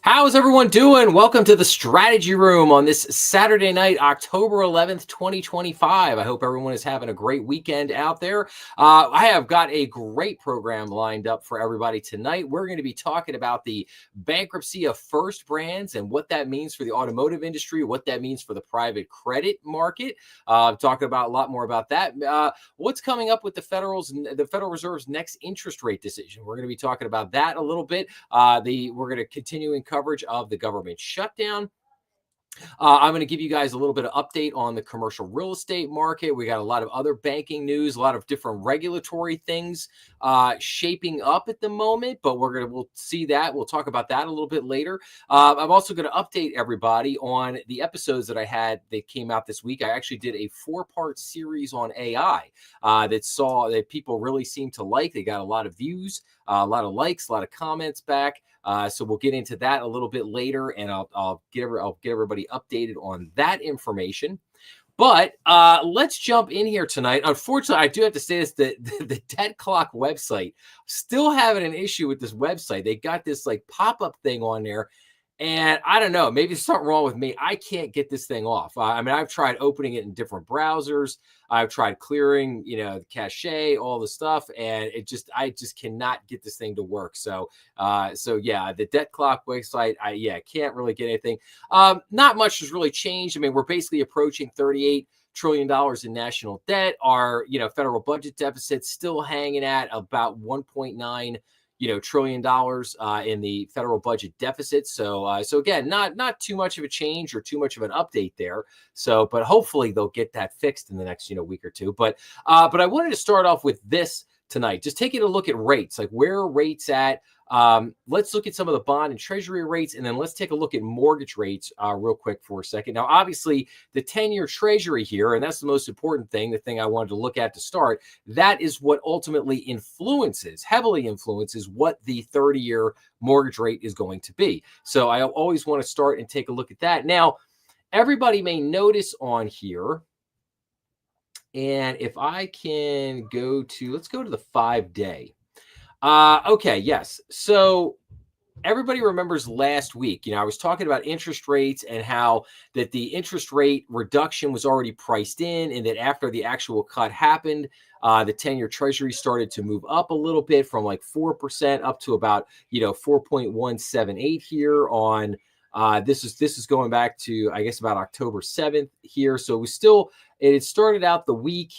How's everyone doing? Welcome to the Strategy Room on this Saturday night, October 11th, 2025. I hope everyone is having a great weekend out there. I have got a great program lined up for everybody tonight. We're going to be talking about the bankruptcy of First Brands and what that means for the automotive industry, what that means for the private credit market. Talking about a lot more about that. What's coming up with the Federal Reserve's next interest rate decision? We're going to be talking about that a little bit. We're going to continue in coverage of the government shutdown. I'm going to give you guys a little bit of update on the commercial real estate market. We got a lot of other banking news, a lot of different regulatory things shaping up at the moment, but we'll see that. We'll talk about that a little bit later. I'm also going to update everybody on the episodes that I had that came out this week. I actually did a 4-part series on AI that people really seem to like. They got a lot of views, a lot of likes, a lot of comments back. So we'll get into that a little bit later, and I'll get everybody updated on that information. But let's jump in here tonight. Unfortunately, I do have to say this: the Debt Clock website, still having an issue with this website. They got this like pop-up thing on there, and I don't know, maybe there's something wrong with me. I can't get this thing off. I've tried opening it in different browsers. I've tried clearing, the cache, all the stuff, and I just cannot get this thing to work. So yeah, the Debt Clock website, can't really get anything. Not much has really changed. We're basically approaching $38 trillion in national debt. Our, federal budget deficit still hanging at about 1.9 trillion dollars in the federal budget deficit. So again, not too much of a change or too much of an update there. So, but hopefully they'll get that fixed in the next week or two. But I wanted to start off with this tonight, just taking a look at rates, like where are rates at. Let's look at some of the bond and treasury rates, and then let's take a look at mortgage rates real quick for a second. Now, obviously, the 10-year treasury here, and that's the most important thing, the thing I wanted to look at to start, that is what ultimately heavily influences what the 30-year mortgage rate is going to be. So I always want to start and take a look at that. Now, everybody may notice on here, and if I can let's go to the 5-day. Okay, yes. So everybody remembers last week, I was talking about interest rates and how that the interest rate reduction was already priced in, and that after the actual cut happened, the 10-year treasury started to move up a little bit from like 4% up to about, 4.178 here on this is going back to, I guess, about October 7th here. So it had started out the week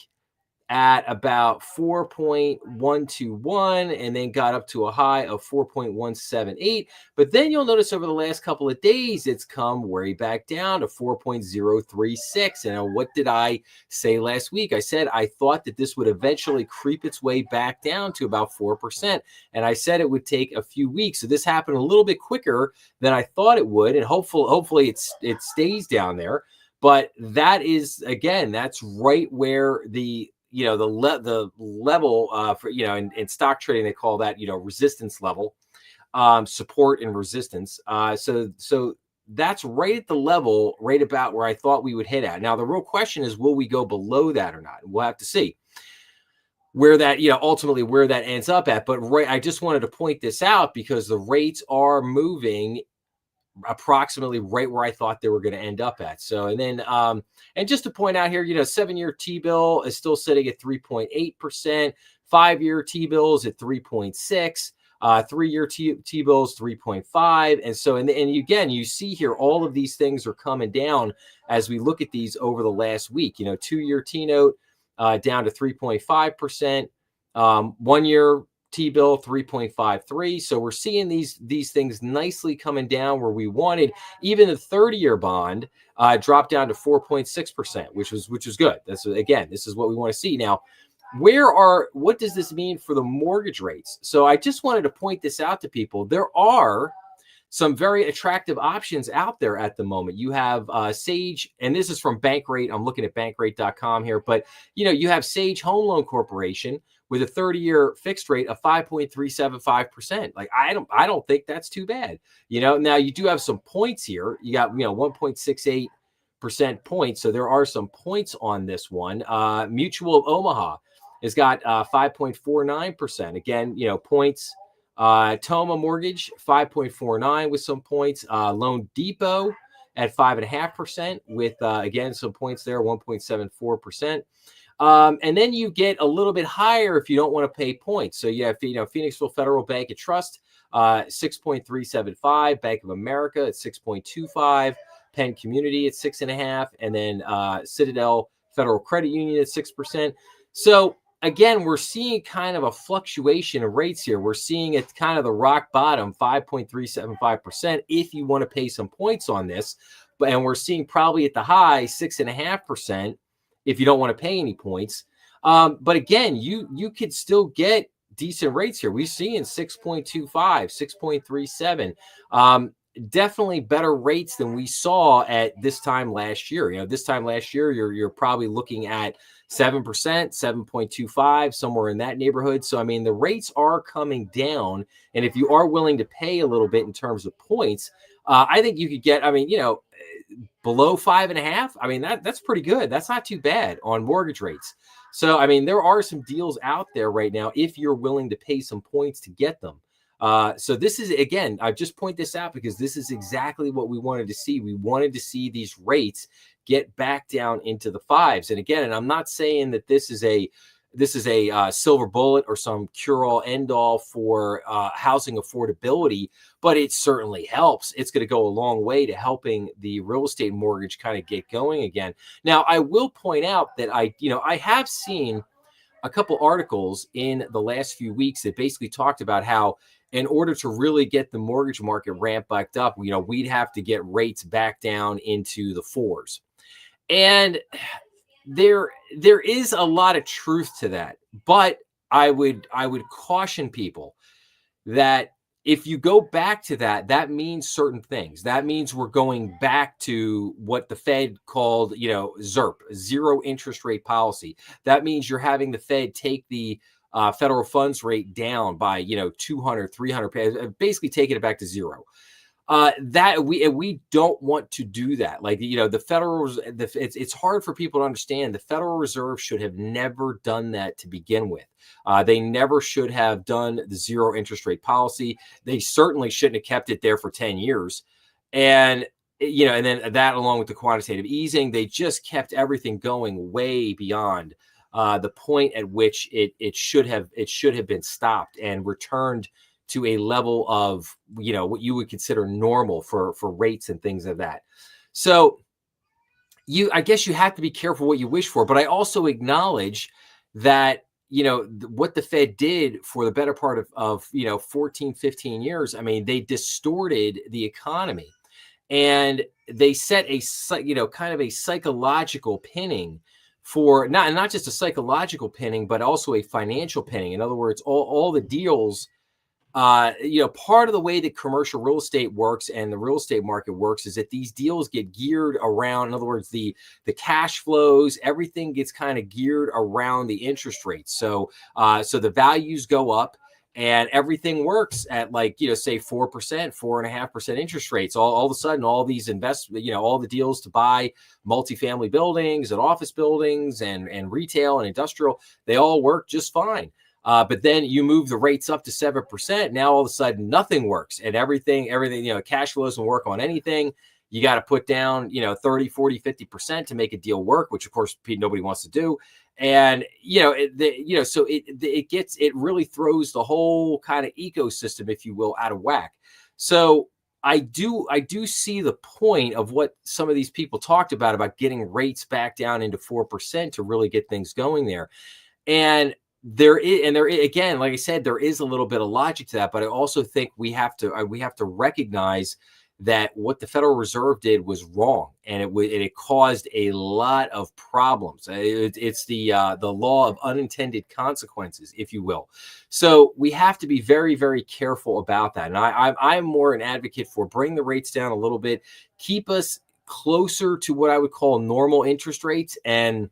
at about 4.121 and then got up to a high of 4.178. But then you'll notice over the last couple of days, it's come way back down to 4.036. And what did I say last week? I said I thought that this would eventually creep its way back down to about 4%. And I said it would take a few weeks. So this happened a little bit quicker than I thought it would. And hopefully it stays down there. But that is, again, that's right where the level for, in stock trading, they call that, resistance level, support and resistance. So that's right at the level, right about where I thought we would hit at. Now, the real question is, will we go below that or not? We'll have to see where that, ultimately where that ends up at. But I just wanted to point this out because the rates are moving approximately right where I thought they were going to end up at. So, and then, and just to point out here, 7-year T-bill is still sitting at 3.8%, 5-year T-bills at 3.6%, 3-year T-bills 3.5%. And so, and again, you see here, all of these things are coming down as we look at these over the last week. 2-year T-note down to 3.5%, 1-year T-bill 3.53. So we're seeing these things nicely coming down where we wanted. Even the 30-year bond dropped down to 4.6%, which was good. This is what we want to see. Now, what does this mean for the mortgage rates? So I just wanted to point this out to people. There are some very attractive options out there at the moment. You have Sage, and this is from Bankrate. I'm looking at bankrate.com here, but you have Sage Home Loan Corporation with a 30-year fixed rate of 5.375%. Like I don't think that's too bad. Now you do have some points here. You got 1.68% points, so there are some points on this one. Mutual of Omaha has got 5.49%. Again, points Toma Mortgage 5.49 with some points. Loan Depot at 5.5% with again some points there, 1.74%. And then you get a little bit higher if you don't want to pay points. So you have, Phoenixville Federal Bank and Trust, 6.375, Bank of America at 6.25, Penn Community at 6.5, and then Citadel Federal Credit Union at 6%. So again, we're seeing kind of a fluctuation of rates here. We're seeing it kind of the rock bottom, 5.375% if you want to pay some points on this. And we're seeing probably at the high 6.5% if you don't want to pay any points. But again, you could still get decent rates here. We're seeing 6.25, 6.37. Definitely better rates than we saw at this time last year. This time last year, you're probably looking at 7%, 7.25, somewhere in that neighborhood. So, I mean, the rates are coming down. And if you are willing to pay a little bit in terms of points, I think you could get, below 5.5. I mean, that's pretty good. That's not too bad on mortgage rates. So, I mean, there are some deals out there right now if you're willing to pay some points to get them. So this is, again, I just point this out because this is exactly what we wanted to see. We wanted to see these rates get back down into the fives. And again, and I'm not saying that this is a silver bullet or some cure-all end-all for housing affordability, but it certainly helps. It's going to go a long way to helping the real estate mortgage kind of get going again. Now, I will point out that I have seen a couple articles in the last few weeks that basically talked about how in order to really get the mortgage market ramped back up, we'd have to get rates back down into the fours. And there is a lot of truth to that, but I would caution people that if you go back to that, that means certain things. That means we're going back to what the Fed called, ZIRP, zero interest rate policy. That means you're having the Fed take the federal funds rate down by 200, 300, basically taking it back to zero. That we don't want to do that. Like, the Federal, it's hard for people to understand. The Federal Reserve should have never done that to begin with. They never should have done the zero interest rate policy. They certainly shouldn't have kept it there for 10 years. And, and then that along with the quantitative easing, they just kept everything going way beyond the point at which it should have been stopped and returned to a level of, what you would consider normal for rates and things like that. So I guess you have to be careful what you wish for, but I also acknowledge that, what the Fed did for the better part of 14, 15 years, I mean, they distorted the economy and they set a, kind of a psychological pinning for not just a psychological pinning, but also a financial pinning. In other words, all the deals, part of the way that commercial real estate works and the real estate market works is that these deals get geared around, in other words, the cash flows, everything gets kind of geared around the interest rates. So the values go up and everything works at say 4%, 4.5% interest rates. All of a sudden, all these all the deals to buy multifamily buildings and office buildings and retail and industrial, they all work just fine. But then you move the rates up to 7%. Now all of a sudden nothing works and everything, cash flows doesn't work on anything. You got to put down, 30, 40, 50% to make a deal work, which of course nobody wants to do. And, so it really throws the whole kind of ecosystem, if you will, out of whack. So I do see the point of what some of these people talked about getting rates back down into 4% to really get things going there. And there is, again, like I said, there is a little bit of logic to that, but I also think we have to recognize that what the Federal Reserve did was wrong, and it caused a lot of problems. It's the law of unintended consequences, if you will. So we have to be very, very careful about that. And I'm more an advocate for bring the rates down a little bit, keep us closer to what I would call normal interest rates, and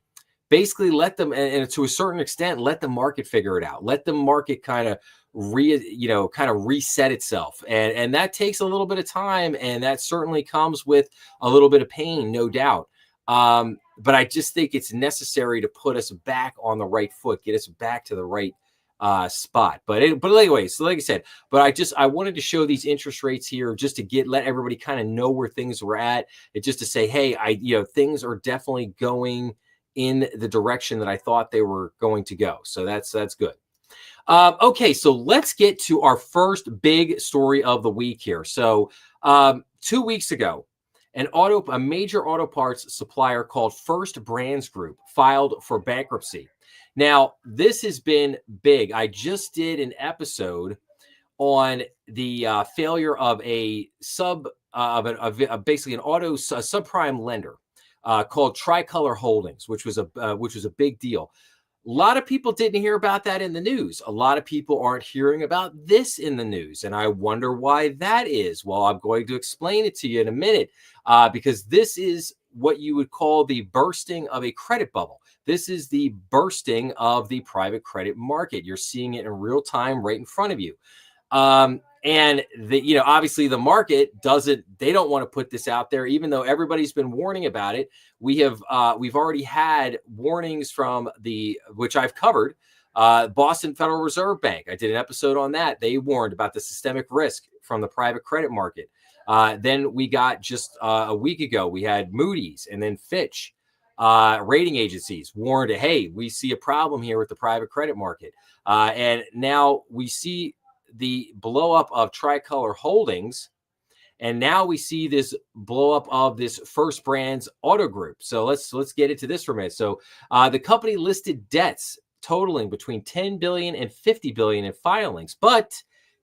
basically let them, and to a certain extent, let the market figure it out. Let the market kind of reset itself. And that takes a little bit of time. And that certainly comes with a little bit of pain, no doubt. But I just think it's necessary to put us back on the right foot, get us back to the right spot. But anyway, so like I said, I wanted to show these interest rates here just to let everybody kind of know where things were at. It just to say, hey, things are definitely going in the direction that I thought they were going to go. So that's good. Okay, so let's get to our first big story of the week here. So 2 weeks ago, a major auto parts supplier called First Brands Group filed for bankruptcy. Now, this has been big. I just did an episode on the failure of basically an subprime lender called Tricolor Holdings, which was a big deal. A lot of people didn't hear about that in the news. A lot of people aren't hearing about this in the news, and I wonder why that is. Well, I'm going to explain it to you in a minute, because this is what you would call the bursting of a credit bubble. This is the bursting of the private credit market. You're seeing it in real time right in front of you. And obviously the market they don't want to put this out there, even though everybody's been warning about it. We've already had warnings from which I've covered, Boston Federal Reserve Bank. I did an episode on that. They warned about the systemic risk from the private credit market. Then we got just a week ago, we had Moody's and then Fitch, rating agencies warned, hey, we see a problem here with the private credit market. And now we see the blow up of Tricolor Holdings, and now we see this blow up of this First Brands Auto Group. So let's get into this for a minute. So the company listed debts totaling between 10 billion and 50 billion in filings, but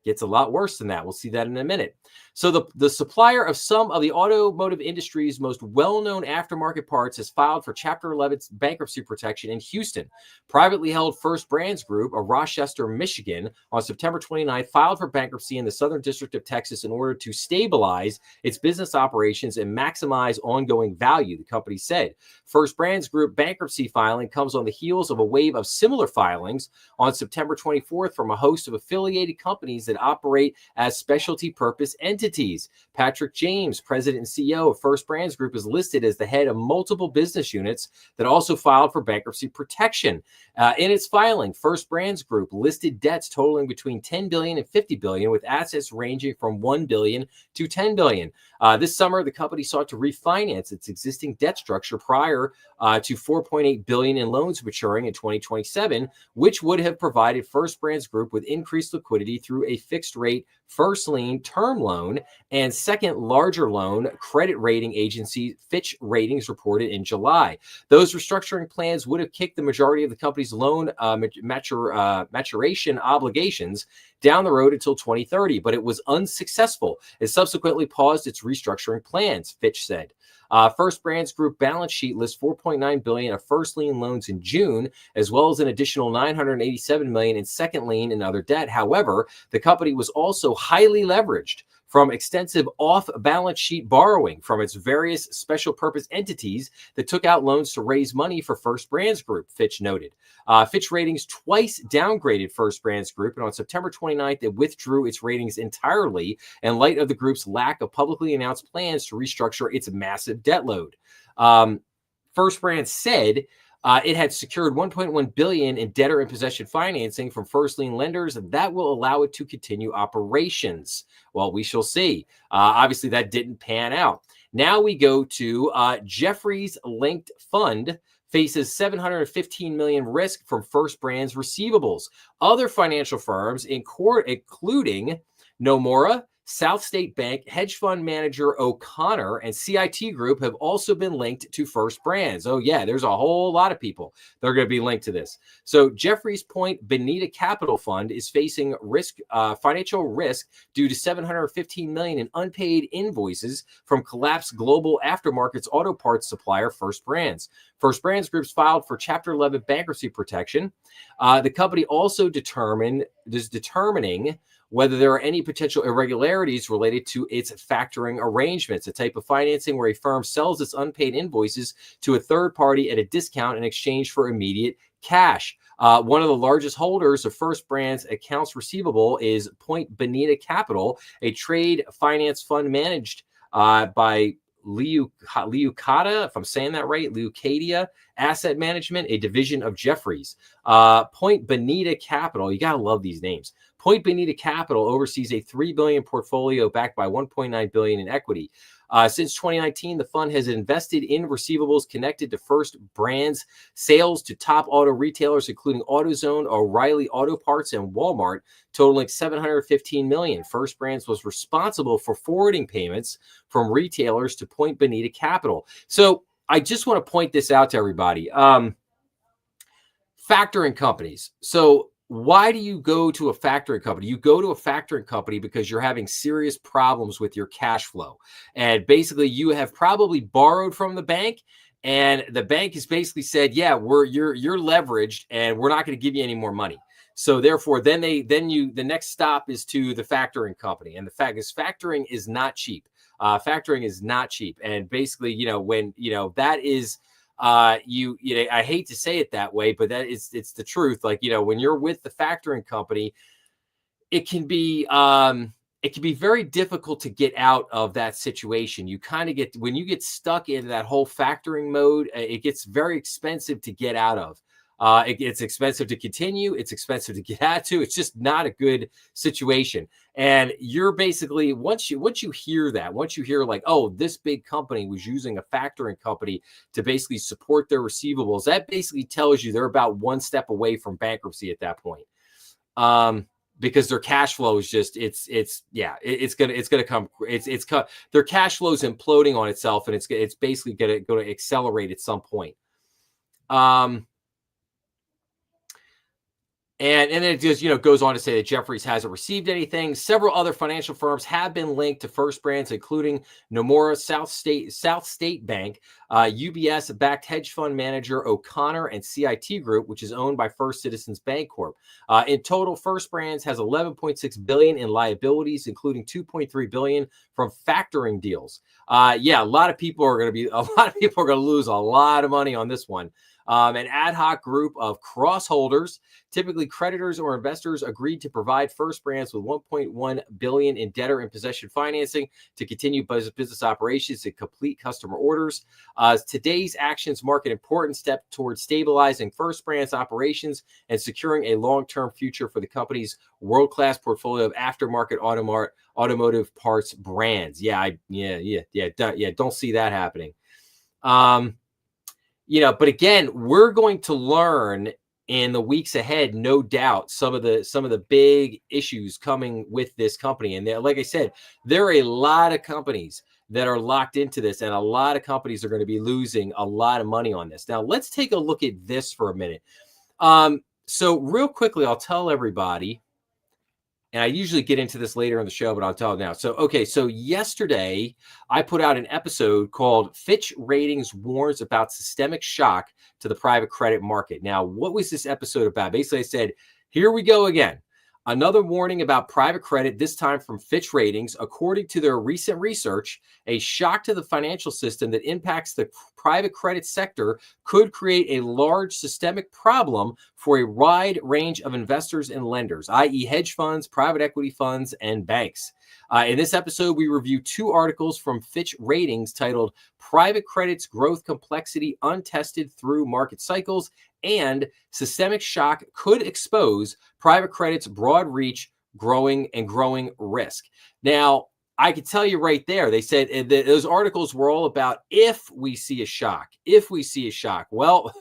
gets a lot worse than that. We'll see that in a minute. So the supplier of some of the automotive industry's most well-known aftermarket parts has filed for Chapter 11's bankruptcy protection in Houston. Privately held First Brands Group of Rochester, Michigan, on September 29th, filed for bankruptcy in the Southern District of Texas in order to stabilize its business operations and maximize ongoing value, the company said. First Brands Group bankruptcy filing comes on the heels of a wave of similar filings on September 24th from a host of affiliated companies that operate as specialty purpose entities. Patrick James, president and CEO of First Brands Group, is listed as the head of multiple business units that also filed for bankruptcy protection. In its filing, First Brands Group listed debts totaling between 10 billion and 50 billion, with assets ranging from 1 billion to 10 billion. This summer, the company sought to refinance its existing debt structure prior to 4.8 billion in loans maturing in 2027, which would have provided First Brands Group with increased liquidity through a fixed rate first lien term loan and second larger loan, credit rating agency Fitch Ratings reported in July. Those restructuring plans would have kicked the majority of the company's loan maturation obligations down the road until 2030, but it was unsuccessful. It subsequently paused its restructuring plans, Fitch said. First Brands Group balance sheet lists 4.9 billion of first lien loans in June, as well as an additional 987 million in second lien and other debt. However, the company was also highly leveraged from extensive off-balance sheet borrowing from its various special purpose entities that took out loans to raise money for First Brands Group, Fitch noted. Fitch Ratings twice downgraded First Brands Group, and on September 29th, it withdrew its ratings entirely in light of the group's lack of publicly announced plans to restructure its massive debt load. First Brands said it had secured 1.1 billion in debtor in possession financing from first lien lenders, and that will allow it to continue operations. Well, we shall see. Obviously, that didn't pan out. Now we go to Jefferies Linked Fund faces 715 million risk from First Brands receivables. Other financial firms, including Nomura, South State Bank, hedge fund manager O'Connor, and CIT Group have also been linked to First Brands. Oh, yeah, there's a whole lot of people that are going to be linked to this. So Jefferies Point Bonita Capital Fund is facing financial risk due to 715 million in unpaid invoices from collapsed global aftermarkets auto parts supplier First Brands. First Brands Group's filed for Chapter 11 bankruptcy protection. The company also determining whether there are any potential irregularities related to its factoring arrangements, a type of financing where a firm sells its unpaid invoices to a third party at a discount in exchange for immediate cash. One of the largest holders of First Brands accounts receivable is Point Bonita Capital, a trade finance fund managed by Leucata, if I'm saying that right, Leucadia Asset Management, a division of Jefferies. Point Bonita Capital, you got to love these names. Point Bonita Capital oversees a $3 billion portfolio backed by $1.9 billion in equity. Since 2019, the fund has invested in receivables connected to First Brands sales to top auto retailers, including AutoZone, O'Reilly Auto Parts, and Walmart, totaling $715 million. First Brands was responsible for forwarding payments from retailers to Point Bonita Capital. So I just want to point this out to everybody. Factoring companies. So why do you go to a factoring company? You go to a factoring company because you're having serious problems with your cash flow. And basically you have probably borrowed from the bank, and the bank has basically said, yeah, you're leveraged and we're not going to give you any more money. So therefore, the next stop is to the factoring company. And the fact is, factoring is not cheap. Factoring is not cheap. And basically, when, that is, I hate to say it that way, but it's the truth. Like, when you're with the factoring company, it can be very difficult to get out of that situation. You kind of when you get stuck in that whole factoring mode, it gets very expensive to get out of. It's expensive to continue. It's expensive to get out to. It's just not a good situation. And you're basically, once you hear that, once you hear like, oh, this big company was using a factoring company to basically support their receivables, that basically tells you they're about one step away from bankruptcy at that point. Because their cash flow is just, it's gonna come. Their cash flow is imploding on itself, and it's basically going to accelerate at some point. And then it just, goes on to say that Jefferies hasn't received anything. Several other financial firms have been linked to First Brands, including Nomura, South State Bank, UBS-backed hedge fund manager O'Connor, and CIT Group, which is owned by First Citizens Bancorp. In total, First Brands has $11.6 billion in liabilities, including $2.3 billion from factoring deals. A lot of people are going to lose a lot of money on this one. An ad hoc group of cross-holders, typically creditors or investors, agreed to provide First Brands with $1.1 billion in debtor-in-possession financing to continue business operations and complete customer orders. Today's actions mark an important step towards stabilizing First Brands operations and securing a long-term future for the company's world-class portfolio of aftermarket automotive parts brands. Don't see that happening. But again, we're going to learn in the weeks ahead, no doubt, some of the big issues coming with this company. And like I said, there are a lot of companies that are locked into this, and a lot of companies are going to be losing a lot of money on this. Now, let's take a look at this for a minute. So real quickly, I'll tell everybody, and I usually get into this later in the show, but I'll tell it now. So yesterday I put out an episode called Fitch Ratings Warns About Systemic Shock to the Private Credit Market. Now, what was this episode about? Basically, I said, here we go again. Another warning about private credit, this time from Fitch Ratings. According to their recent research, a shock to the financial system that impacts the private credit sector could create a large systemic problem for a wide range of investors and lenders, i.e. hedge funds, private equity funds, and banks. In this episode, we review two articles from Fitch Ratings titled Private Credit's Growth Complexity Untested Through Market Cycles and Systemic Shock Could Expose Private Credit's Broad Reach, Growing Risk. Now, I can tell you right there, they said those articles were all about if we see a shock. Well,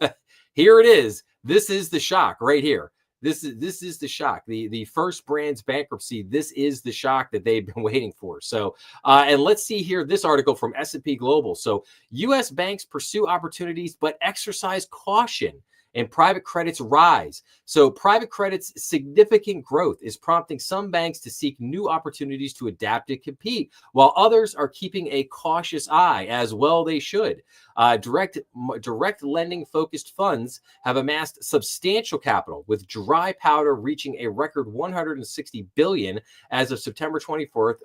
here it is. This is the shock right here. This is the shock. The First Brands bankruptcy. This is the shock that they've been waiting for. So, and let's see here this article from S&P Global. So, U.S. banks pursue opportunities but exercise caution, and private credit's rise. So private credit's significant growth is prompting some banks to seek new opportunities to adapt and compete, while others are keeping a cautious eye, as well they should. Direct lending focused funds have amassed substantial capital, with dry powder reaching a record $160 billion as of September 24th,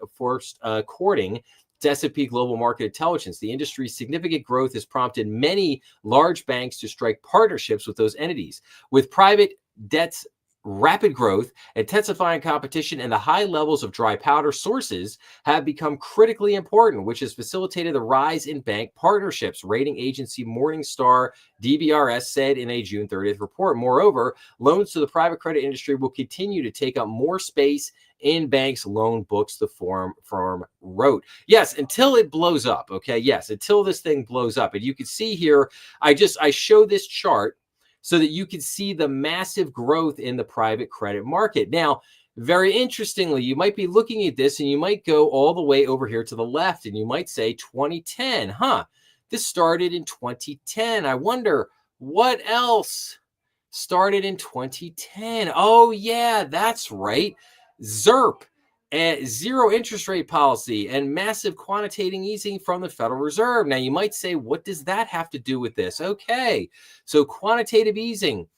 according to S&P Global Market Intelligence. The industry's significant growth has prompted many large banks to strike partnerships with those entities. With private debt's rapid growth, intensifying competition, and the high levels of dry powder sources have become critically important, which has facilitated the rise in bank partnerships, rating agency Morningstar DBRS said in a June 30th report. Moreover, loans to the private credit industry will continue to take up more space in banks' loan books, the firm wrote. Yes, until it blows up. Okay, yes, until this thing blows up. And you can see here, I show this chart so that you can see the massive growth in the private credit market. Now, very interestingly, you might be looking at this and you might go all the way over here to the left and you might say 2010. This started in 2010. I wonder what else started in 2010. Oh, yeah, that's right. ZIRP, zero interest rate policy, and massive quantitative easing from the Federal Reserve. Now, you might say, what does that have to do with this? Okay, so quantitative easing,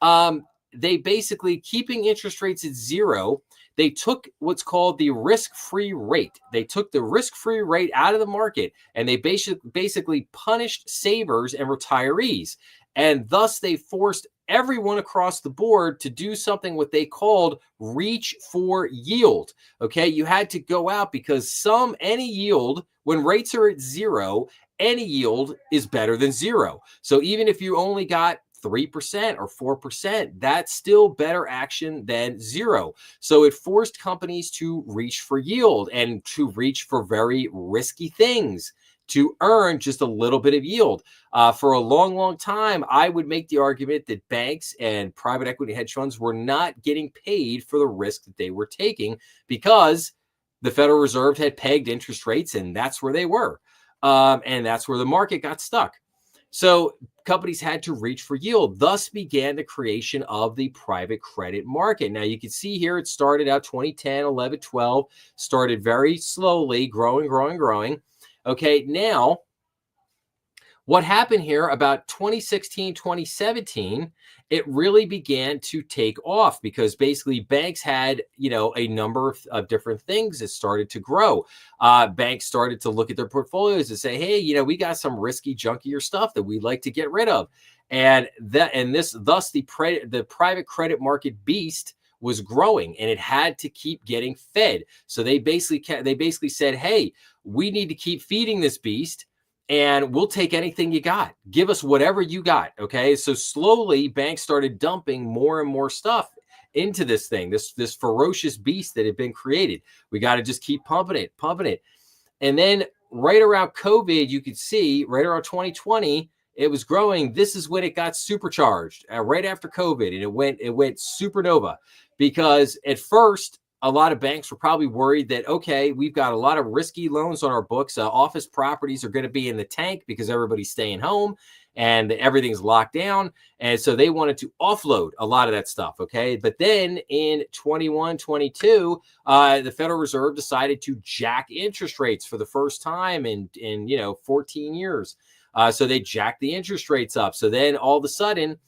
they basically keeping interest rates at zero. They took what's called the risk-free rate. They took the risk-free rate out of the market, and they basically punished savers and retirees. And thus, they forced everyone across the board to do something what they called reach for yield. Okay, you had to go out because any yield, when rates are at zero, any yield is better than zero. So even if you only got 3% or 4%, that's still better action than zero. So it forced companies to reach for yield and to reach for very risky things to earn just a little bit of yield. For a long, long time, I would make the argument that banks and private equity hedge funds were not getting paid for the risk that they were taking because the Federal Reserve had pegged interest rates and that's where they were. And that's where the market got stuck. So companies had to reach for yield. Thus began the creation of the private credit market. Now you can see here, it started out 2010, 11, 12, started very slowly, growing. Okay, now what happened here about 2016, 2017, it really began to take off because basically banks had, a number of different things that started to grow. Banks started to look at their portfolios and say, hey, we got some risky, junkier stuff that we'd like to get rid of. And thus the private credit market beast was growing and it had to keep getting fed. So they basically said, hey, we need to keep feeding this beast and we'll take anything you got. Give us whatever you got. Okay. So slowly banks started dumping more and more stuff into this thing, this ferocious beast that had been created. We got to just keep pumping it. And then right around COVID, you could see right around 2020, it was growing. This is when it got supercharged right after COVID, and it went supernova because at first a lot of banks were probably worried that, okay, we've got a lot of risky loans on our books. Office properties are going to be in the tank because everybody's staying home and everything's locked down. And so they wanted to offload a lot of that stuff. Okay. But then in 21, 22, the Federal Reserve decided to jack interest rates for the first time in 14 years. So they jacked the interest rates up. So then all of a sudden,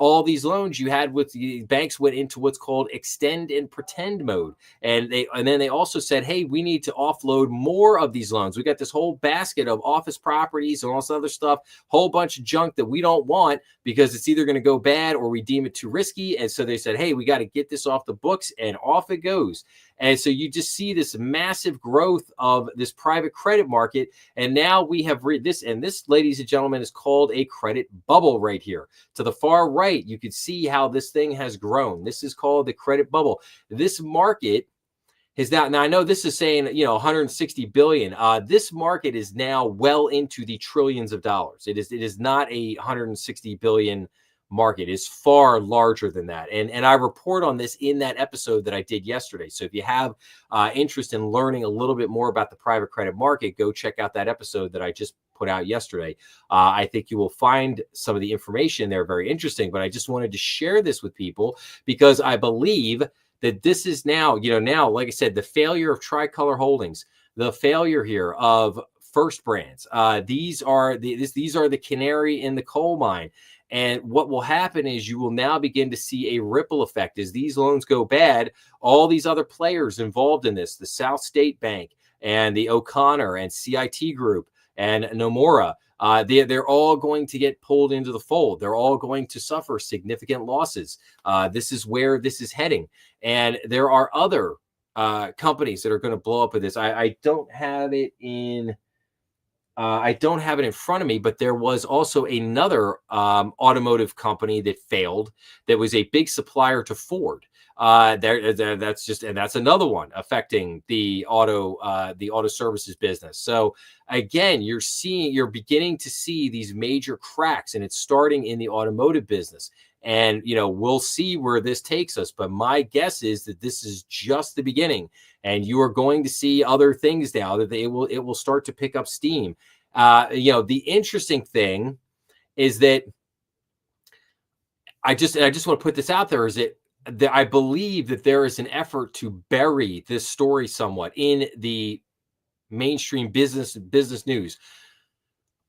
all these loans you had with the banks went into what's called extend and pretend mode. And then they also said, hey, we need to offload more of these loans. We got this whole basket of office properties and all this other stuff, whole bunch of junk that we don't want because it's either going to go bad or we deem it too risky. And so they said, hey, we got to get this off the books, and off it goes. And so you just see this massive growth of this private credit market. And now we have this, and this, ladies and gentlemen, is called a credit bubble right here. To the far right, you can see how this thing has grown. This is called the credit bubble. This market is now I know this is saying, 160 billion. This market is now well into the trillions of dollars. It is not a 160 billion market. Is far larger than that. And I report on this in that episode that I did yesterday. So if you have interest in learning a little bit more about the private credit market, go check out that episode that I just put out yesterday. I think you will find some of the information there very interesting, but I just wanted to share this with people because I believe that this is now, like I said, the failure of Tricolor Holdings, the failure here of First Brands. These are the canary in the coal mine. And what will happen is you will now begin to see a ripple effect as these loans go bad. All these other players involved in this, the South State Bank and the O'Connor and CIT Group and Nomura. They're all going to get pulled into the fold. They're all going to suffer significant losses. This is where this is heading. And there are other companies that are going to blow up with this. I don't have it in. I don't have it in front of me, but there was also another automotive company that failed. That was a big supplier to Ford. That's another one affecting the auto services business. So again, you're beginning to see these major cracks, and it's starting in the automotive business. And we'll see where this takes us. But my guess is that this is just the beginning, and you are going to see other things now that it will start to pick up steam. The interesting thing is that I just want to put this out there is that I believe that there is an effort to bury this story somewhat in the mainstream business news.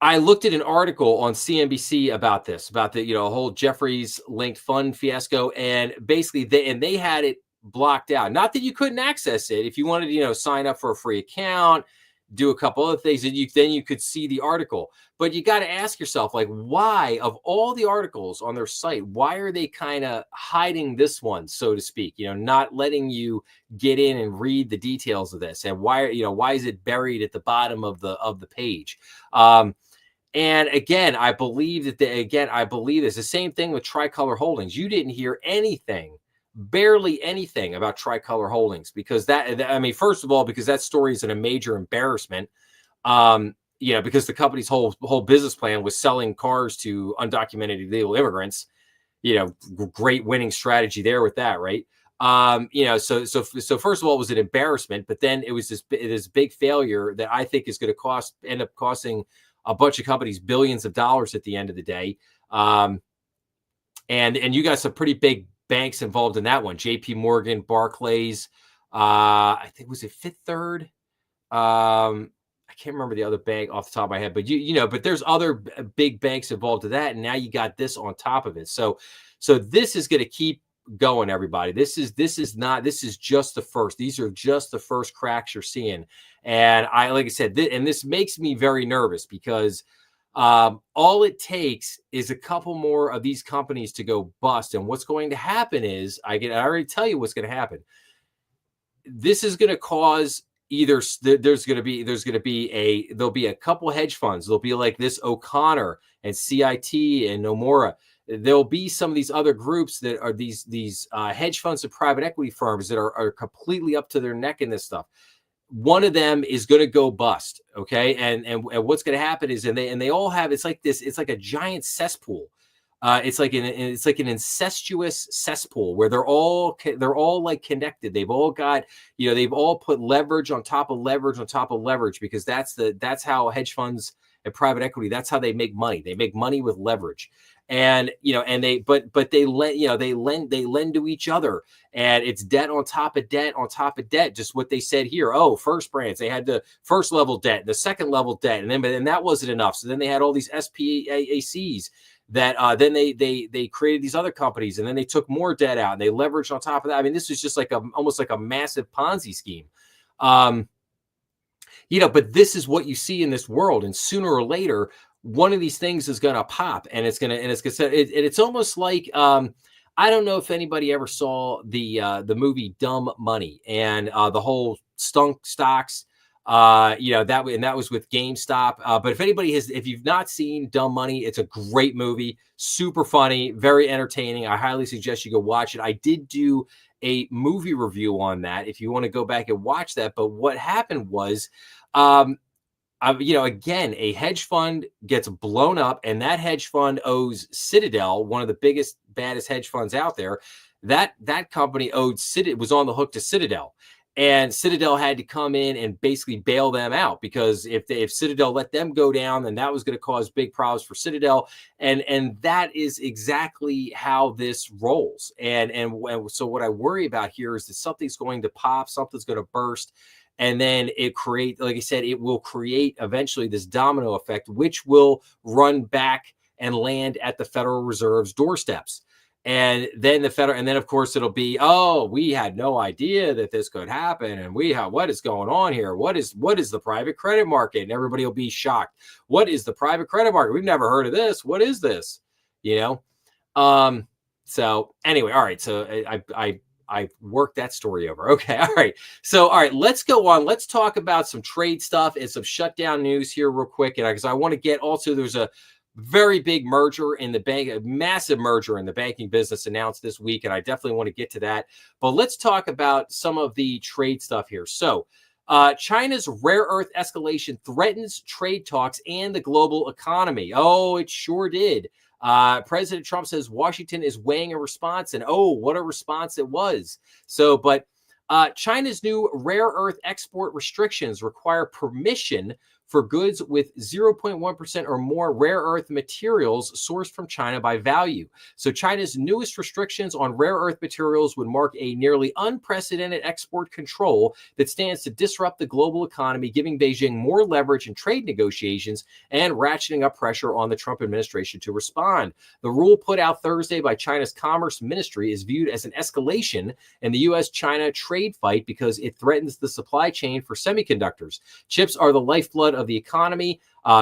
I looked at an article on CNBC about the whole Jeffries linked fund fiasco, and basically they had it blocked out. Not that you couldn't access it if you wanted to, sign up for a free account, do a couple other things, and then you could see the article. But you got to ask yourself, like, why, of all the articles on their site, why are they kind of hiding this one, so to speak? Not letting you get in and read the details of this, and why is it buried at the bottom of the page? And again, I believe it's the same thing with Tricolor Holdings. You didn't hear barely anything about Tricolor Holdings, because first of all, because that story is a major embarrassment. Because the company's whole business plan was selling cars to undocumented illegal immigrants. Great winning strategy there with that, right? So first of all, it was an embarrassment, but then it was this big failure that I think is going to end up costing a bunch of companies billions of dollars at the end of the day. And you got some pretty big banks involved in that one. JP Morgan, Barclays, I think, was it Fifth Third? I can't remember the other bank off the top of my head, but but there's other big banks involved in that, and now you got this on top of it. So this is going to keep going, everybody. This is just the first. These are just the first cracks you're seeing. And like I said, and this makes me very nervous, because all it takes is a couple more of these companies to go bust. And what's going to happen is, I already tell you what's going to happen. This is going to cause there'll be a couple hedge funds. There'll be like this O'Connor and CIT and Nomura. There'll be some of these other groups that are these hedge funds and private equity firms that are completely up to their neck in this stuff. One of them is going to go bust. Okay. And what's going to happen is, and they all have, it's like a giant cesspool. It's like an incestuous cesspool where they're all like connected. They've all got, they've all put leverage on top of leverage on top of leverage, because that's how hedge funds and private equity, that's how they make money. They make money with leverage. And they lend to each other, and it's debt on top of debt on top of debt. Just what they said here. Oh, First Brands, they had the first level debt, the second level debt, and that wasn't enough. So then they had all these SPACs that then they created these other companies, and then they took more debt out and they leveraged on top of that. I mean, this was just like almost like a massive Ponzi scheme. But this is what you see in this world, and sooner or later, one of these things is going to pop, and it's almost like, I don't know if anybody ever saw the movie Dumb Money, and the whole stunk stocks, that was with GameStop. But if you've not seen Dumb Money, it's a great movie, super funny, very entertaining. I highly suggest you go watch it. I did do a movie review on that if you want to go back and watch that. But what happened was, again, a hedge fund gets blown up, and that hedge fund owes Citadel, one of the biggest, baddest hedge funds out there. That company was on the hook to Citadel, and Citadel had to come in and basically bail them out, because if Citadel let them go down, then that was going to cause big problems for Citadel, and that is exactly how this rolls. And so what I worry about here is that something's going to pop, something's going to burst. And then like I said, it will create eventually this domino effect, which will run back and land at the Federal Reserve's doorsteps. And then and then of course it'll be, oh, we had no idea that this could happen, and what is going on here? What is the private credit market? And everybody will be shocked. What is the private credit market? We've never heard of this. What is this? You know. So anyway, all right. So I worked that story over. Okay, all right. So all right, let's go on. Let's talk about some trade stuff and some shutdown news here real quick, and because I want to get also there's a very big merger in the bank, a massive merger in the banking business announced this week, and I definitely want to get to that. But let's talk about some of the trade stuff here. So, China's rare earth escalation threatens trade talks and the global economy. Oh, it sure did. President Trump says Washington is weighing a response, and oh, what a response it was. So, but China's new rare earth export restrictions require permission for goods with 0.1% or more rare earth materials sourced from China by value. So China's newest restrictions on rare earth materials would mark a nearly unprecedented export control that stands to disrupt the global economy, giving Beijing more leverage in trade negotiations and ratcheting up pressure on the Trump administration to respond. The rule put out Thursday by China's Commerce Ministry is viewed as an escalation in the U.S.-China trade fight because it threatens the supply chain for semiconductors. Chips are the lifeblood of the economy,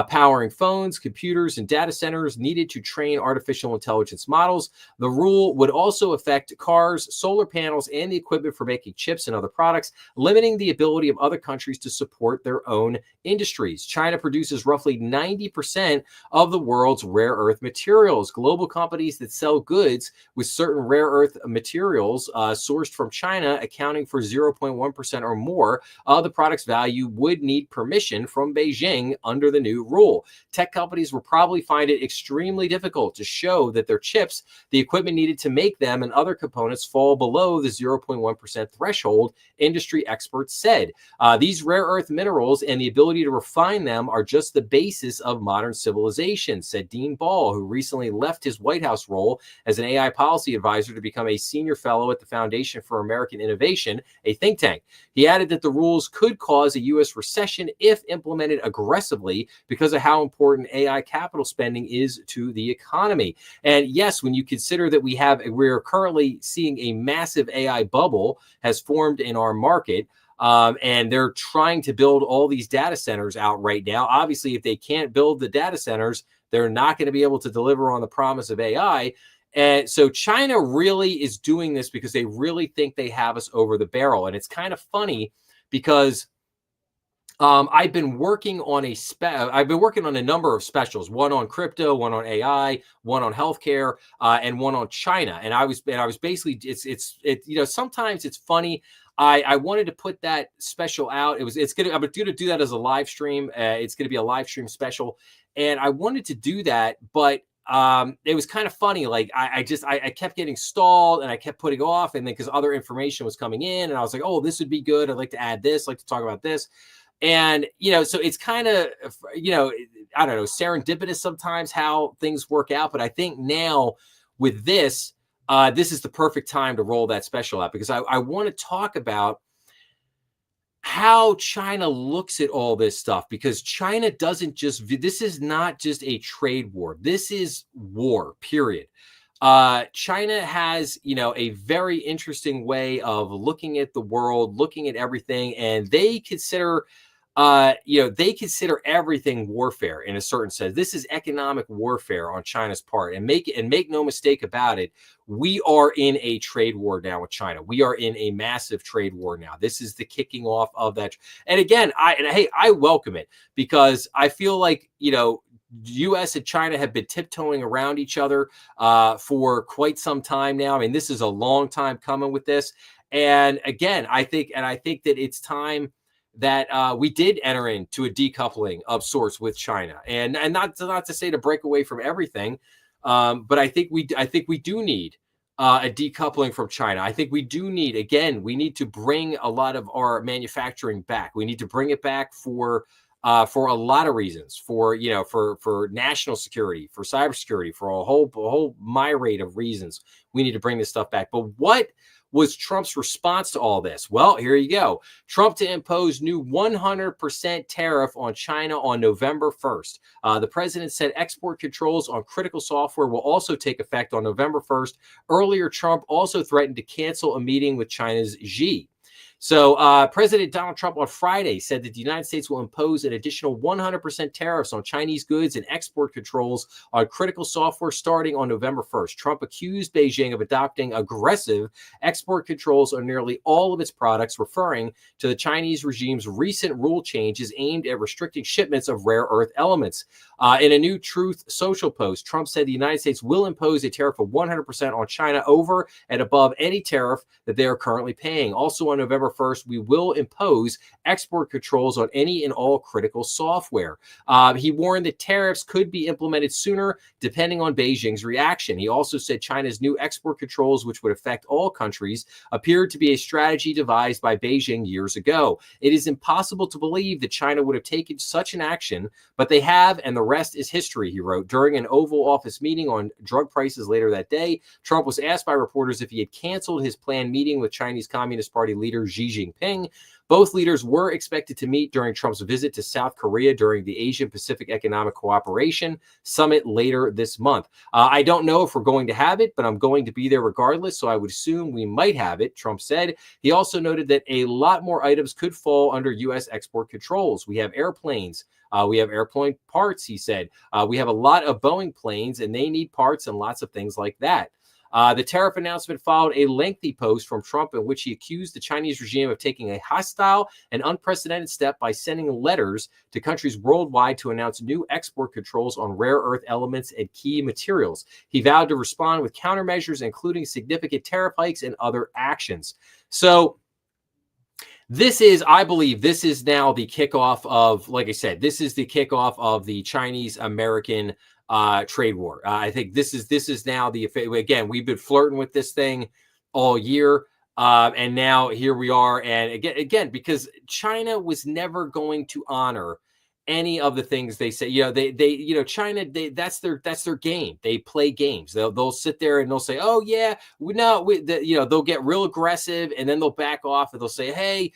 powering phones, computers, and data centers needed to train artificial intelligence models. The rule would also affect cars, solar panels, and the equipment for making chips and other products, limiting the ability of other countries to support their own industries. China produces roughly 90% of the world's rare earth materials. Global companies that sell goods with certain rare earth materials sourced from China, accounting for 0.1% or more of the product's value, would need permission from Beijing under the new rule. Tech companies will probably find it extremely difficult to show that their chips, the equipment needed to make them, and other components fall below the 0.1% threshold, industry experts said. These rare earth minerals and the ability to refine them are just the basis of modern civilization, said Dean Ball, who recently left his White House role as an AI policy advisor to become a senior fellow at the Foundation for American Innovation, a think tank. He added that the rules could cause a U.S. recession if implemented aggressively because of how important AI capital spending is to the economy. And yes, when you consider that we're currently seeing a massive AI bubble has formed in our market, and they're trying to build all these data centers out right now. Obviously, if they can't build the data centers, they're not going to be able to deliver on the promise of AI. And so China really is doing this because they really think they have us over the barrel. And it's kind of funny because I've been working on a number of specials, one on crypto, one on AI, one on healthcare, and one on China. And I was basically, sometimes it's funny. I wanted to put that special out. I'm going to do that as a live stream. It's going to be a live stream special. And I wanted to do that, but it was kind of funny. Like I kept getting stalled and I kept putting off. And then because other information was coming in and I was like, oh, this would be good. I'd like to add this, I'd like to talk about this. And, so it's kind of, I don't know, serendipitous sometimes how things work out. But I think now with this, this is the perfect time to roll that special out because I want to talk about how China looks at all this stuff, because China this is not just a trade war. This is war, period. China has, a very interesting way of looking at the world, looking at everything, and they consider everything warfare in a certain sense. This is economic warfare on China's part, and make no mistake about it. We are in a trade war now with China. We are in a massive trade war now. This is the kicking off of that. And again, I welcome it because I feel like, U.S. and China have been tiptoeing around each other for quite some time now. I mean, this is a long time coming with this. And again, I think that it's time that we did enter into a decoupling of sorts with China, and not to say to break away from everything, but I think we do need a decoupling from China. I think we need to bring a lot of our manufacturing back. We need to bring it back for a lot of reasons, for national security, for cybersecurity, for a whole myriad of reasons. We need to bring this stuff back. But was Trump's response to all this? Well, here you go. Trump to impose new 100% tariff on China on November 1st. The president said export controls on critical software will also take effect on November 1st. Earlier, Trump also threatened to cancel a meeting with China's Xi. So President Donald Trump on Friday said that the United States will impose an additional 100% tariffs on Chinese goods and export controls on critical software starting on November 1st. Trump accused Beijing of adopting aggressive export controls on nearly all of its products, referring to the Chinese regime's recent rule changes aimed at restricting shipments of rare earth elements. In a new Truth Social post, Trump said the United States will impose a tariff of 100% on China over and above any tariff that they are currently paying. Also on November 1st, we will impose export controls on any and all critical software. He warned that tariffs could be implemented sooner, depending on Beijing's reaction. He also said China's new export controls, which would affect all countries, appeared to be a strategy devised by Beijing years ago. It is impossible to believe that China would have taken such an action, but they have, and the rest is history, he wrote. During an Oval Office meeting on drug prices later that day, Trump was asked by reporters if he had canceled his planned meeting with Chinese Communist Party leader Xi Jinping. Both leaders were expected to meet during Trump's visit to South Korea during the Asian Pacific Economic Cooperation Summit later this month. I don't know if we're going to have it, but I'm going to be there regardless, so I would assume we might have it, Trump said. He also noted that a lot more items could fall under U.S. export controls. We have airplanes. We have airplane parts, he said. We have a lot of Boeing planes, and they need parts and lots of things like that. The tariff announcement followed a lengthy post from Trump in which he accused the Chinese regime of taking a hostile and unprecedented step by sending letters to countries worldwide to announce new export controls on rare earth elements and key materials. He vowed to respond with countermeasures, including significant tariff hikes and other actions. So I believe this is now the kickoff of, like I said, this is the kickoff of the Chinese-American trade war. I think this is now again, we've been flirting with this thing all year. And now here we are. And again, because China was never going to honor any of the things they say. China, that's their game. They play games. They'll sit there and they'll say, oh yeah, they'll get real aggressive and then they'll back off and they'll say, hey,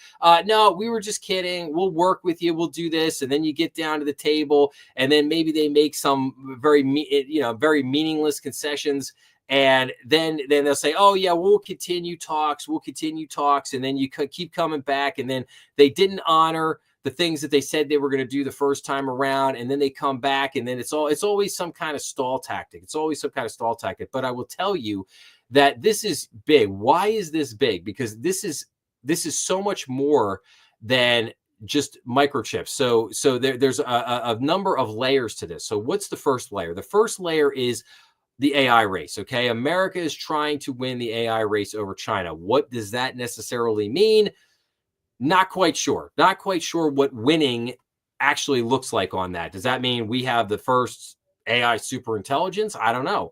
no, we were just kidding. We'll work with you. We'll do this. And then you get down to the table and then maybe they make some very meaningless concessions. And then they'll say, oh, yeah, we'll continue talks. And then you keep coming back. And then they didn't honor the things that they said they were going to do the first time around. And then they come back and then it's always some kind of stall tactic. But I will tell you that this is big. Why is this big? Because this is so much more than just microchips. So there's a number of layers to this. So what's the first layer? The first layer is the AI race. Okay. America is trying to win the AI race over China. What does that necessarily mean? Not quite sure what winning actually looks like on that. Does that mean we have the first AI super intelligence? I don't know.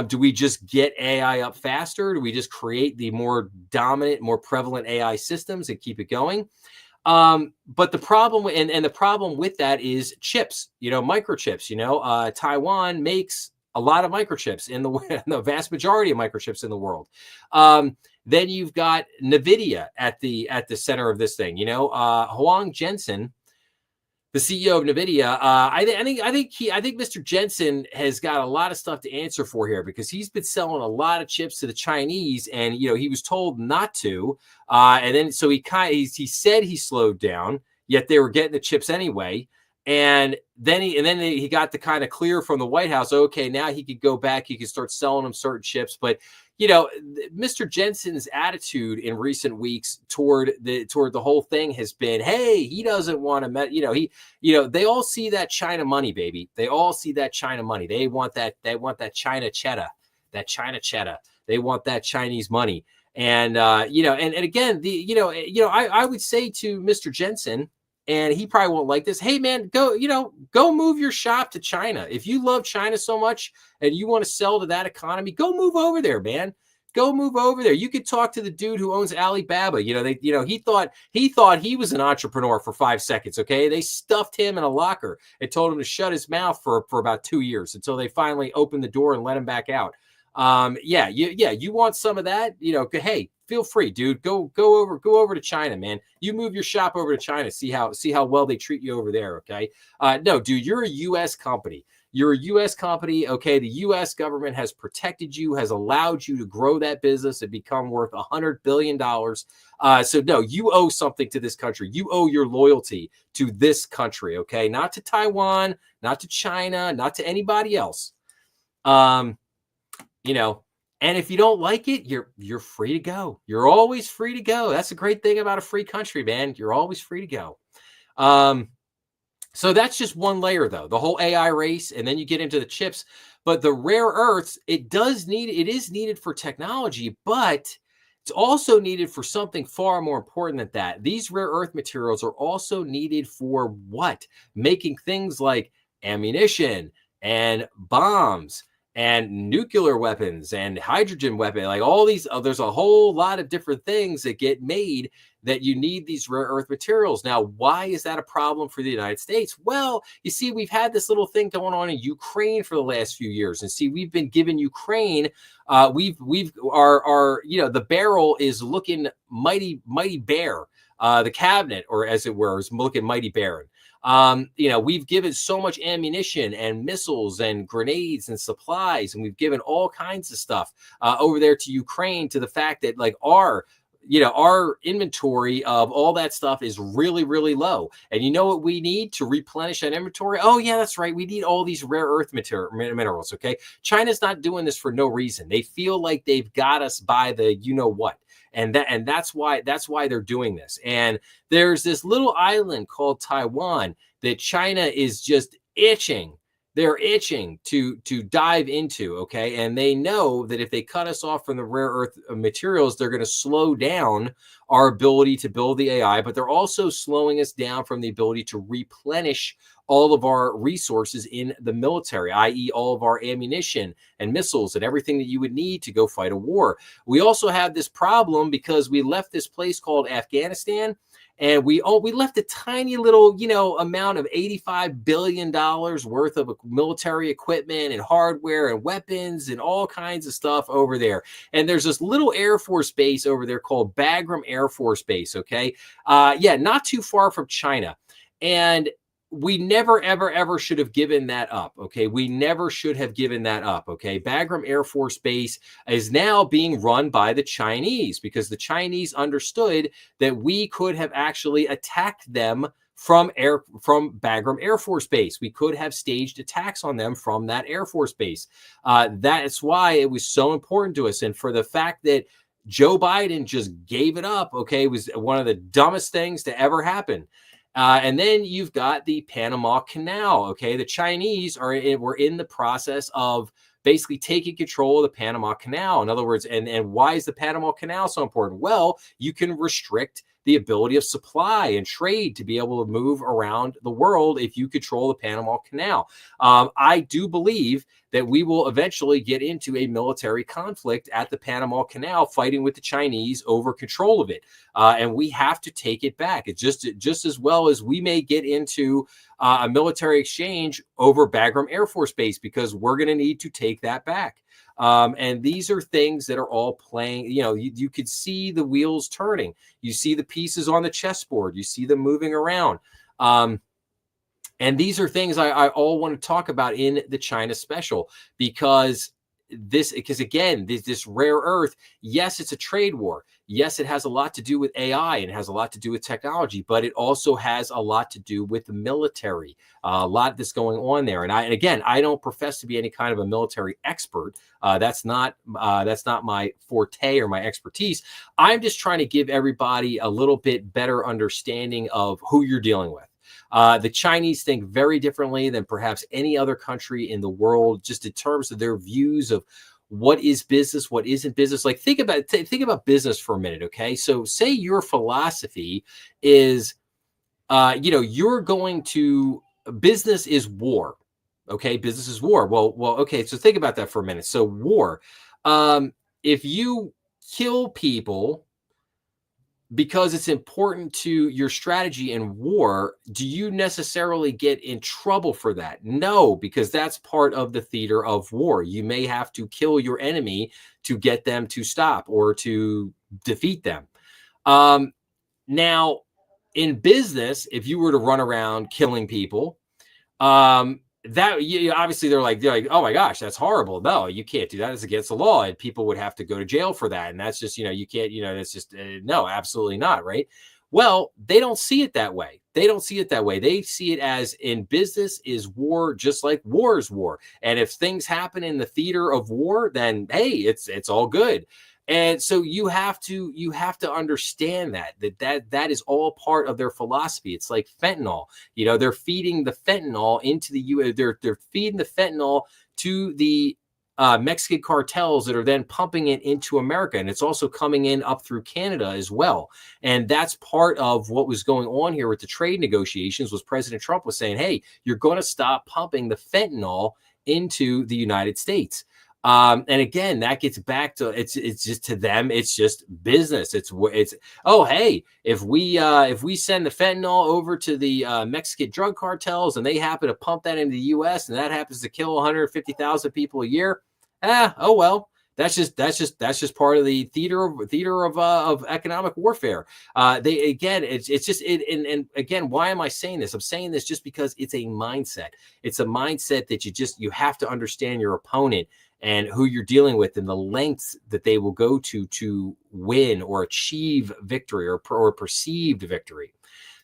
Do we just get AI up faster? Do we just create the more dominant, more prevalent AI systems and keep it going? But the problem with that is chips, microchips. Taiwan makes a lot of microchips in the vast majority of microchips in the world. Then you've got NVIDIA at the center of this thing. Huang Jensen, the CEO of NVIDIA. I think Mr. Jensen has got a lot of stuff to answer for here because he's been selling a lot of chips to the Chinese, and he was told not to. And then so he said he slowed down, yet they were getting the chips anyway. And then he got the kind of clear from the White House. Okay, now he could go back. He could start selling them certain chips. But Mr. Jensen's attitude in recent weeks toward the whole thing has been, hey, he doesn't want to. They all see that China money, baby. They all see that China money. They want that. They want that China cheddar. That China cheddar. They want that Chinese money. And and again, I would say to Mr. Jensen, and he probably won't like this. Hey, man, go move your shop to China. If you love China so much and you want to sell to that economy, go move over there, man. Go move over there. You could talk to the dude who owns Alibaba. He thought he was an entrepreneur for 5 seconds. Okay, they stuffed him in a locker and told him to shut his mouth for about 2 years until they finally opened the door and let him back out. You want some of that, hey, feel free, dude. Go over to China, man. You move your shop over to China, see how well they treat you over there. Okay. No, dude, you're a US company. You're a US company. Okay. The US government has protected you, has allowed you to grow that business and become worth $100 billion. So no, you owe something to this country. You owe your loyalty to this country. Okay. Not to Taiwan, not to China, not to anybody else. Um, you know, and if you don't like it, you're free to go. You're always free to go. That's the great thing about a free country, man. You're always free to go. So that's just one layer, though, the whole AI race, and then you get into the chips. But the rare earths, it is needed for technology, but it's also needed for something far more important than that. These rare earth materials are also needed for what? Making things like ammunition and bombs and nuclear weapons and hydrogen weapon, like all these, there's a whole lot of different things that get made that you need these rare earth materials. Now, why is that a problem for the United States? Well, you see, we've had this little thing going on in Ukraine for the last few years, and see, we've been giving Ukraine, the barrel is looking mighty bare. The cabinet, or as it were, is looking mighty barren. We've given so much ammunition and missiles and grenades and supplies, and we've given all kinds of stuff over there to Ukraine, to the fact that like our inventory of all that stuff is really, really low. And you know what we need to replenish that inventory? Oh yeah, that's right. We need all these rare earth minerals. Okay. China's not doing this for no reason. They feel like they've got us by the, what. And that's why they're doing this. And there's this little island called Taiwan that China is just itching. They're itching to dive into, okay? And they know that if they cut us off from the rare earth materials, they're going to slow down our ability to build the AI, but they're also slowing us down from the ability to replenish all of our resources in the military, i.e. all of our ammunition and missiles and everything that you would need to go fight a war. We also have this problem because we left this place called Afghanistan, and we left a tiny little, amount of $85 billion worth of military equipment and hardware and weapons and all kinds of stuff over there. And there's this little Air Force base over there called Bagram Air Force Base, okay? Not too far from China. And we never, ever, ever should have given that up, okay? We never should have given that up, okay? Bagram Air Force Base is now being run by the Chinese because the Chinese understood that we could have actually attacked them from Bagram Air Force Base. We could have staged attacks on them from that Air Force Base. That's why it was so important to us. And for the fact that Joe Biden just gave it up, okay, was one of the dumbest things to ever happen. And then you've got the Panama Canal. Okay, the Chinese were in the process of basically taking control of the Panama Canal. In other words, and why is the Panama Canal so important? Well, you can restrict the ability of supply and trade to be able to move around the world if you control the Panama Canal. I do believe that we will eventually get into a military conflict at the Panama Canal, fighting with the Chinese over control of it. And we have to take it back. It's just as well as we may get into a military exchange over Bagram Air Force Base, because we're going to need to take that back. And these are things that are all playing, you could see the wheels turning. You see the pieces on the chessboard. You see them moving around. And these are things I all want to talk about in the China special, because again, this rare earth, yes, it's a trade war. Yes, it has a lot to do with AI and it has a lot to do with technology, but it also has a lot to do with the military. A lot that's going on there. And again, I don't profess to be any kind of a military expert. That's not my forte or my expertise. I'm just trying to give everybody a little bit better understanding of who you're dealing with. The Chinese think very differently than perhaps any other country in the world, just in terms of their views of what is business, what isn't business. Like think about business for a minute. Okay. So say your philosophy is, you're going to, business is war. Okay. Business is war. Well, okay. So think about that for a minute. So war, if you kill people, because it's important to your strategy in war, do you necessarily get in trouble for that? No, because that's part of the theater of war. You may have to kill your enemy to get them to stop or to defeat them. Now, in business, if you were to run around killing people, that obviously they're like, oh my gosh, that's horrible. No, you can't do that. It's against the law, and people would have to go to jail for that. And that's just, you can't, that's just no, absolutely not. Right. Well, they don't see it that way. They don't see it that way. They see it as in business is war, just like war is war. And if things happen in the theater of war, then hey, it's all good. And so you have to understand that is all part of their philosophy. It's like fentanyl. They're feeding the fentanyl into the U.S. They're feeding the fentanyl to the Mexican cartels that are then pumping it into America, and it's also coming in up through Canada as well. And that's part of what was going on here with the trade negotiations. Was President Trump was saying, "Hey, you're going to stop pumping the fentanyl into the United States." And again, that gets back to it's just to them, it's just business. It's oh hey, if we send the fentanyl over to the Mexican drug cartels and they happen to pump that into the U.S. and that happens to kill 150,000 people a year, oh well. That's just part of the theater of economic warfare. And again, why am I saying this? I'm saying this just because it's a mindset. It's a mindset that you have to understand your opponent and who you're dealing with and the lengths that they will go to win or achieve victory or perceived victory.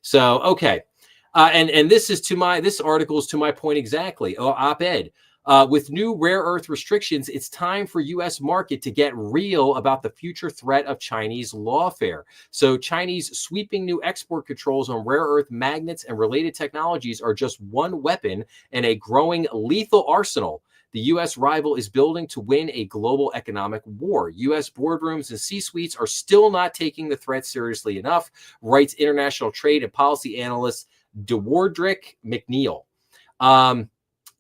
So, okay. And this article is to my point exactly. Op-ed. With new rare earth restrictions, it's time for U.S. market to get real about the future threat of Chinese lawfare. So Chinese sweeping new export controls on rare earth magnets and related technologies are just one weapon in a growing lethal arsenal the U.S. rival is building to win a global economic war. U.S. boardrooms and C-suites are still not taking the threat seriously enough, writes international trade and policy analyst DeWardrick McNeil. And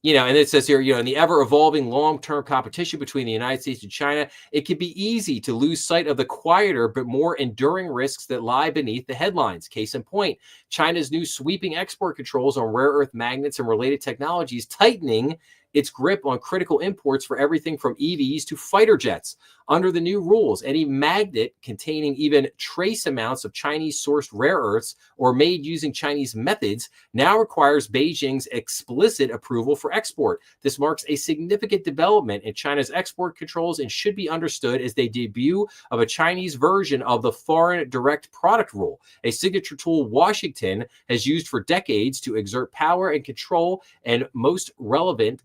it says here, in the ever-evolving long-term competition between the United States and China, it can be easy to lose sight of the quieter but more enduring risks that lie beneath the headlines. Case in point, China's new sweeping export controls on rare earth magnets and related technologies tightening its grip on critical imports for everything from EVs to fighter jets. Under the new rules, any magnet containing even trace amounts of Chinese-sourced rare earths or made using Chinese methods now requires Beijing's explicit approval for export. This marks a significant development in China's export controls and should be understood as the debut of a Chinese version of the Foreign Direct Product Rule, a signature tool Washington has used for decades to exert power and control, and most relevant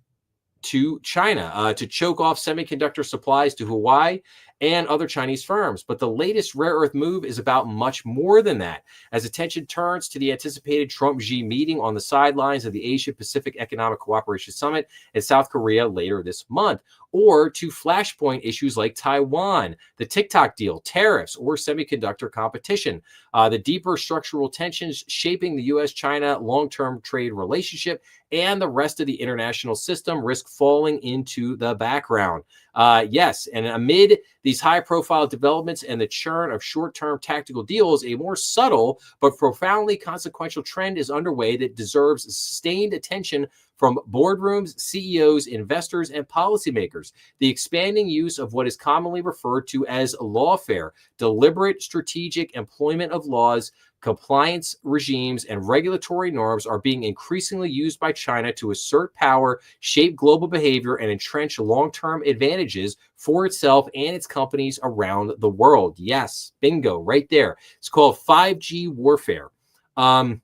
to China to choke off semiconductor supplies to Huawei and other Chinese firms. But the latest rare earth move is about much more than that. As attention turns to the anticipated Trump-Xi meeting on the sidelines of the Asia-Pacific Economic Cooperation Summit in South Korea later this month, or to flashpoint issues like Taiwan, the TikTok deal, tariffs, or semiconductor competition. The deeper structural tensions shaping the U.S.-China long-term trade relationship and the rest of the international system risk falling into the background. Yes, and amid these high-profile developments and the churn of short-term tactical deals, a more subtle but profoundly consequential trend is underway that deserves sustained attention from boardrooms, CEOs, investors, and policymakers. The expanding use of what is commonly referred to as lawfare, deliberate strategic employment of laws, compliance regimes, and regulatory norms are being increasingly used by China to assert power, shape global behavior, and entrench long-term advantages for itself and its companies around the world. Yes, bingo, right there. It's called 5G warfare. And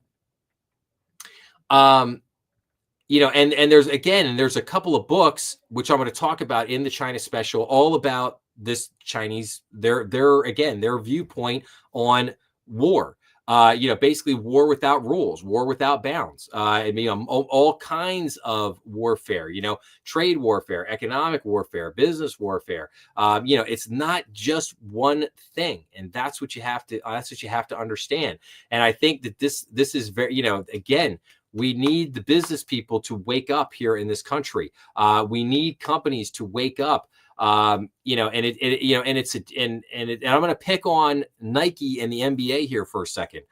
there's a couple of books which I'm going to talk about in the China special, all about this Chinese, their viewpoint on war. Basically war without rules, war without bounds. All kinds of warfare, trade warfare, economic warfare, business warfare. It's not just one thing. And that's what you have to understand. And I think that this is very, again, we need the business people to wake up here in this country. We need companies to wake up. And I'm going to pick on Nike and the NBA here for a second.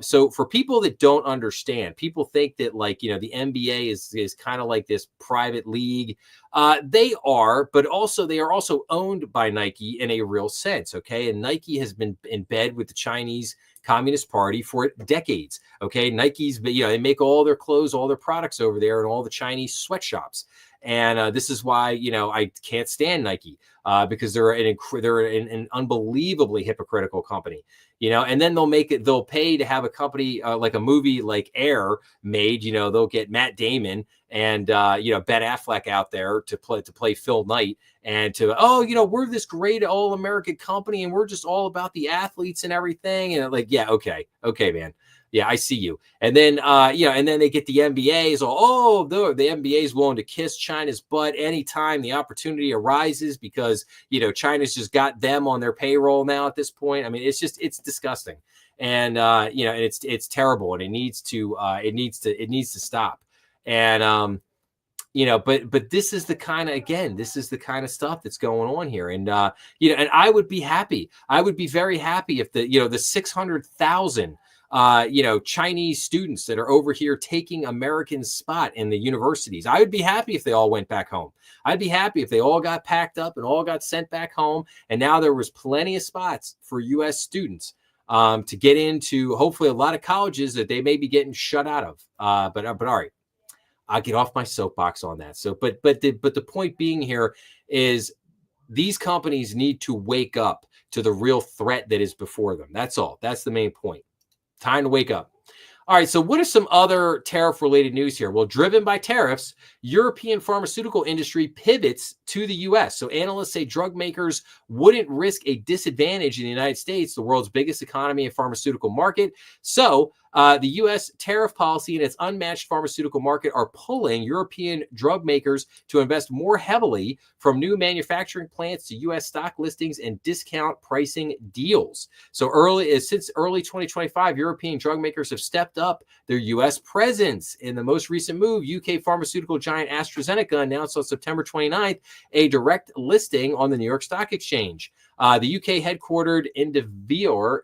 So for people that don't understand, people think that the NBA is kind of like this private league. They are, but also they are also owned by Nike in a real sense. Okay. And Nike has been in bed with the Chinese Communist Party for decades. Okay. Nike's, they make all their clothes, all their products over there in all the Chinese sweatshops. And this is why, I can't stand Nike because they're an unbelievably hypocritical company. And then they'll pay to have a company like a movie like Air made. They'll get Matt Damon and Ben Affleck out there to play Phil Knight and we're this great all-American company and we're just all about the athletes and everything. And okay, man. Yeah, I see you. And then, and then they get the NBA's. The NBA is willing to kiss China's butt anytime the opportunity arises because, China's just got them on their payroll now at this point. I mean, it's disgusting. And, and it's terrible and it needs to stop. And, but this is the kind of stuff that's going on here. And, and I would be happy. I would be very happy if the 600,000 Chinese students that are over here taking American spot in the universities. I would be happy if they all went back home. I'd be happy if they all got packed up and all got sent back home. And now there was plenty of spots for U.S. students to get into, hopefully a lot of colleges that they may be getting shut out of. But all right, I'll get off my soapbox on that. So, but the point being here is these companies need to wake up to the real threat that is before them. That's all. That's the main point. Time to wake up. All right, so what are some other tariff-related news here? Well, driven by tariffs, European pharmaceutical industry pivots to the U.S. So analysts say drug makers wouldn't risk a disadvantage in the United States, the world's biggest economy and pharmaceutical market. So the U.S. tariff policy and its unmatched pharmaceutical market are pulling European drug makers to invest more heavily from new manufacturing plants to U.S. stock listings and discount pricing deals. So since early 2025, European drug makers have stepped up their U.S. presence. In the most recent move, UK pharmaceutical giant AstraZeneca announced on September 29th a direct listing on the New York Stock Exchange. The UK headquartered Indivior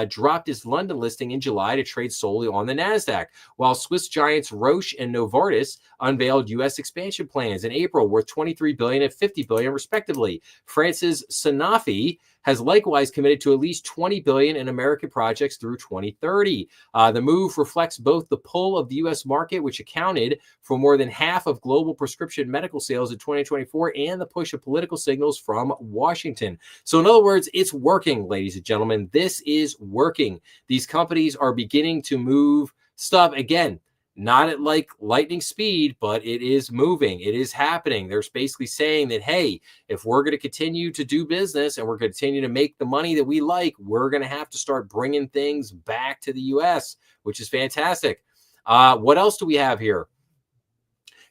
dropped its London listing in July to trade solely on the NASDAQ, while Swiss giants Roche and Novartis unveiled U.S. expansion plans in April worth $23 billion and $50 billion, respectively. France's Sanofi has likewise committed to at least $20 billion in American projects through 2030. The move reflects both the pull of the U.S. market, which accounted for more than half of global prescription medical sales in 2024, and the push of political signals from Washington. So in other words, it's working, ladies and gentlemen. This is working. These companies are beginning to move stuff. Again, not at like lightning speed, but it is moving. It is happening. They're basically saying that, hey, if we're going to continue to do business and we're going to continue to make the money that we like, we're going to have to start bringing things back to the U.S., which is fantastic. What else do we have here?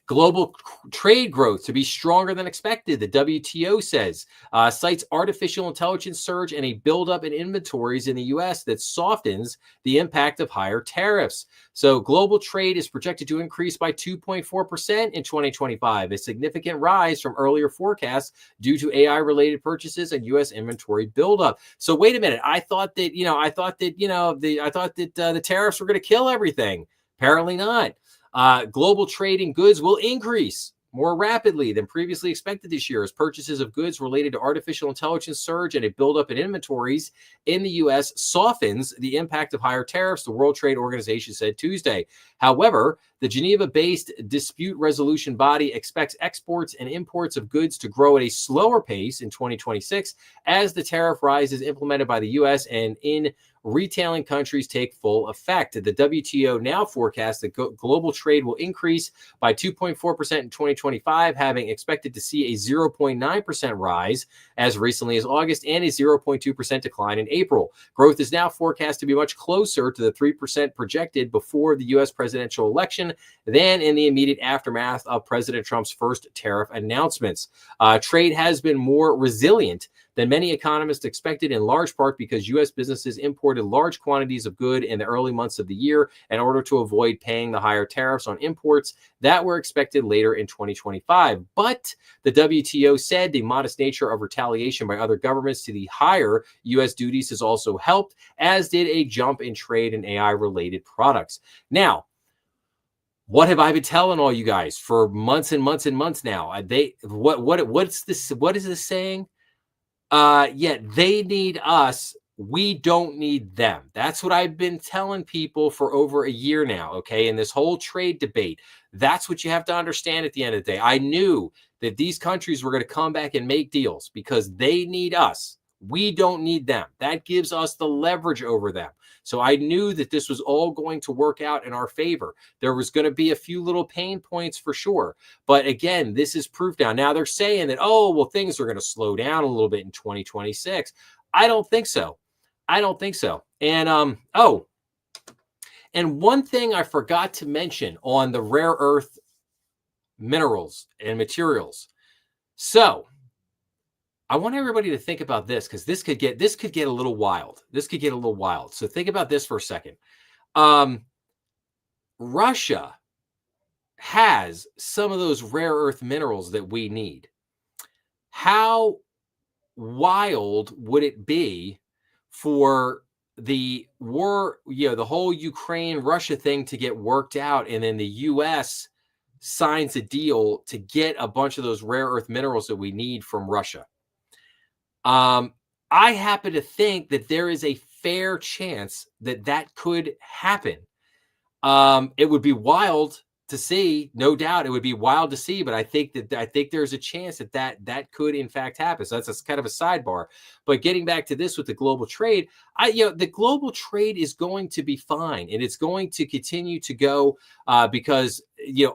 Global trade growth to be stronger than expected, the WTO says, cites artificial intelligence surge and a buildup in inventories in the U.S. that softens the impact of higher tariffs. So global trade is projected to increase by 2.4% in 2025, a significant rise from earlier forecasts due to AI-related purchases and U.S. inventory buildup. So wait a minute, I thought that the tariffs were going to kill everything. Apparently not. Global trade in goods will increase more rapidly than previously expected this year as purchases of goods related to artificial intelligence surge and a buildup in inventories in the U.S. softens the impact of higher tariffs, the World Trade Organization said Tuesday. However, the Geneva-based dispute resolution body expects exports and imports of goods to grow at a slower pace in 2026 as the tariff rise is implemented by the U.S. and in retailing countries take full effect. The WTO now forecasts that global trade will increase by 2.4% in 2025, having expected to see a 0.9% rise as recently as August and a 0.2% decline in April. Growth is now forecast to be much closer to the 3% projected before the U.S. presidential election than in the immediate aftermath of President Trump's first tariff announcements. Trade has been more resilient than many economists expected, in large part because U.S. businesses imported large quantities of good in the early months of the year in order to avoid paying the higher tariffs on imports that were expected later in 2025. But the WTO said the modest nature of retaliation by other governments to the higher U.S. duties has also helped, as did a jump in trade in AI-related products. Now, what have I been telling all you guys for months and months and months now? What's this? What is this saying? Yeah, they need us. We don't need them. That's what I've been telling people for over a year now. Okay. In this whole trade debate, that's what you have to understand at the end of the day. I knew that these countries were going to come back and make deals because they need us. We don't need them. That gives us the leverage over them. So I knew that this was all going to work out in our favor. There was going to be a few little pain points for sure. But again, this is proof now. Now they're saying that, oh, well, things are going to slow down a little bit in 2026. I don't think so. I don't think so. And and one thing I forgot to mention on the rare earth minerals and materials. So I want everybody to think about this because this could get a little wild. This could get a little wild. So think about this for a second. Russia has some of those rare earth minerals that we need. How wild would it be for the war, the whole Ukraine-Russia thing to get worked out, and then the U.S. signs a deal to get a bunch of those rare earth minerals that we need from Russia? I happen to think that there is a fair chance that that could happen. It would be wild to see, no doubt. It would be wild to see, but I think there's a chance that could in fact happen. So that's kind of a sidebar. But getting back to this with the global trade, the global trade is going to be fine, and it's going to continue to go because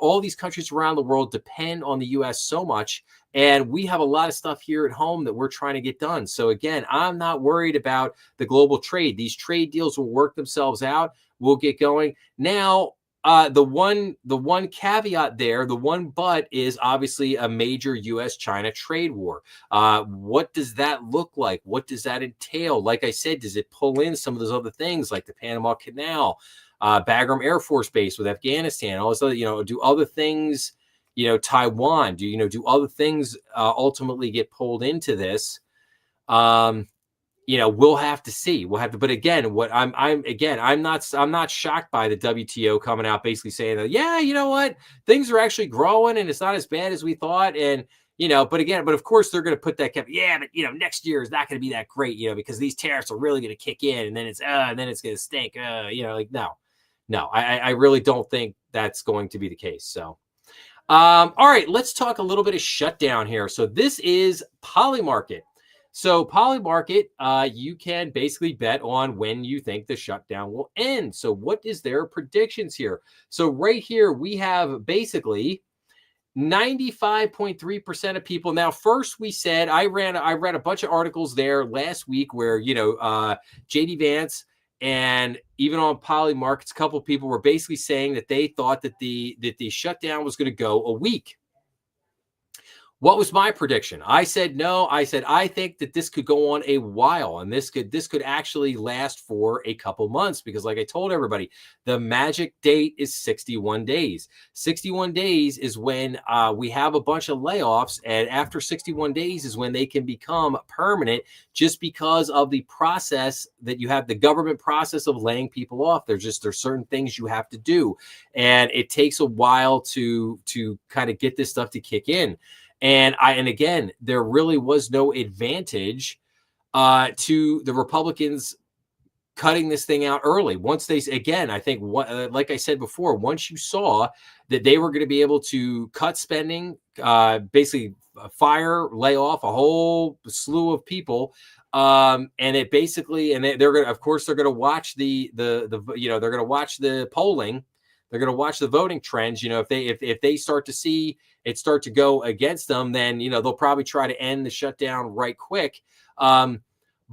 all these countries around the world depend on the U.S. so much. And we have a lot of stuff here at home that we're trying to get done. So again, I'm not worried about the global trade. These trade deals will work themselves out. We'll get going. Now, the one caveat there, the one but is obviously a major U.S.-China trade war. What does that look like? What does that entail? Like I said, does it pull in some of those other things like the Panama Canal, Bagram Air Force Base with Afghanistan, all this other, do other things, Taiwan, do other things ultimately get pulled into this? We'll have to see. But again, I'm not shocked by the WTO coming out basically saying that, yeah, you know what, things are actually growing and it's not as bad as we thought. And, but of course they're going to put that cap. Yeah, but next year is not going to be that great, because these tariffs are really going to kick in and then it's going to stink. No, I really don't think that's going to be the case. So, all right, let's talk a little bit of shutdown here. So this is Polymarket. So Polymarket, you can basically bet on when you think the shutdown will end. So what is their predictions here? So right here, we have basically 95.3% of people. Now, first we said, I read a bunch of articles there last week where, JD Vance and even on Polymarkets, a couple of people were basically saying that they thought that the shutdown was going to go a week. What was my prediction? I said no. I said I think that this could go on a while, and this could actually last for a couple months because, like I told everybody, the magic date is 61 days. 61 days is when we have a bunch of layoffs, and after 61 days is when they can become permanent, just because of the process that you have, the government process of laying people off. There's certain things you have to do, and it takes a while to kind of get this stuff to kick in. And again, there really was no advantage to the Republicans cutting this thing out early. Once they, again, I think, like I said before, once you saw that they were going to be able to cut spending, basically lay off a whole slew of people, and it basically, and they're going to, of course, they're going to watch they're going to watch the polling. They're going to watch the voting trends. If they start to see it start to go against them, then they'll probably try to end the shutdown right quick. But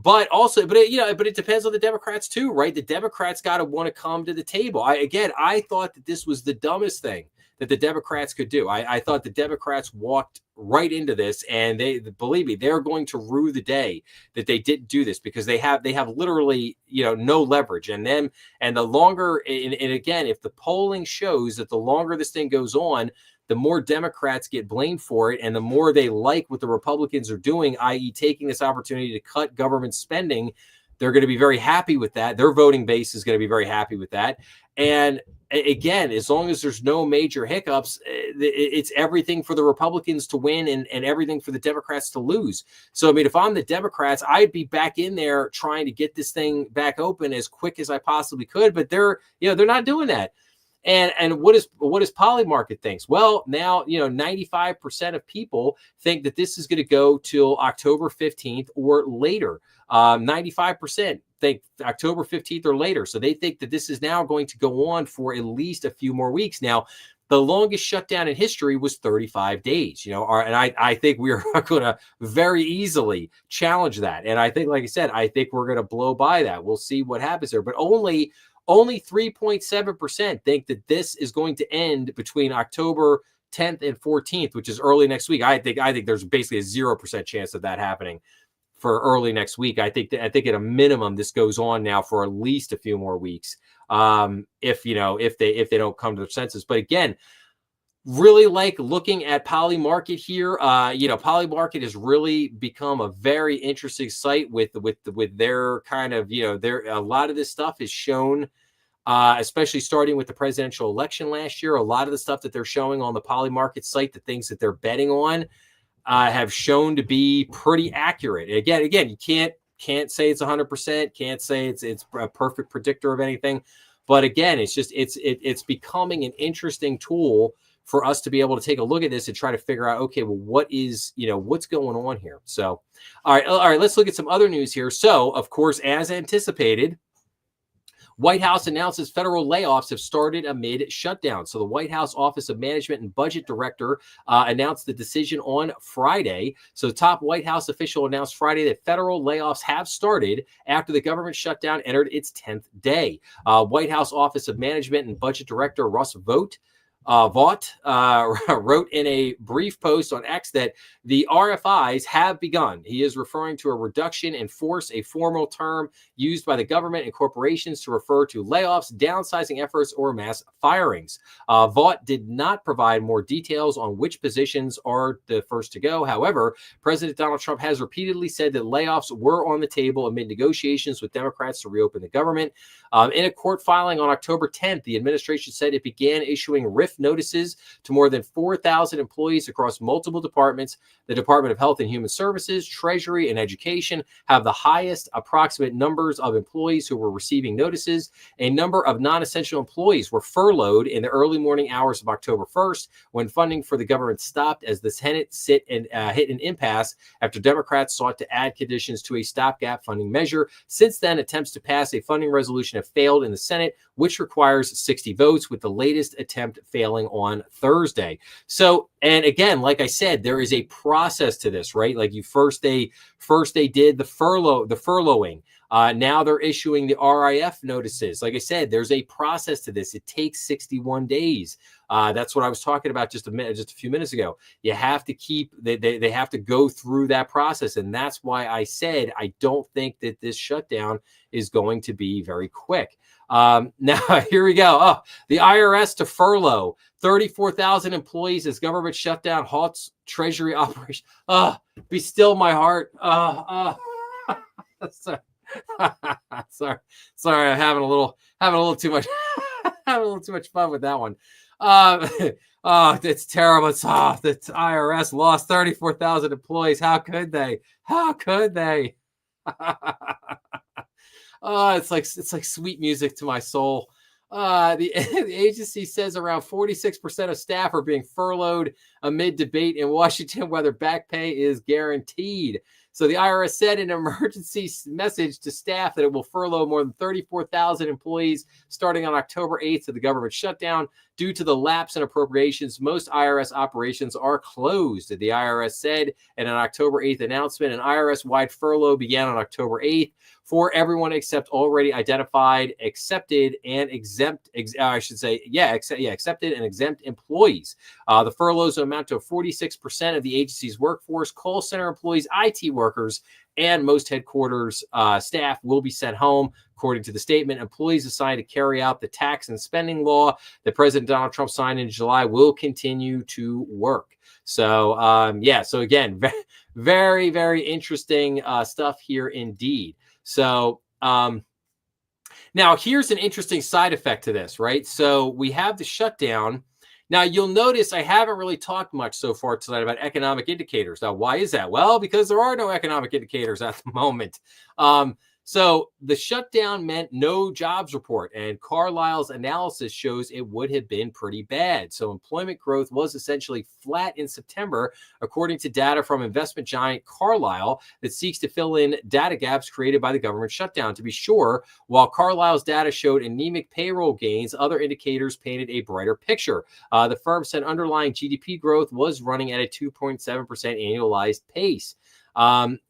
it depends on the Democrats too, right? The Democrats got to want to come to the table. I thought that this was the dumbest thing that the Democrats could do. I thought the Democrats walked right into this, and they, believe me, they're going to rue the day that they didn't do this, because they have literally, no leverage. And the longer, and again, if the polling shows that the longer this thing goes on, the more Democrats get blamed for it, and the more they like what the Republicans are doing, i.e. taking this opportunity to cut government spending, they're going to be very happy with that. Their voting base is going to be very happy with that. And again, as long as there's no major hiccups, it's everything for the Republicans to win and everything for the Democrats to lose. So, I mean, if I'm the Democrats, I'd be back in there trying to get this thing back open as quick as I possibly could. But they're not doing that. And what does Polymarket thinks? Well, now, 95% of people think that this is going to go till October 15th or later. 95% think October 15th or later. So they think that this is now going to go on for at least a few more weeks. Now, the longest shutdown in history was 35 days, and I think we are going to very easily challenge that. And I think, like I said, I think we're going to blow by that. We'll see what happens there. But only 3.7% think that this is going to end between October 10th and 14th, which is early next week. I think there's basically a 0% chance of that happening for early next week. I think at a minimum this goes on now for at least a few more weeks. If they don't come to their senses. But again, really like looking at Polymarket here. Polymarket has really become a very interesting site with their kind of, a lot of this stuff is shown, especially starting with the presidential election last year. A lot of the stuff that they're showing on the Polymarket site, the things that they're betting on, have shown to be pretty accurate. Again, you can't say it's 100%, can't say it's a perfect predictor of anything. But again, it's becoming an interesting tool for us to be able to take a look at this and try to figure out, okay, well, what's going on here? So, all right, let's look at some other news here. So, of course, as anticipated, White House announces federal layoffs have started amid shutdown. So the White House Office of Management and Budget Director announced the decision on Friday. So the top White House official announced Friday that federal layoffs have started after the government shutdown entered its 10th day. White House Office of Management and Budget Director Russ Vought wrote in a brief post on X that the RFIs have begun. He is referring to a reduction in force, a formal term used by the government and corporations to refer to layoffs, downsizing efforts, or mass firings. Vought did not provide more details on which positions are the first to go. However, President Donald Trump has repeatedly said that layoffs were on the table amid negotiations with Democrats to reopen the government. In a court filing on October 10th, the administration said it began issuing RIF notices to more than 4,000 employees across multiple departments. The Department of Health and Human Services, Treasury, and Education have the highest approximate numbers of employees who were receiving notices. A number of non-essential employees were furloughed in the early morning hours of October 1st when funding for the government stopped as the Senate hit an impasse after Democrats sought to add conditions to a stopgap funding measure. Since then, attempts to pass a funding resolution have failed in the Senate, which requires 60 votes, with the latest attempt failing on Thursday. So, and again, like I said, there is a process to this, right? Like they did the furloughing. Now they're issuing the RIF notices. Like I said, there's a process to this. It takes 61 days. That's what I was talking about just a few minutes ago. You have to they have to go through that process. And that's why I said, I don't think that this shutdown is going to be very quick. Now, here we go. Oh, the IRS to furlough 34,000 employees as government shutdown halts Treasury operation. Be still my heart. Sorry, I'm having a little too much, having a little too much fun with that one. It's terrible. The IRS lost 34,000 employees. How could they? It's like sweet music to my soul. The agency says around 46% of staff are being furloughed amid debate in Washington whether back pay is guaranteed. So the IRS said in an emergency message to staff that it will furlough more than 34,000 employees starting on October 8th to the government shutdown. Due to the lapse in appropriations, most IRS operations are closed, the IRS said in an October 8th announcement. An IRS-wide furlough began on October 8th for everyone except already identified, accepted, and exempt, accepted and exempt employees. The furloughs amount to 46% of the agency's workforce. Call center employees, IT workers, and most headquarters staff will be sent home. According to the statement, employees assigned to carry out the tax and spending law that President Donald Trump signed in July will continue to work. So, so again, very, very interesting stuff here indeed. So, now here's an interesting side effect to this, right? So we have the shutdown. Now, you'll notice I haven't really talked much so far tonight about economic indicators. Now, why is that? Well, because there are no economic indicators at the moment. So the shutdown meant no jobs report, and Carlisle's analysis shows it would have been pretty bad. So employment growth was essentially flat in September, according to data from investment giant Carlyle that seeks to fill in data gaps created by the government shutdown. To be sure, while Carlisle's data showed anemic payroll gains, other indicators painted a brighter picture. The firm said underlying GDP growth was running at a 2.7% annualized pace.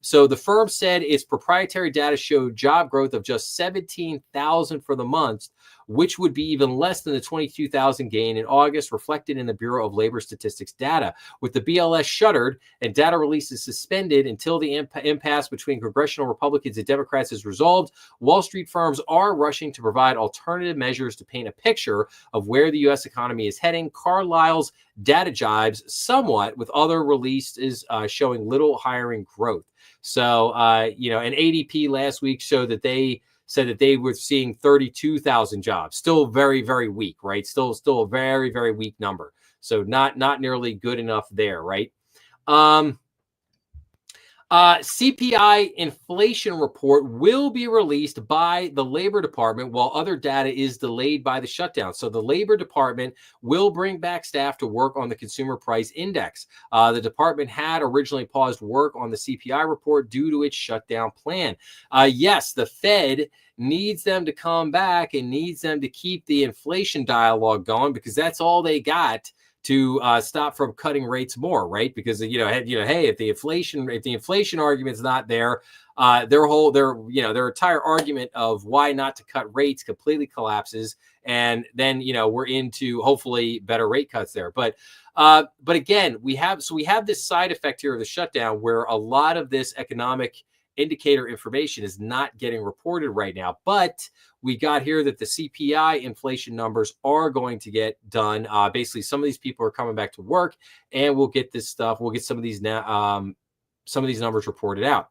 So the firm said its proprietary data showed job growth of just 17,000 for the month, which would be even less than the 22,000 gain in August, reflected in the Bureau of Labor Statistics data. With the BLS shuttered and data releases suspended until the impasse between congressional Republicans and Democrats is resolved, Wall Street firms are rushing to provide alternative measures to paint a picture of where the U.S. economy is heading. Carlisle's data jibes somewhat with other releases showing little hiring growth. So, and ADP last week showed that they said that they were seeing 32,000 jobs. Still very, very weak, right? Still a very, very weak number. So not nearly good enough there, right? CPI inflation report will be released by the Labor Department while other data is delayed by the shutdown. So the Labor Department will bring back staff to work on the Consumer Price Index. The department had originally paused work on the CPI report due to its shutdown plan. Yes, the Fed needs them to come back and needs them to keep the inflation dialogue going because that's all they got to stop from cutting rates more, right? Because hey, if the inflation argument's not there, their entire argument of why not to cut rates completely collapses, and then we're into hopefully better rate cuts there. But again, we have this side effect here of the shutdown where a lot of this economic indicator information is not getting reported right now, but we got here that the CPI inflation numbers are going to get done. Basically, some of these people are coming back to work, and we'll get this stuff. We'll get some of these numbers reported out.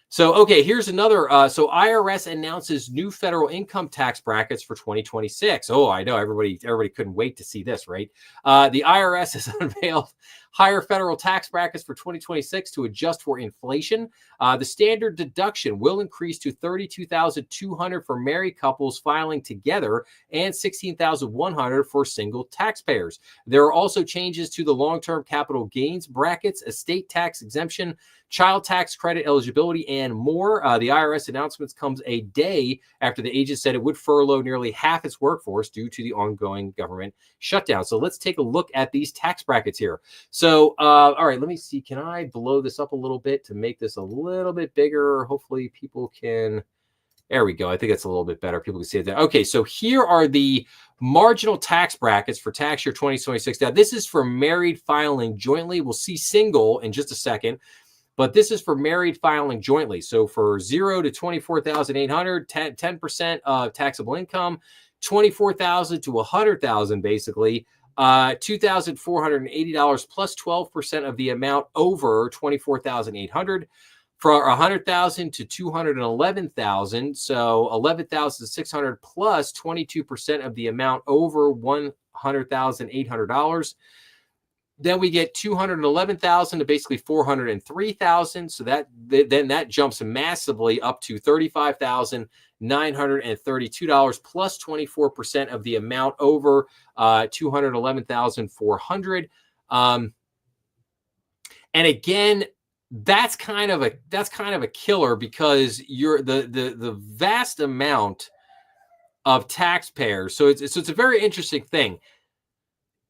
So, okay, here's another. So IRS announces new federal income tax brackets for 2026. Oh, I know everybody couldn't wait to see this, right? The IRS has unveiled higher federal tax brackets for 2026 to adjust for inflation. The standard deduction will increase to $32,200 for married couples filing together and $16,100 for single taxpayers. There are also changes to the long-term capital gains brackets, estate tax exemption, child tax credit eligibility, and more. The IRS announcements comes a day after the agency said it would furlough nearly half its workforce due to the ongoing government shutdown. So let's take a look at these tax brackets here. So, all right, let me see. Can I blow this up a little bit to make this a little bit bigger? Hopefully people can. There we go. I think that's a little bit better. People can see it there. Okay, so here are the marginal tax brackets for tax year 2026. Now, this is for married filing jointly. We'll see single in just a second. But this is for married filing jointly. So for 0 to 24,800, 10% of taxable income, 24,000 to 100,000, basically, $2,480 plus 12% of the amount over 24,800. For 100,000 to 211,000, so 11,600 plus 22% of the amount over $100,800. Then we get 211,000 to basically 403,000. So that jumps massively up to $35,932 plus 24% of the amount over 211,400. And again, that's kind of a killer, because you're the vast amount of taxpayers. So it's a very interesting thing.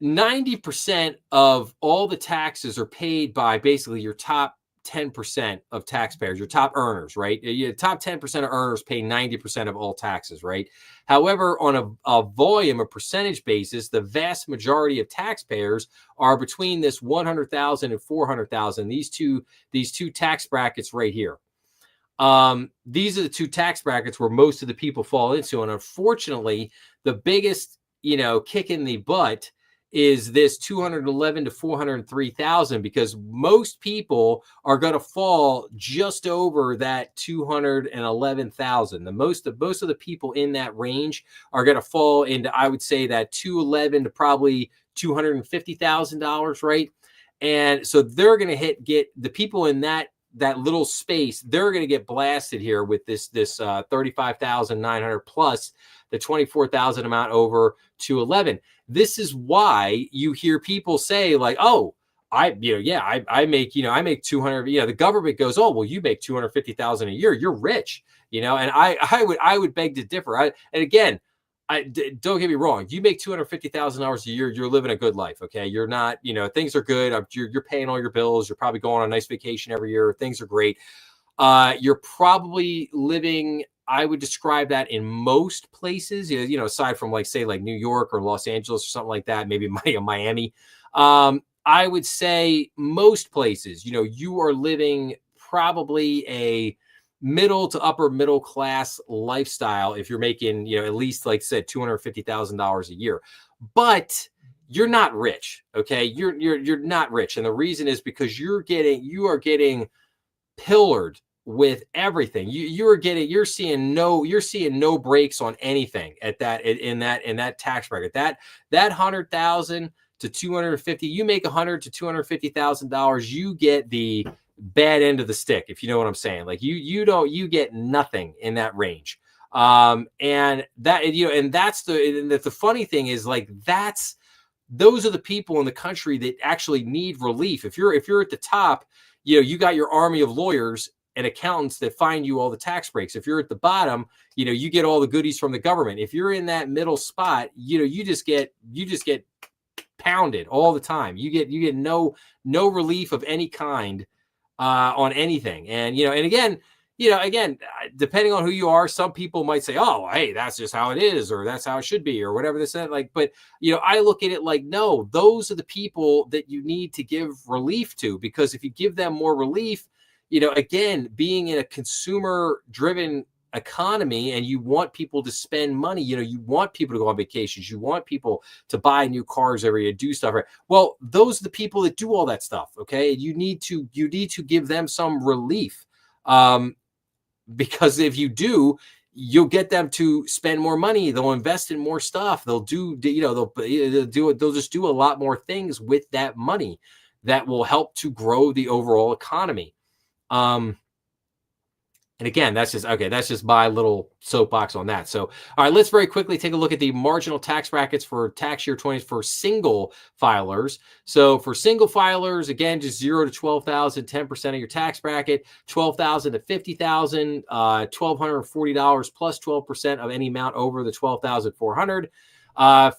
90% of all the taxes are paid by basically your top 10% of taxpayers, your top earners, right? Your top 10% of earners pay 90% of all taxes, right? However, on a volume, a percentage basis, the vast majority of taxpayers are between this 100,000 and 400,000. These two tax brackets right here. These are the two tax brackets where most of the people fall into. And unfortunately, the biggest, kick in the butt is this 211 to 403,000, because most people are going to fall just over that 211,000. Most of the people in that range are going to fall into, I would say, that 211 to probably $250,000, right? And so they're going to get the people in that little space, they're going to get blasted here with this 35,900 plus the 24,000 amount over 211. This is why you hear people say, like, oh, I make 200, the government goes, oh, well, you make 250,000 a year, you're rich, and I would beg to differ. And again, don't get me wrong. You make $250,000 a year, you're living a good life. Okay. You're not, things are good. You're paying all your bills. You're probably going on a nice vacation every year. Things are great. You're probably living, I would describe that in most places, aside from like New York or Los Angeles or something like that, maybe Miami. I would say most places, you are living probably a middle to upper middle class lifestyle if you're making, at least, like I said, $250,000 a year. But you're not rich. Okay. You're not rich. And the reason is because you are getting pillared with everything. You're seeing no breaks on anything at that, in that tax bracket. That 100,000 to 250, you make $100,000 to $250,000, you get the bad end of the stick, if you know what I'm saying. Like you get nothing in that range. And that, and that's the funny thing is, like, those are the people in the country that actually need relief. If you're at the top, you got your army of lawyers and accountants that find you all the tax breaks. If you're at the bottom, you get all the goodies from the government. If you're in that middle spot, you just get pounded all the time. You get no relief of any kind on anything. And again, depending on who you are, some people might say, oh, hey, that's just how it is, or that's how it should be, or whatever this is. Like, but I look at it like, no, those are the people that you need to give relief to, because if you give them more relief, again, being in a consumer driven economy, and you want people to spend money, you want people to go on vacations, you want people to buy new cars every year, do stuff, right? Well, those are the people that do all that stuff. Okay. You need to give them some relief. Because if you do, you'll get them to spend more money. They'll invest in more stuff. They'll they'll just do a lot more things with that money that will help to grow the overall economy. And again, that's just my little soapbox on that. So, all right, let's very quickly take a look at the marginal tax brackets for tax year 20 for single filers. So for single filers, again, just 0 to 12,000, 10% of your tax bracket, 12,000 to 50,000, $1,240 plus 12% of any amount over the 12,400.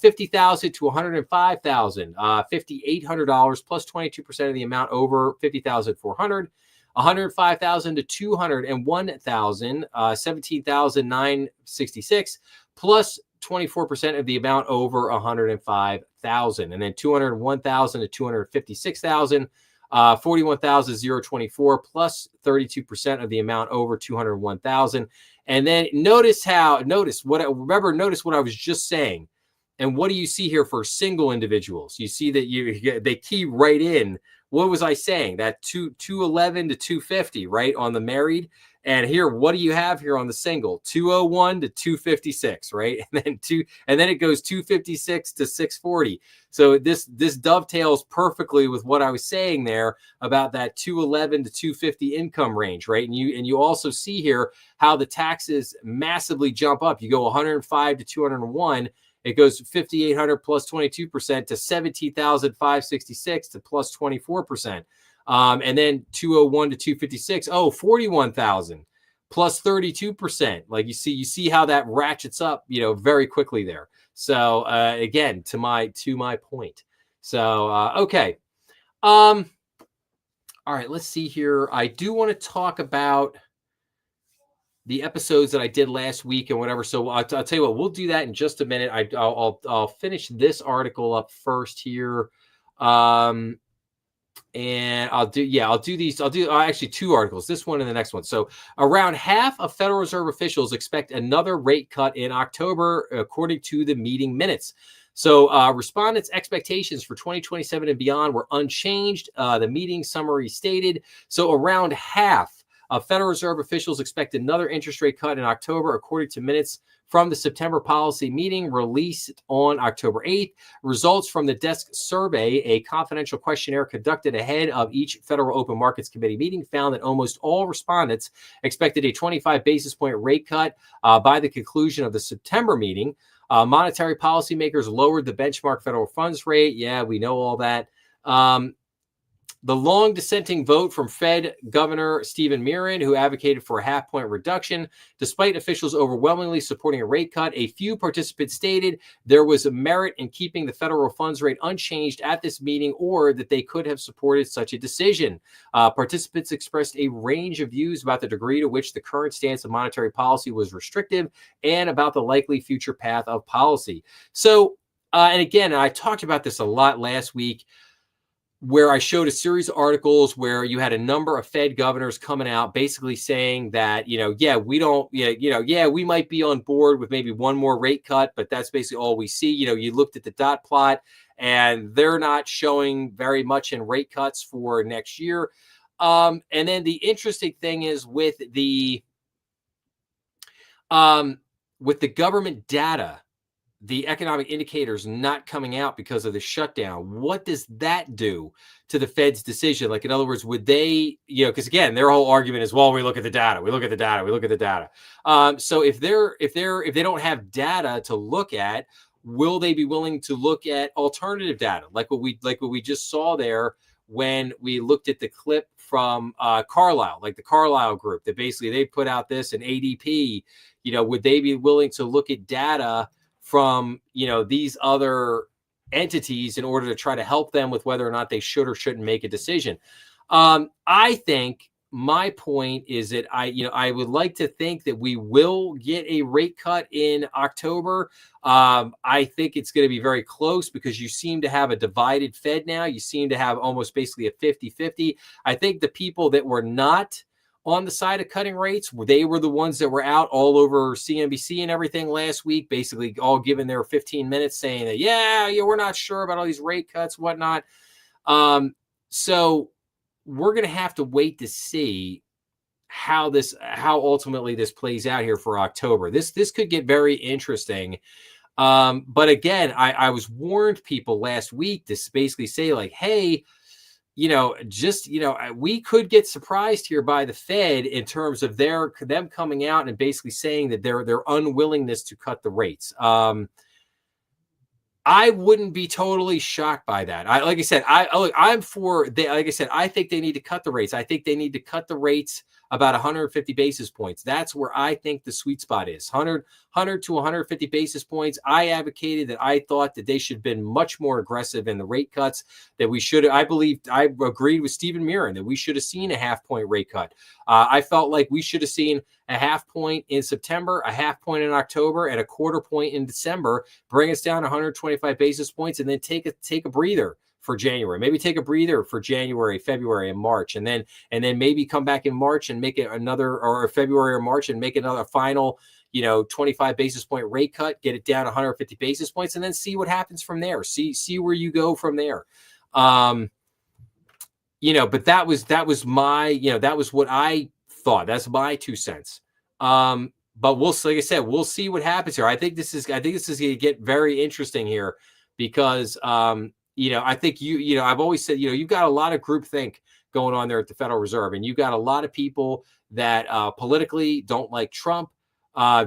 50,000 to 105,000, $5,800 plus 22% of the amount over 50,400. 105,000 to 201,000, 17,966 plus 24% of the amount over 105,000, and then 201,000 to 256,000, 41,024 plus 32% of the amount over 201,000. And then notice what I was just saying. And what do you see here for single individuals? You see that they key right in. What was I saying? That 211 to 250, right, on the married. And here, what do you have here on the single? 201 to 256, right? And then it goes 256 to 640. So this dovetails perfectly with what I was saying there about that 211 to 250 income range, right? And you also see here how the taxes massively jump up. You go 105 to 201. It goes 5,800 plus 22% to 17,566 to plus 24%. And then 201 to 256, 41,000 plus 32%. Like you see how that ratchets up, very quickly there. So again, to my point. So okay. All right, let's see here. I do want to talk about the episodes that I did last week and whatever. So I'll tell you what, we'll do that in just a minute. I'll finish this article up first here. And I'll do these. I'll do actually two articles, this one and the next one. So around half of Federal Reserve officials expect another rate cut in October, according to the meeting minutes. So respondents' expectations for 2027 and beyond were unchanged. The meeting summary stated, so around half of Federal Reserve officials expect another interest rate cut in October, according to minutes from the September policy meeting released on October 8th. Results from the desk survey, a confidential questionnaire conducted ahead of each Federal Open Markets Committee meeting, found that almost all respondents expected a 25 basis point rate cut by the conclusion of the September meeting. Monetary policymakers lowered the benchmark federal funds rate. Yeah, we know all that. The long dissenting vote from Fed Governor Stephen Miran, who advocated for a half-point reduction. Despite officials overwhelmingly supporting a rate cut, a few participants stated there was a merit in keeping the federal funds rate unchanged at this meeting, or that they could have supported such a decision. Participants expressed a range of views about the degree to which the current stance of monetary policy was restrictive and about the likely future path of policy. So, and again, I talked about this a lot last week, where I showed a series of articles where you had a number of Fed governors coming out basically saying that, we might be on board with maybe one more rate cut, but that's basically all we see. You looked at the dot plot and they're not showing very much in rate cuts for next year. And then the interesting thing is with the government data, the economic indicators not coming out because of the shutdown. What does that do to the Fed's decision? Like, in other words, would they, because again, their whole argument is, well, we look at the data. So if they don't have data to look at, will they be willing to look at alternative data? Like what we just saw there when we looked at the clip from Carlyle, like the Carlyle group, that basically they put out this and ADP, would they be willing to look at data from these other entities in order to try to help them with whether or not they should or shouldn't make a decision? I think my point is that I would like to think that we will get a rate cut in October. I think it's going to be very close because you seem to have a divided Fed now. You seem to have almost basically a 50-50. I think the people that were not on the side of cutting rates, they were the ones that were out all over CNBC and everything last week, basically all giving their 15 minutes saying that, we're not sure about all these rate cuts, whatnot. So we're going to have to wait to see how ultimately this plays out here for October. This could get very interesting. But again, I was warned people last week to basically say like, hey, we could get surprised here by the Fed in terms of them coming out and basically saying that their unwillingness to cut the rates. I wouldn't be totally shocked by that. I think they need to cut the rates. I think they need to cut the rates about 150 basis points. That's where I think the sweet spot is. 100 to 150 basis points. I advocated that I thought that they should have been much more aggressive in the rate cuts, that we should. I agreed with Stephen Miran that we should have seen a half-point rate cut. I felt like we should have seen a half point in September, a half point in October, and a quarter point in December, bring us down 125 basis points, and then take a breather for January. Maybe take a breather for January, February, and March, and then maybe come back in March and make it another, or February or March and make another final 25 basis point rate cut, get it down 150 basis points, and then see what happens from there. See where you go from there. But that was my, that was what I thought. That's my 2 cents. But like I said, we'll see what happens here. I think this is going to get very interesting here because, I think I've always said, you've got a lot of groupthink going on there at the Federal Reserve, and you've got a lot of people that politically don't like Trump.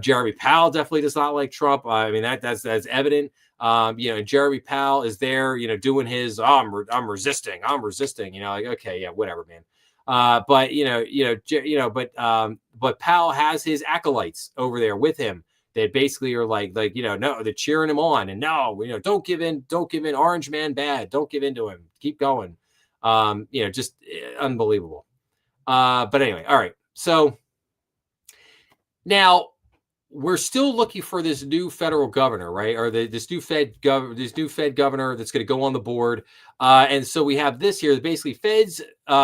Jeremy Powell definitely does not like Trump. I mean, that's evident. And Jeremy Powell is there, doing his, I'm resisting, like, okay, yeah, whatever, man. But Powell has his acolytes over there with him that basically are like, no, they're cheering him on, and no, don't give in, Orange Man bad, don't give in to him, keep going. Just unbelievable. But anyway, all right. So now we're still looking for this new federal governor, right? Or this new Fed governor that's going to go on the board. And so we have this here. Basically,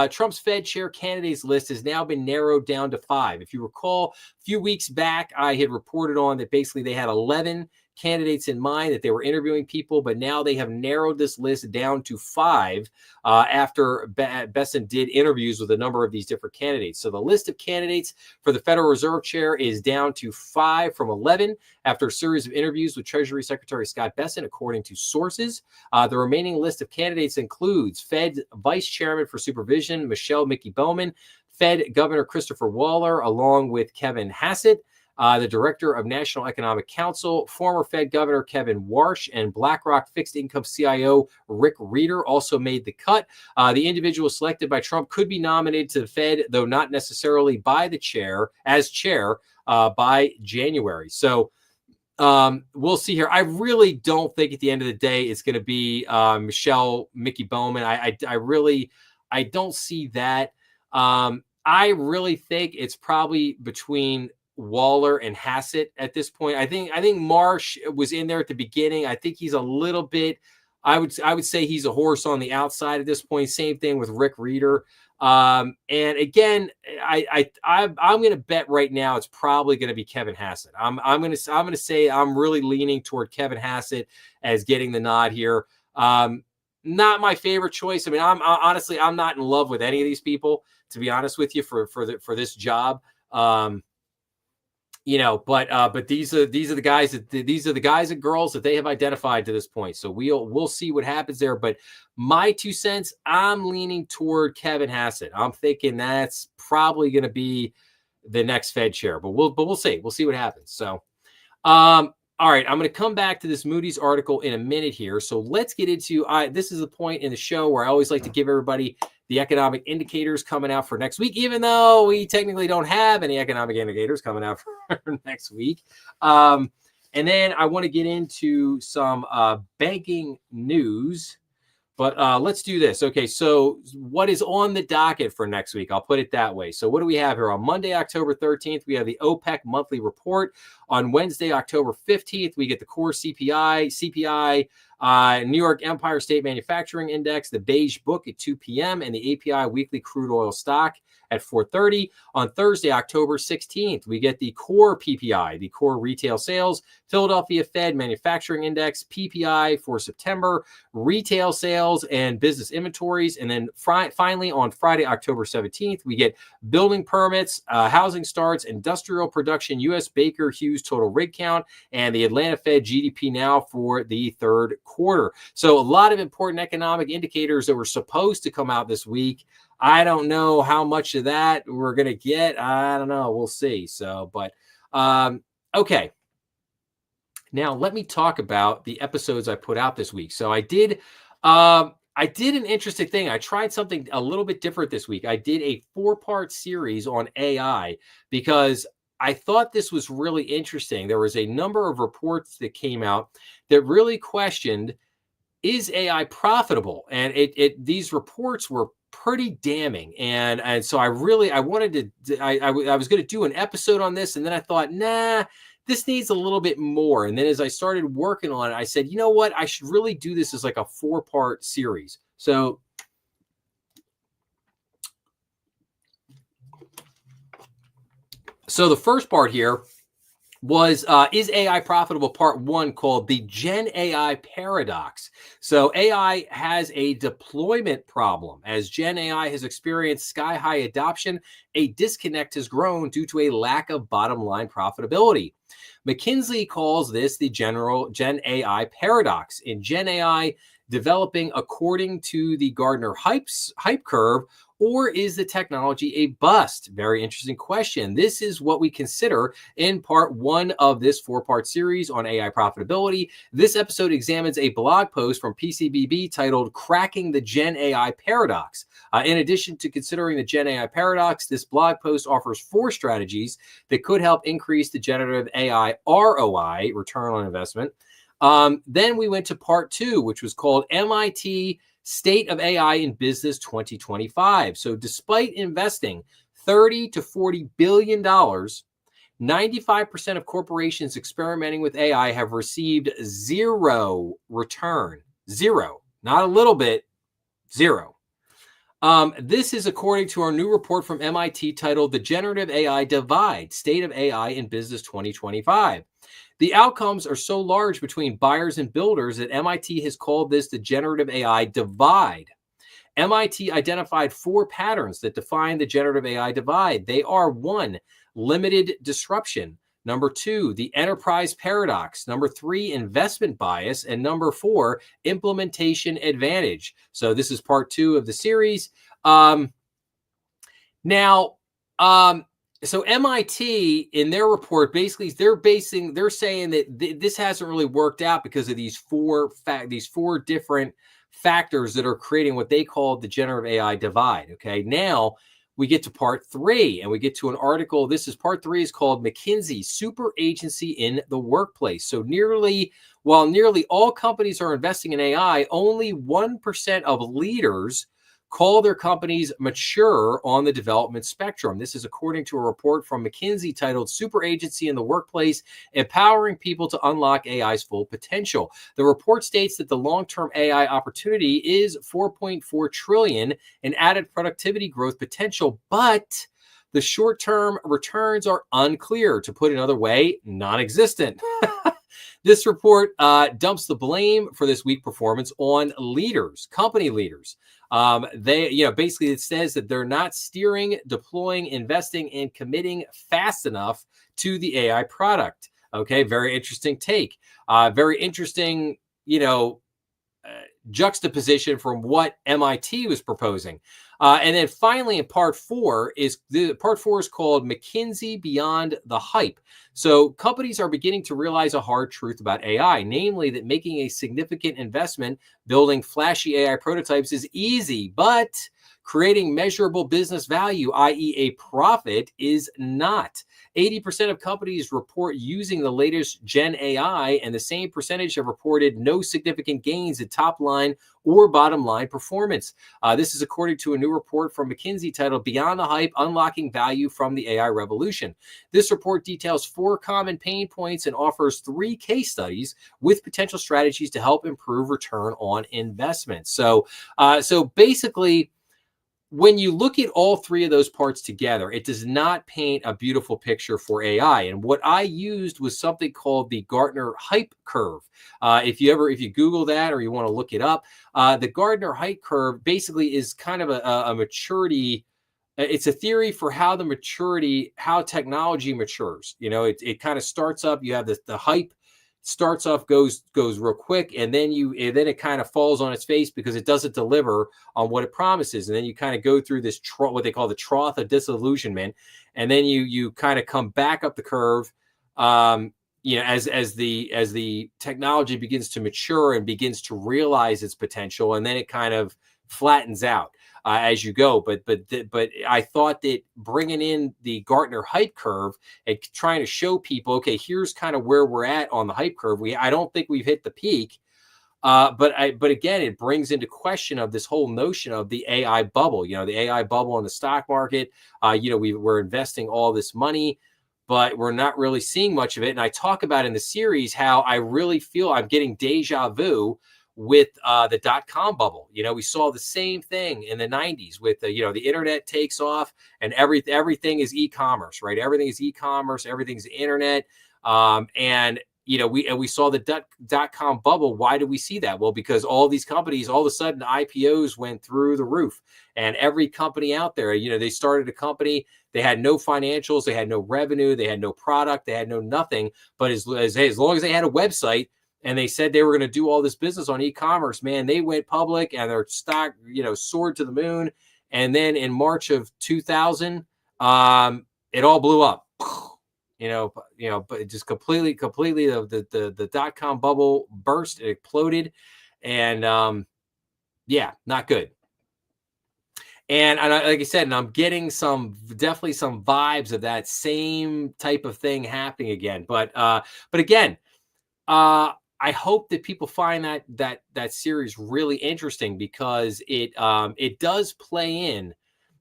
Trump's Fed chair candidates list has now been narrowed down to 5. If you recall, a few weeks back, I had reported on that basically they had 11 candidates in mind, that they were interviewing people, but now they have narrowed this list down to 5 after Besson did interviews with a number of these different candidates. So the list of candidates for the Federal Reserve Chair is down to 5 from 11 after a series of interviews with Treasury Secretary Scott Bessent, according to sources. The remaining list of candidates includes Fed Vice Chairman for Supervision, Mickey Bowman, Fed Governor Christopher Waller, along with Kevin Hassett, the Director of National Economic Council, former Fed Governor Kevin Warsh, and BlackRock fixed income CIO Rick Rieder also made the cut. The individual selected by Trump could be nominated to the Fed, though not necessarily by the chair, by January. So we'll see here. I really don't think at the end of the day it's going to be Mickey Bowman. I don't see that. I really think it's probably between Waller and Hassett at this point. I think Marsh was in there at the beginning. I think he's a little bit, I would say he's a horse on the outside at this point. Same thing with Rick Rieder. And again, I'm going to bet right now it's probably going to be Kevin Hassett. I'm going to say I'm really leaning toward Kevin Hassett as getting the nod here. Not my favorite choice. I mean, I'm not in love with any of these people, to be honest with you, for this job. But these are the guys and girls that they have identified to this point. So we'll see what happens there. But my 2 cents, I'm leaning toward Kevin Hassett. I'm thinking that's probably going to be the next Fed chair. But we'll see. We'll see what happens. So, all right, I'm going to come back to this Moody's article in a minute here. So let's get into this is the point in the show where I always like to give everybody the economic indicators coming out for next week, even though we technically don't have any economic indicators coming out for next week. And then I want to get into some banking news. But let's do this. Okay, so what is on the docket for next week? I'll put it that way. So what do we have here? On Monday, October 13th, we have the OPEC monthly report. On Wednesday, October 15th, we get the core CPI, New York Empire State Manufacturing Index, the Beige Book at 2 p.m., and the API weekly crude oil stock at 4:30. On Thursday, October 16th, we get the core PPI, the core retail sales, Philadelphia Fed Manufacturing Index, PPI for September, retail sales, and business inventories. And then finally, on Friday, October 17th, we get building permits, housing starts, industrial production, U.S. Baker Hughes total rig count, and the Atlanta Fed GDP now for the third quarter. So a lot of important economic indicators that were supposed to come out this week. I don't know how much of that we're going to get. I don't know. We'll see. So, but okay. Now let me talk about the episodes I put out this week. So I did an interesting thing. I tried something a little bit different this week. I did a 4-part series on AI because I thought this was really interesting. There was a number of reports that came out that really questioned, is AI profitable? And these reports were pretty damning. And so I wanted to, I was going to do an episode on this. And then I thought, nah, this needs a little bit more. And then as I started working on it, I said, you know what? I should really do this as like a 4-part series. So the first part here was, is AI profitable? Part 1, called the Gen AI paradox. So AI has a deployment problem. As Gen AI has experienced sky-high adoption, a disconnect has grown due to a lack of bottom-line profitability. McKinsey calls this the Gen AI paradox. In Gen AI, developing according to the Gartner hype curve, or is the technology a bust? Very interesting question. This is what we consider in part one of this 4-part series on AI profitability. This episode examines a blog post from PCBB titled Cracking the Gen AI Paradox. In addition to considering the Gen AI paradox, this blog post offers 4 strategies that could help increase the generative AI ROI, return on investment. Then we went to part 2, which was called MIT State of AI in Business 2025. So despite investing $30 to $40 billion, 95% of corporations experimenting with AI have received zero return. Zero. Not a little bit, zero. This is according to our new report from MIT titled The Generative AI Divide, State of AI in Business 2025. The outcomes are so large between buyers and builders that MIT has called this the generative AI divide. MIT identified 4 patterns that define the generative AI divide. They are 1, limited disruption. Number 2, the enterprise paradox. Number 3, investment bias. And number 4, implementation advantage. So this is part 2 of the series. So MIT in their report, basically they're saying that this hasn't really worked out because of these 4 different factors that are creating what they call the generative AI divide. Okay. Now we get to part 3 and we get to an article. This is part 3 is called McKinsey Super Agency in the Workplace. So while nearly all companies are investing in AI, only 1% of leaders call their companies mature on the development spectrum. This is according to a report from McKinsey titled Super Agency in the Workplace, Empowering People to Unlock AI's Full Potential. The report states that the long-term AI opportunity is $4.4 trillion in added productivity growth potential, but the short-term returns are unclear. To put it another way, non-existent. This report dumps the blame for this weak performance on leaders, company leaders. Basically it says that they're not steering, deploying, investing, and committing fast enough to the AI product. Okay, very interesting take. Very interesting, juxtaposition from what MIT was proposing. And then finally in part 4 is called McKinsey Beyond the Hype. So companies are beginning to realize a hard truth about AI, namely that making a significant investment building flashy AI prototypes is easy, but creating measurable business value, i.e. a profit, is not. 80% of companies report using the latest Gen AI, and the same percentage have reported no significant gains in top line or bottom line performance. This is according to a new report from McKinsey titled Beyond the Hype, Unlocking Value from the AI Revolution. This report details 4 common pain points and offers 3 case studies with potential strategies to help improve return on investment. So basically, when you look at all 3 of those parts together, it does not paint a beautiful picture for AI. And what I used was something called the Gartner hype curve. If you Google that or you want to look it up, the Gartner hype curve basically is kind of a maturity. It's a theory for how technology matures. It kind of starts up. You have the hype. Starts off, goes real quick, and then it kind of falls on its face because it doesn't deliver on what it promises, and then you kind of go through this what they call the trough of disillusionment, and then you kind of come back up the curve, as the technology begins to mature and begins to realize its potential, and then it kind of flattens out as you go. But I thought that bringing in the Gartner hype curve and trying to show people, okay, here's kind of where we're at on the hype curve. I don't think we've hit the peak. But again, it brings into question of this whole notion of the AI bubble, the AI bubble in the stock market. We're investing all this money, but we're not really seeing much of it. And I talk about in the series how I really feel I'm getting deja vu with the dot-com bubble. We saw the same thing in the 90s with the internet takes off and everything is e-commerce, right? Everything is e-commerce, everything's internet. We saw the dot-com bubble. Why do we see that? Well, because all these companies, all of a sudden IPOs went through the roof, and every company out there, they started a company, they had no financials, they had no revenue, they had no product, they had no nothing. But as long as they had a website, and they said they were going to do all this business on e-commerce. Man, they went public and their stock, soared to the moon. And then in March of 2000, it all blew up. But it just completely the dot-com bubble burst, it exploded, and not good. And like I said, and I'm getting definitely some vibes of that same type of thing happening again. But again, I hope that people find that series really interesting, because it does play in.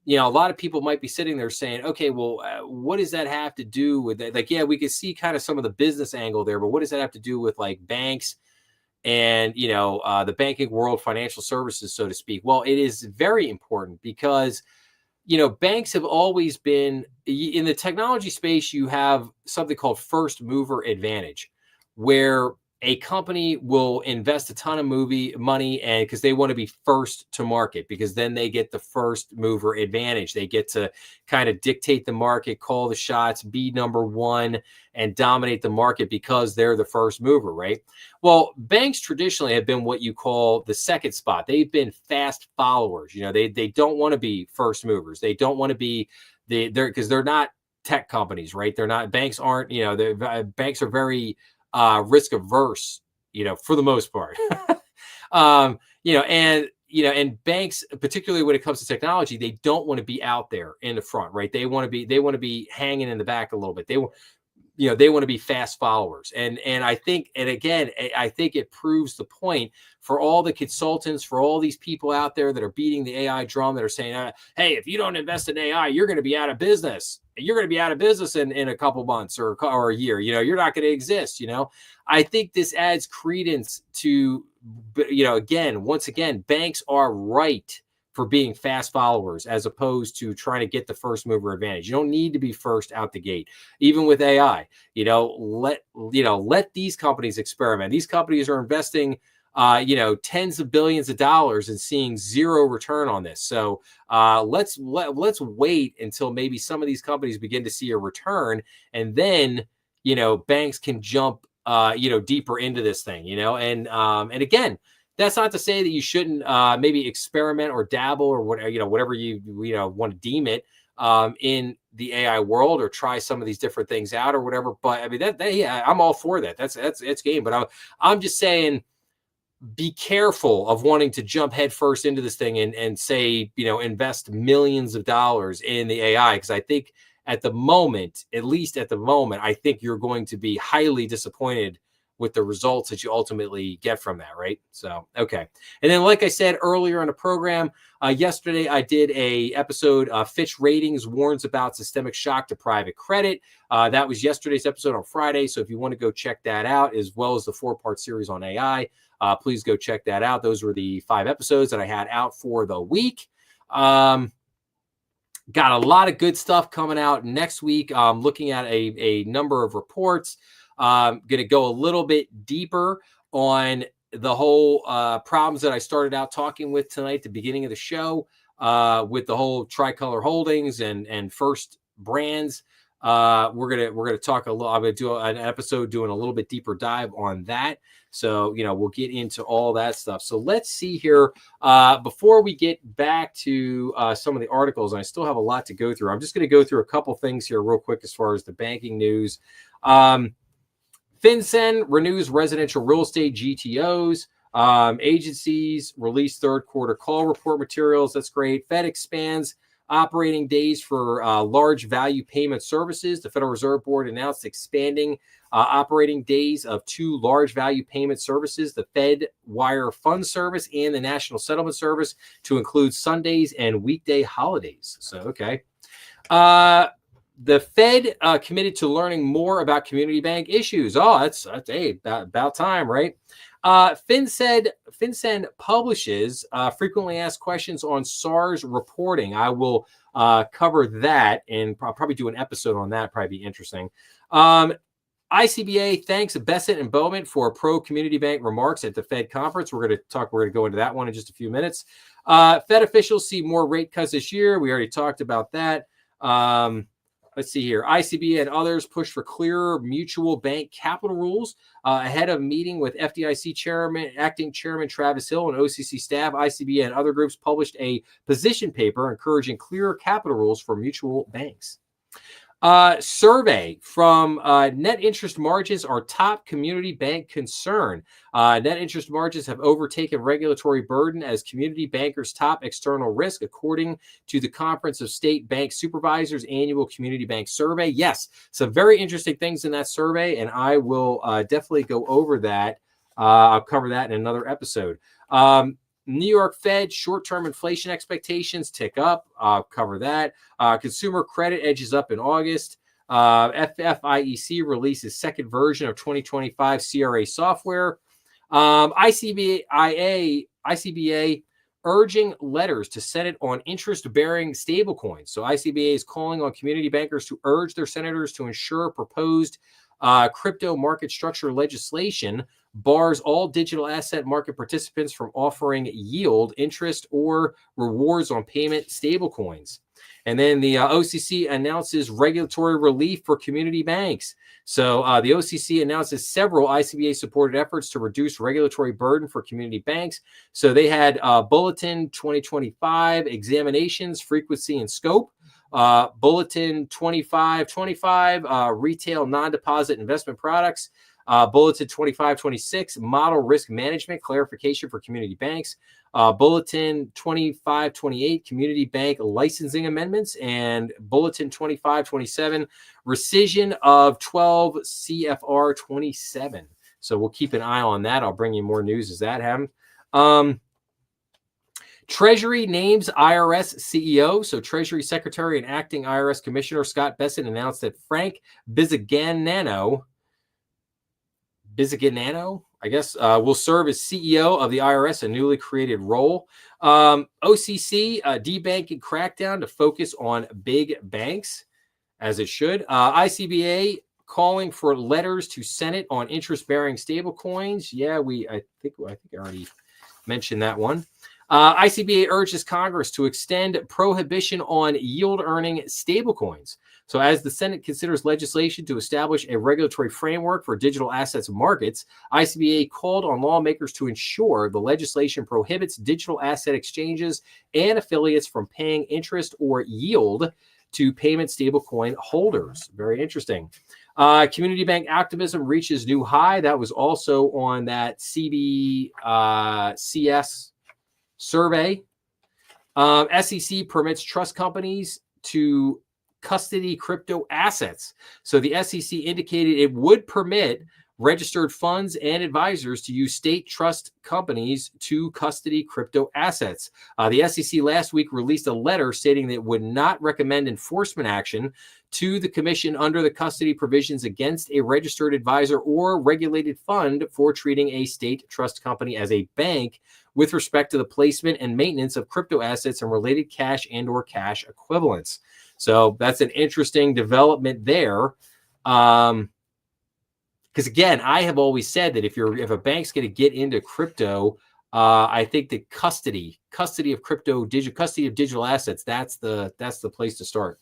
A lot of people might be sitting there saying, okay, well, what does that have to do with it? Like, yeah, we could see kind of some of the business angle there, but what does that have to do with like banks and, the banking world, financial services, so to speak? Well, it is very important because, banks have always been in the technology space. You have something called first mover advantage, where a company will invest a ton of money, and because they want to be first to market, because then they get the first mover advantage. They get to kind of dictate the market, call the shots, be number one, and dominate the market because they're the first mover, right? Well, banks traditionally have been what you call the second spot. They've been fast followers. They don't want to be first movers. They don't want to be because they're not tech companies, right? They're not, banks aren't, banks are very risk averse, for the most part. And banks, particularly when it comes to technology, they don't want to be out there in the front, right? They want to be hanging in the back a little bit. They want to be fast followers. And I think it proves the point for all the consultants, for all these people out there that are beating the AI drum, that are saying, hey, if you don't invest in AI, you're going to be out of business. You're going to be out of business in a couple months or a year. You're not going to exist. I think this adds credence to, once again, banks are right for being fast followers as opposed to trying to get the first mover advantage. You don't need to be first out the gate. Even with AI, let these companies experiment. These companies are investing tens of billions of dollars and seeing zero return on this. So let's wait until maybe some of these companies begin to see a return, and then banks can jump deeper into this thing. And again, that's not to say that you shouldn't maybe experiment or dabble or whatever you want to deem it in the AI world, or try some of these different things out or whatever. But I mean, I'm all for that. That's game. But I'm just saying, be careful of wanting to jump headfirst into this thing and say, invest millions of dollars in the AI. Because I think at least at the moment, I think you're going to be highly disappointed with the results that you ultimately get from that, right? So, okay. And then, like I said earlier in the program, yesterday I did a episode, Fitch Ratings warns about systemic shock to private credit. That was yesterday's episode on Friday. So if you want to go check that out, as well as the 4-part series on AI, please go check that out. Those were the 5 episodes that I had out for the week. Got a lot of good stuff coming out next week. Looking at a number of reports. Going to go a little bit deeper on the whole problems that I started out talking with tonight at the beginning of the show, with the whole Tricolor Holdings and First Brands. We're gonna talk a little. I'm gonna do an episode doing a little bit deeper dive on that. So we'll get into all that stuff. So let's see here. Before we get back to some of the articles, and I still have a lot to go through. I'm just going to go through a couple things here real quick as far as the banking news. FinCEN renews residential real estate GTOs. Agencies release third quarter call report materials. That's great. Fed expands operating days for large value payment services. The Federal Reserve Board announced expanding operating days of 2 large value payment services, the Fed Wire Fund Service and the National Settlement Service, to include Sundays and weekday holidays. So, okay. The Fed committed to learning more about community bank issues. Oh, that's about time, right? FinCEN publishes frequently asked questions on SARS reporting. I will cover that, and I'll probably do an episode on that. Probably be interesting. ICBA thanks Bessent and Bowman for pro-community bank remarks at the Fed conference. We're going to go into that one in just a few minutes. Fed officials see more rate cuts this year. We already talked about that. let's see here. ICB and others push for clearer mutual bank capital rules ahead of meeting with FDIC acting chairman Travis Hill and OCC staff. ICB and other groups published a position paper encouraging clearer capital rules for mutual banks. Survey from net interest margins are top community bank concern. Net interest margins have overtaken regulatory burden as community bankers' top external risk, according to the Conference of State Bank Supervisors annual community bank survey. Yes, some very interesting things in that survey, and I will definitely go over that. I'll cover that in another episode. New York Fed short-term inflation expectations tick up. I'll cover that. Consumer credit edges up in August. FFIEC releases second version of 2025 CRA software. ICBA urging letters to Senate on interest-bearing stablecoins. So ICBA is calling on community bankers to urge their senators to ensure proposed crypto market structure legislation bars all digital asset market participants from offering yield, interest, or rewards on payment stablecoins. And then the OCC announces regulatory relief for community banks. So the OCC announces several ICBA-supported efforts to reduce regulatory burden for community banks. So they had Bulletin 2025 examinations, frequency, and scope. Bulletin 2525 retail non-deposit investment products. Bulletin 2526 model risk management clarification for community banks. Bulletin 2528 community bank licensing amendments, and Bulletin 2527 rescission of 12 CFR 27. So we'll keep an eye on that. I'll bring you more news as that happens. Treasury names IRS CEO. So Treasury Secretary and Acting IRS Commissioner Scott Bessent announced that Frank Bisignano, I guess, will serve as CEO of the IRS, a newly created role. OCC, debanking crackdown to focus on big banks, as it should. ICBA calling for letters to Senate on interest-bearing stablecoins. Yeah, I think I already mentioned that one. ICBA urges Congress to extend prohibition on yield-earning stablecoins. So as the Senate considers legislation to establish a regulatory framework for digital assets markets, ICBA called on lawmakers to ensure the legislation prohibits digital asset exchanges and affiliates from paying interest or yield to payment stablecoin holders. Very interesting. Community bank activism reaches new high. That was also on that CBCS survey. SEC permits trust companies to custody crypto assets. So the SEC indicated it would permit registered funds and advisors to use state trust companies to custody crypto assets. The SEC last week released a letter stating that it would not recommend enforcement action to the commission under the custody provisions against a registered advisor or regulated fund for treating a state trust company as a bank with respect to the placement and maintenance of crypto assets and related cash and or cash equivalents. So that's an interesting development there. Because again, I have always said that if a bank's going to get into crypto, I think the custody of crypto, custody of digital assets, that's the place to start.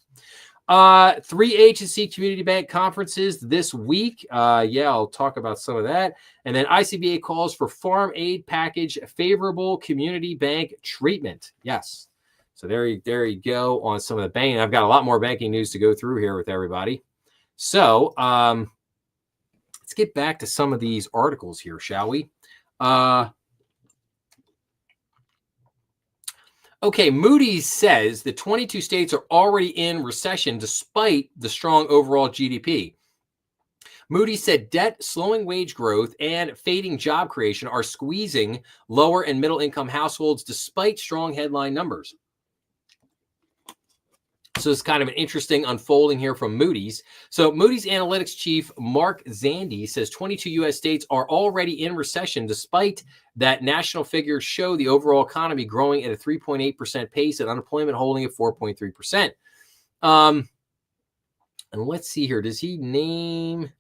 3 agency community bank conferences this week. I'll talk about some of that. And then ICBA calls for farm aid package favorable community bank treatment. Yes. So there you go on some of the banking. I've got a lot more banking news to go through here with everybody. So let's get back to some of these articles here, shall we? Okay, Moody's says that 22 states are already in recession despite the strong overall GDP. Moody's said debt, slowing wage growth, and fading job creation are squeezing lower and middle income households despite strong headline numbers. So it's kind of an interesting unfolding here from Moody's. So Moody's Analytics chief Mark Zandi says 22 U.S. states are already in recession, despite that national figures show the overall economy growing at a 3.8% pace and unemployment holding at 4.3%. And let's see here. Does he name?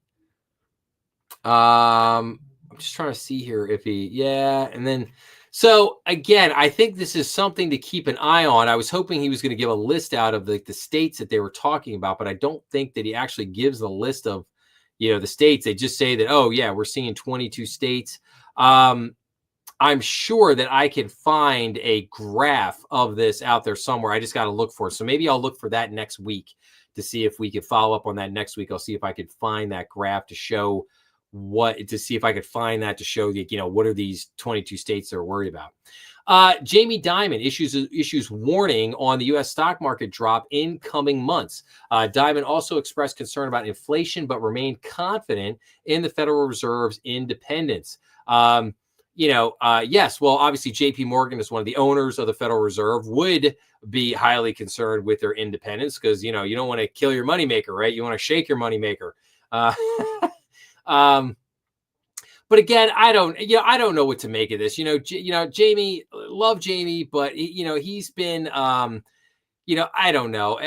I'm just trying to see here if he, and then So again, I think this is something to keep an eye on. I was hoping he was going to give a list out of the states that they were talking about, but I don't think that he actually gives the list of, the states. They just say that, oh yeah, we're seeing 22 states. I'm sure that I can find a graph of this out there somewhere. I just got to look for it. So maybe I'll look for that next week to see if we could follow up on that next week. I'll see if I could find that graph to show what are these 22 states they're worried about. Jamie Dimon issues warning on the U.S. stock market drop in coming months. Dimon also expressed concern about inflation, but remained confident in the Federal Reserve's independence. Yes, well, obviously, J.P. Morgan is one of the owners of the Federal Reserve, would be highly concerned with their independence because, you don't want to kill your moneymaker, right? You want to shake your moneymaker. But again, I don't know what to make of this. Jamie, love Jamie, but he's been, I don't know.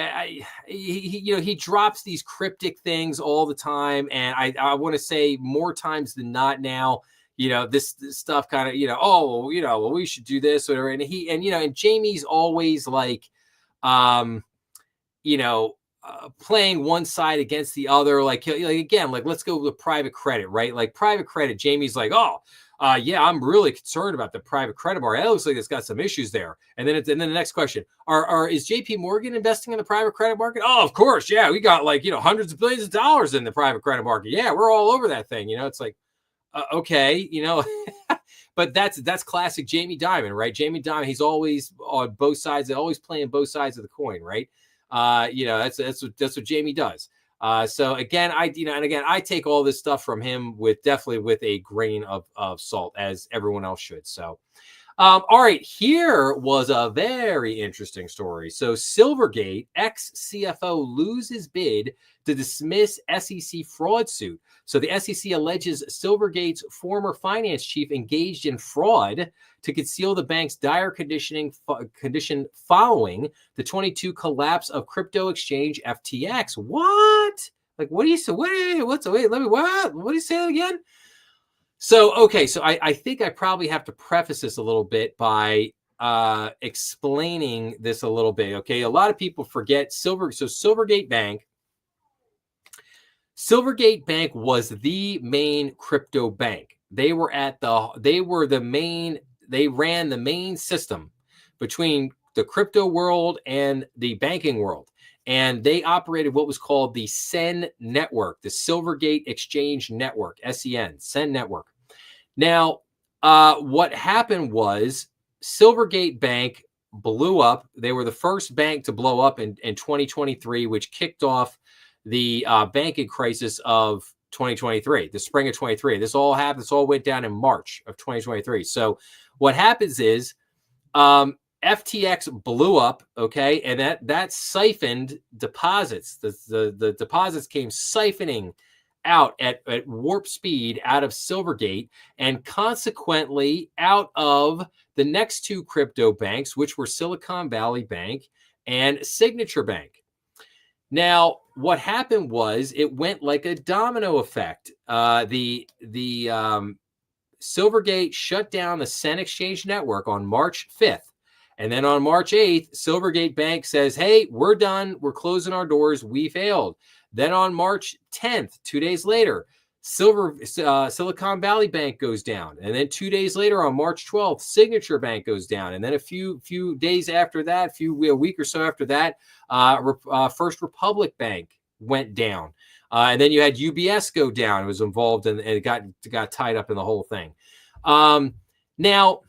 He drops these cryptic things all the time, and I want to say more times than not now. This stuff kind of, well, we should do this, whatever. And Jamie's always like, playing one side against the other. Like again, like let's go with private credit, right? Like private credit, Jamie's like, yeah, I'm really concerned about the private credit market. It looks like it's got some issues there. And then the next question, is JP Morgan investing in the private credit market? Oh, of course. Yeah. We got like, hundreds of billions of dollars in the private credit market. Yeah. We're all over that thing. It's like, okay, but that's classic Jamie Dimon, right? Jamie Dimon, he's always on both sides, always playing both sides of the coin, right? That's what Jamie does. So again, I take all this stuff from him definitely with a grain of salt, as everyone else should. So, all right, here was a very interesting story. So Silvergate, ex-CFO loses bid to dismiss SEC fraud suit. So the SEC alleges Silvergate's former finance chief engaged in fraud to conceal the bank's dire condition following the 22 collapse of crypto exchange FTX. What? Like, what do you say? What do you say again? So, okay, so I think I probably have to preface this a little bit by explaining this a little bit. Okay, a lot of people forget Silvergate Bank. Silvergate Bank was the main crypto bank. They ran the main system between the crypto world and the banking world. And they operated what was called the SEN network, the Silvergate Exchange Network, SEN network. Now, what happened was Silvergate Bank blew up. They were the first bank to blow up in 2023, which kicked off the banking crisis of 2023, the spring of 23. This all happened. This all went down in March of 2023. So what happens is FTX blew up, okay, and that siphoned deposits. The deposits came siphoning out at warp speed out of Silvergate, and consequently out of the next two crypto banks, which were Silicon Valley Bank and Signature Bank. Now, what happened was it went like a domino effect. The Silvergate shut down the SEN Exchange Network on March 5th. And then on March 8th, Silvergate Bank says, hey, we're done. We're closing our doors. We failed. Then on March 10th, 2 days later, Silicon Valley Bank goes down. And then 2 days later, on March 12th, Signature Bank goes down. And then a few days after that, a week or so after that, First Republic Bank went down. And then you had UBS go down. It was involved and it got tied up in the whole thing. Now,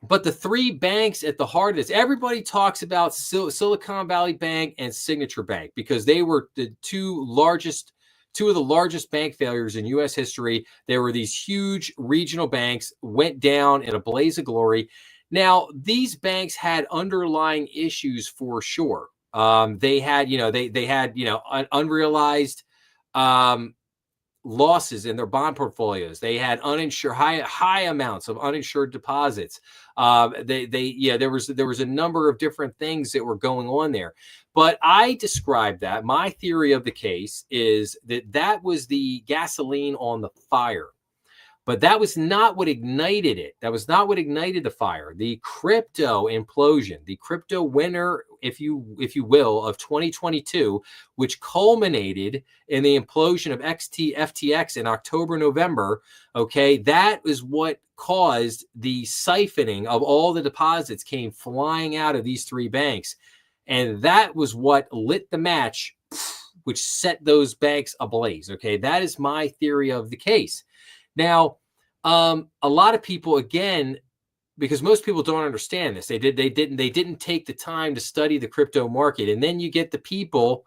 but the three banks at the heart of this, everybody talks about Silicon Valley Bank and Signature Bank because they were the two of the largest bank failures in U.S. history. There were these huge regional banks, went down in a blaze of glory. Now, these banks had underlying issues for sure. They had, unrealized losses in their bond portfolios. They had uninsured high amounts of uninsured deposits. There was a number of different things that were going on there. But I described that. My theory of the case is that was the gasoline on the fire. But that was not what ignited it. That was not what ignited the fire. The crypto implosion, the crypto winter, if you will, of 2022, which culminated in the implosion of FTX in October, November. Okay, that is what caused the siphoning of all the deposits came flying out of these three banks. And that was what lit the match, which set those banks ablaze. Okay, that is my theory of the case. Now, a lot of people, again, because most people don't understand this, they didn't take the time to study the crypto market. And then you get the people.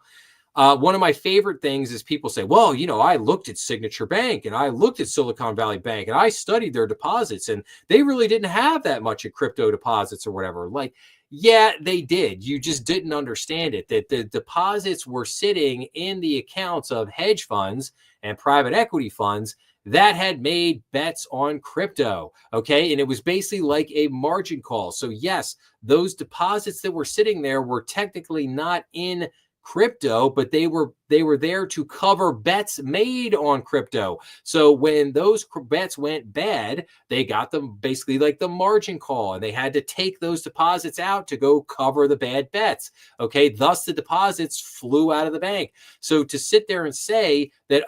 One of my favorite things is people say, well, I looked at Signature Bank and I looked at Silicon Valley Bank and I studied their deposits and they really didn't have that much of crypto deposits or whatever. Like, yeah, they did. You just didn't understand it, that the deposits were sitting in the accounts of hedge funds and private equity funds that had made bets on crypto. Okay. And it was basically like a margin call. So yes, those deposits that were sitting there were technically not in crypto, but they were there to cover bets made on crypto. So when those bets went bad, they got them basically like the margin call, and they had to take those deposits out to go cover the bad bets. Okay, thus the deposits flew out of the bank. So to sit there and say that,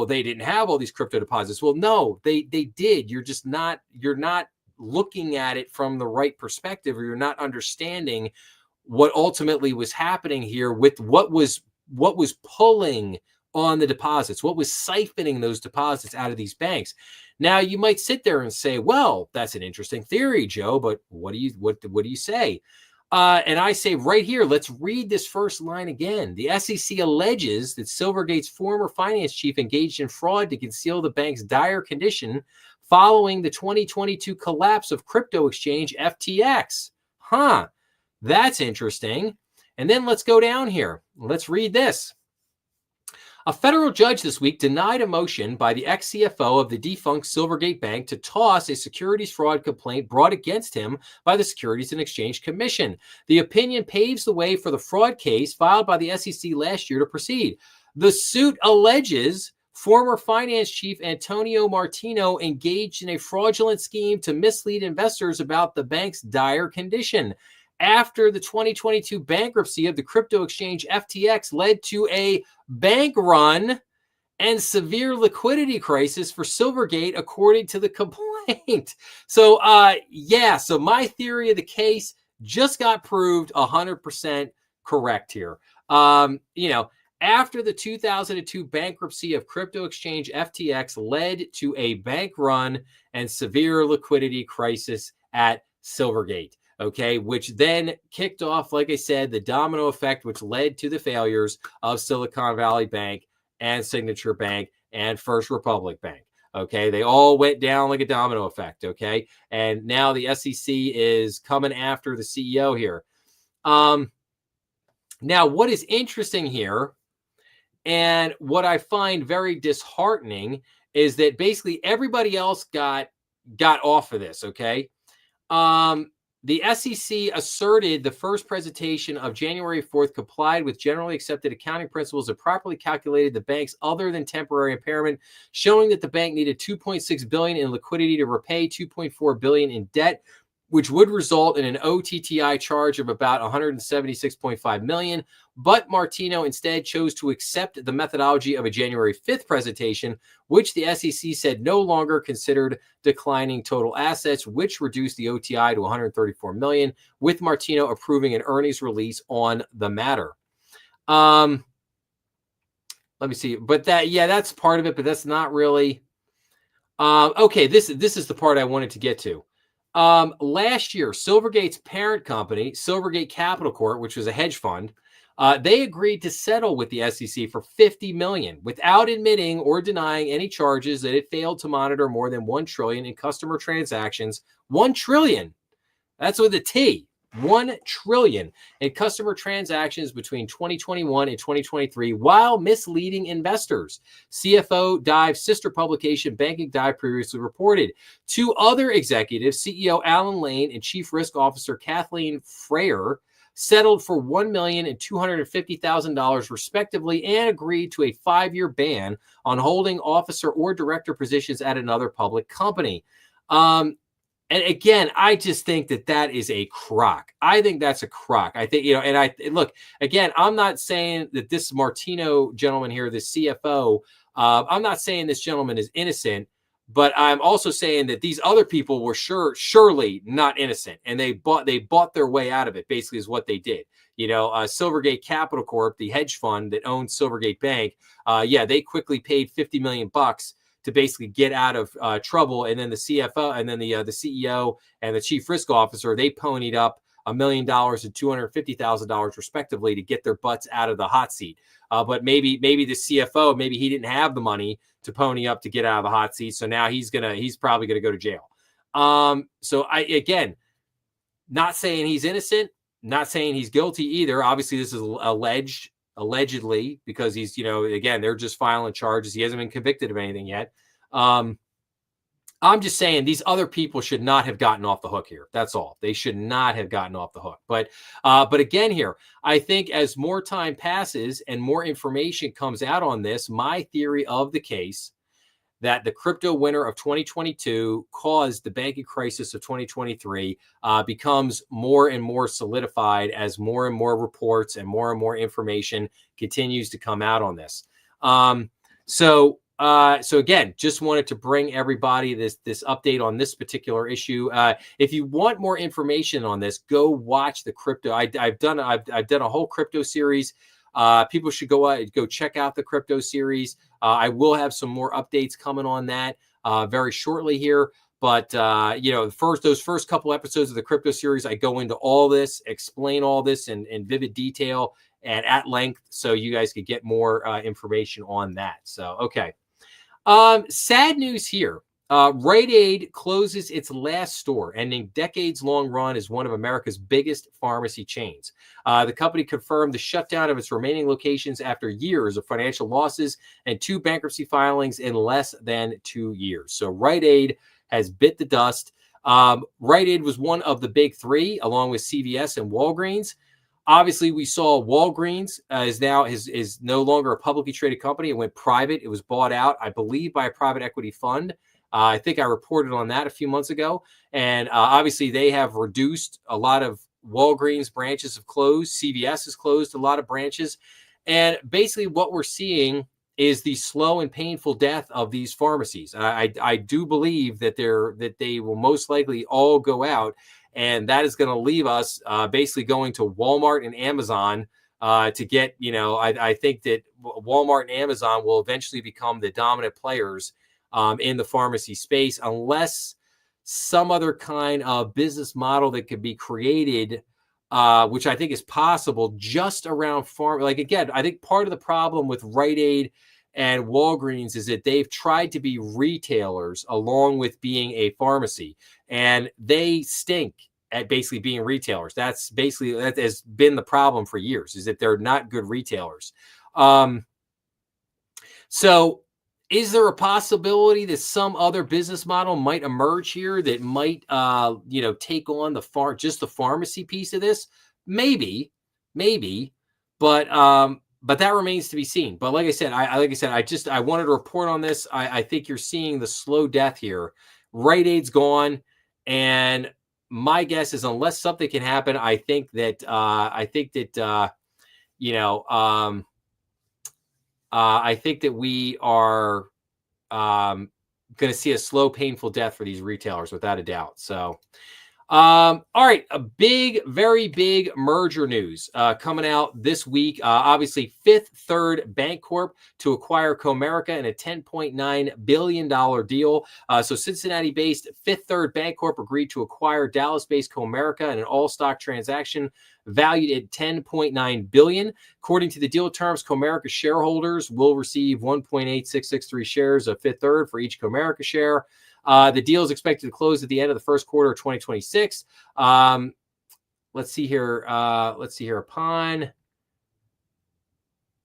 they didn't have all these crypto deposits. Well, no, they did. You're not looking at it from the right perspective, or you're not understanding what ultimately was happening here with what was pulling on the deposits, what was siphoning those deposits out of these banks. Now, you might sit there and say, well, that's an interesting theory, Joe, but what do you say? And I say right here, let's read this first line again. The SEC alleges that Silvergate's former finance chief engaged in fraud to conceal the bank's dire condition following the 2022 collapse of crypto exchange FTX. That's interesting. And then let's go down here. Let's read this. A federal judge this week denied a motion by the ex-CFO of the defunct Silvergate Bank to toss a securities fraud complaint brought against him by the Securities and Exchange Commission. The opinion paves the way for the fraud case filed by the SEC last year to proceed. The suit alleges former finance chief Antonio Martino engaged in a fraudulent scheme to mislead investors about the bank's dire condition. After the 2022 bankruptcy of the crypto exchange FTX led to a bank run and severe liquidity crisis for Silvergate, according to the complaint. So, so my theory of the case just got proved 100% correct here. After the 2002 bankruptcy of crypto exchange FTX led to a bank run and severe liquidity crisis at Silvergate. Okay, which then kicked off, like I said, the domino effect, which led to the failures of Silicon Valley Bank and Signature Bank and First Republic Bank. Okay, they all went down like a domino effect. Okay, and now the SEC is coming after the CEO here. Now, what is interesting here, and what I find very disheartening, is that basically everybody else got off of this. Okay. The SEC asserted the first presentation of January 4th complied with generally accepted accounting principles and properly calculated the bank's other than temporary impairment, showing that the bank needed $2.6 billion in liquidity to repay $2.4 billion in debt, which would result in an OTTI charge of about $176.5 million. But Martino instead chose to accept the methodology of a January 5th presentation, which the SEC said no longer considered declining total assets, which reduced the OTI to $134 million, with Martino approving an earnings release on the matter. Let me see. But that's part of it, but that's not really. Okay, this is the part I wanted to get to. Last year, Silvergate's parent company, Silvergate Capital Corp., which was a hedge fund, they agreed to settle with the SEC for $50 million without admitting or denying any charges that it failed to monitor more than $1 trillion in customer transactions. $1 trillion. That's with a T. $1 trillion in customer transactions between 2021 and 2023 while misleading investors. CFO Dive's sister publication, Banking Dive, previously reported. Two other executives, CEO Alan Lane and Chief Risk Officer Kathleen Freyer, settled for $1 million and $250,000 respectively, and agreed to a 5-year ban on holding officer or director positions at another public company. And again, I just think that is a crock. I think that's a crock. I think, and look, again, I'm not saying that this Martino gentleman here, this CFO, I'm not saying this gentleman is innocent, but I'm also saying that these other people were surely not innocent, and they bought their way out of it. Basically, is what they did. Silvergate Capital Corp, the hedge fund that owns Silvergate Bank, they quickly paid $50 million to basically get out of trouble, and then the CFO, and then the CEO and the chief risk officer, they ponied up $1 million and $250,000 respectively to get their butts out of the hot seat. But maybe the CFO, maybe he didn't have the money to pony up to get out of the hot seat, so now he's probably gonna go to jail. So again, not saying he's innocent, not saying he's guilty either. Obviously, this is allegedly, because he's, again, they're just filing charges. He hasn't been convicted of anything yet. I'm just saying these other people should not have gotten off the hook here. That's all. They should not have gotten off the hook. But again, here, I think as more time passes and more information comes out on this, my theory of the case that the crypto winter of 2022 caused the banking crisis of 2023 becomes more and more solidified as more and more reports and more information continues to come out on this. So again, just wanted to bring everybody this update on this particular issue. If you want more information on this, go watch the crypto. I've done a whole crypto series. People should go check out the crypto series. I will have some more updates coming on that very shortly here. But those first couple episodes of the crypto series, I go into all this, explain all this in vivid detail and at length, so you guys could get more information on that. So okay. Sad news here. Rite Aid closes its last store, ending decades-long run as one of America's biggest pharmacy chains. The company confirmed the shutdown of its remaining locations after years of financial losses and 2 bankruptcy filings in less than 2 years. So Rite Aid has bit the dust. Rite Aid was one of the big 3, along with CVS and Walgreens. Obviously, we saw Walgreens is no longer a publicly traded company. It went private. It was bought out, I believe, by a private equity fund. I think I reported on that a few months ago. And obviously, they have reduced a lot of Walgreens branches have closed. CVS has closed a lot of branches. And basically, what we're seeing is the slow and painful death of these pharmacies. I do believe that they will most likely all go out. And that is going to leave us basically going to Walmart and Amazon to get, I think that Walmart and Amazon will eventually become the dominant players in the pharmacy space, unless some other kind of business model that could be created, which I think is possible just around farm. Like, again, I think part of the problem with Rite Aid and Walgreens is that they've tried to be retailers along with being a pharmacy, and they stink at basically being retailers. That has been the problem for years, is that they're not good retailers. So is there a possibility that some other business model might emerge here that might, take on just the pharmacy piece of this? Maybe, but that remains to be seen. But like I said, I wanted to report on this. I think you're seeing the slow death here. Rite Aid's gone, and my guess is, unless something can happen, I think that we are going to see a slow, painful death for these retailers, without a doubt. So, all right, very big merger news coming out this week. Obviously, Fifth Third Bancorp to acquire Comerica in a $10.9 billion deal. So Cincinnati-based Fifth Third Bancorp agreed to acquire Dallas-based Comerica in an all-stock transaction valued at $10.9 billion. According to the deal terms, Comerica shareholders will receive 1.8663 shares of Fifth Third for each Comerica share. The deal is expected to close at the end of the first quarter of 2026. Let's see here. Upon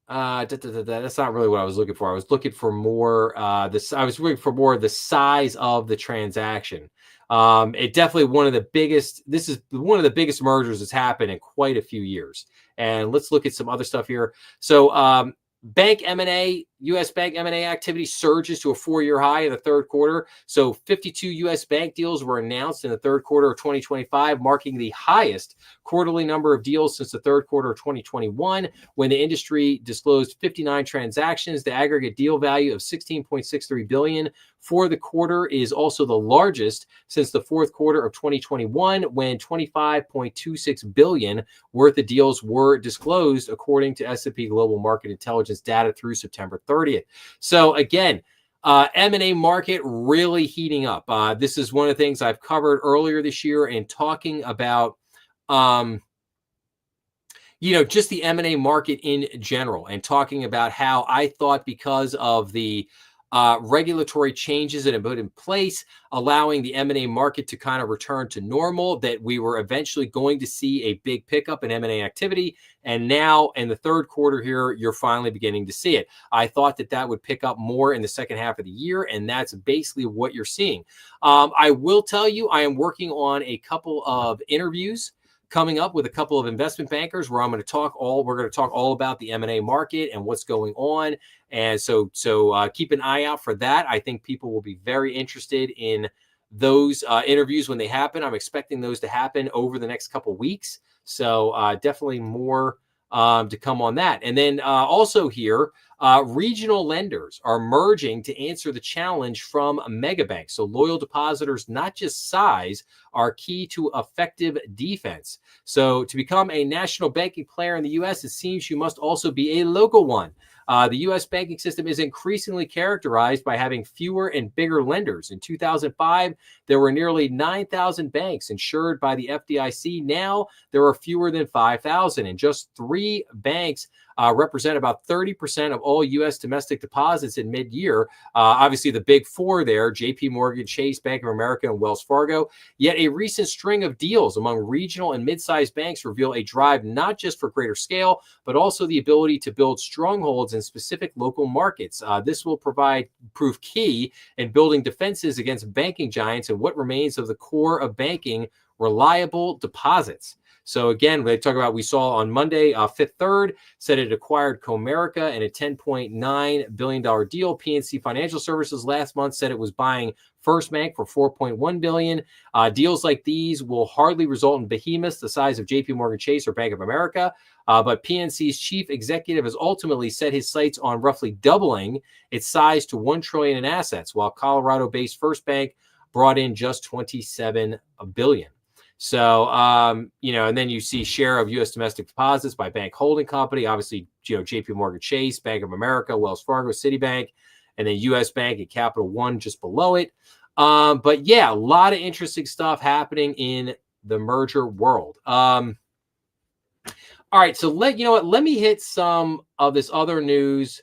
That's not really what I was looking for. I was looking for more this. I was looking for more the size of the transaction. It definitely one of the biggest. This is one of the biggest mergers that's happened in quite a few years. And let's look at some other stuff here. So bank M&A, U.S. bank M&A activity surges to a 4-year high in the third quarter. So 52 U.S. bank deals were announced in the third quarter of 2025, marking the highest quarterly number of deals since the third quarter of 2021, when the industry disclosed 59 transactions. The aggregate deal value of $16.63 billion for the quarter is also the largest since the fourth quarter of 2021, when $25.26 billion worth of deals were disclosed, according to S&P Global Market Intelligence data through September 30th. So again, M&A market really heating up. This is one of the things I've covered earlier this year in talking about, just the M&A market in general, and talking about how I thought because of the regulatory changes that have been put in place, allowing the M&A market to kind of return to normal, that we were eventually going to see a big pickup in M&A activity. And now in the third quarter here, you're finally beginning to see it. I thought that would pick up more in the second half of the year, and that's basically what you're seeing. I will tell you, I am working on a couple of interviews coming up with a couple of investment bankers where we're going to talk all about the M&A market and what's going on. And so keep an eye out for that. I think people will be very interested in those interviews when they happen. I'm expecting those to happen over the next couple of weeks. So definitely more to come on that. And then also here, regional lenders are merging to answer the challenge from mega banks. So loyal depositors, not just size, are key to effective defense. So to become a national banking player in the U.S., it seems you must also be a local one. The U.S. banking system is increasingly characterized by having fewer and bigger lenders. In 2005, there were nearly 9,000 banks insured by the FDIC. Now, there are fewer than 5,000, and just 3 banks represent about 30% of all U.S. domestic deposits in mid-year. Obviously, the big 4 there, JP Morgan, Chase, Bank of America, and Wells Fargo. Yet a recent string of deals among regional and mid-sized banks reveal a drive not just for greater scale, but also the ability to build strongholds in specific local markets. This will prove key in building defenses against banking giants and what remains of the core of banking, reliable deposits. So again, we saw on Monday, Fifth Third said it acquired Comerica in a $10.9 billion deal. PNC Financial Services last month said it was buying First Bank for $4.1 billion. Deals like these will hardly result in behemoths the size of JP Morgan Chase or Bank of America. But PNC's chief executive has ultimately set his sights on roughly doubling its size to $1 trillion in assets, while Colorado-based First Bank brought in just $27 billion. So, and then you see share of U.S. domestic deposits by bank holding company, obviously, JP Morgan Chase, Bank of America, Wells Fargo, Citibank, and then U.S. Bank and Capital One just below it. But yeah, a lot of interesting stuff happening in the merger world. All right, so let me hit some of this other news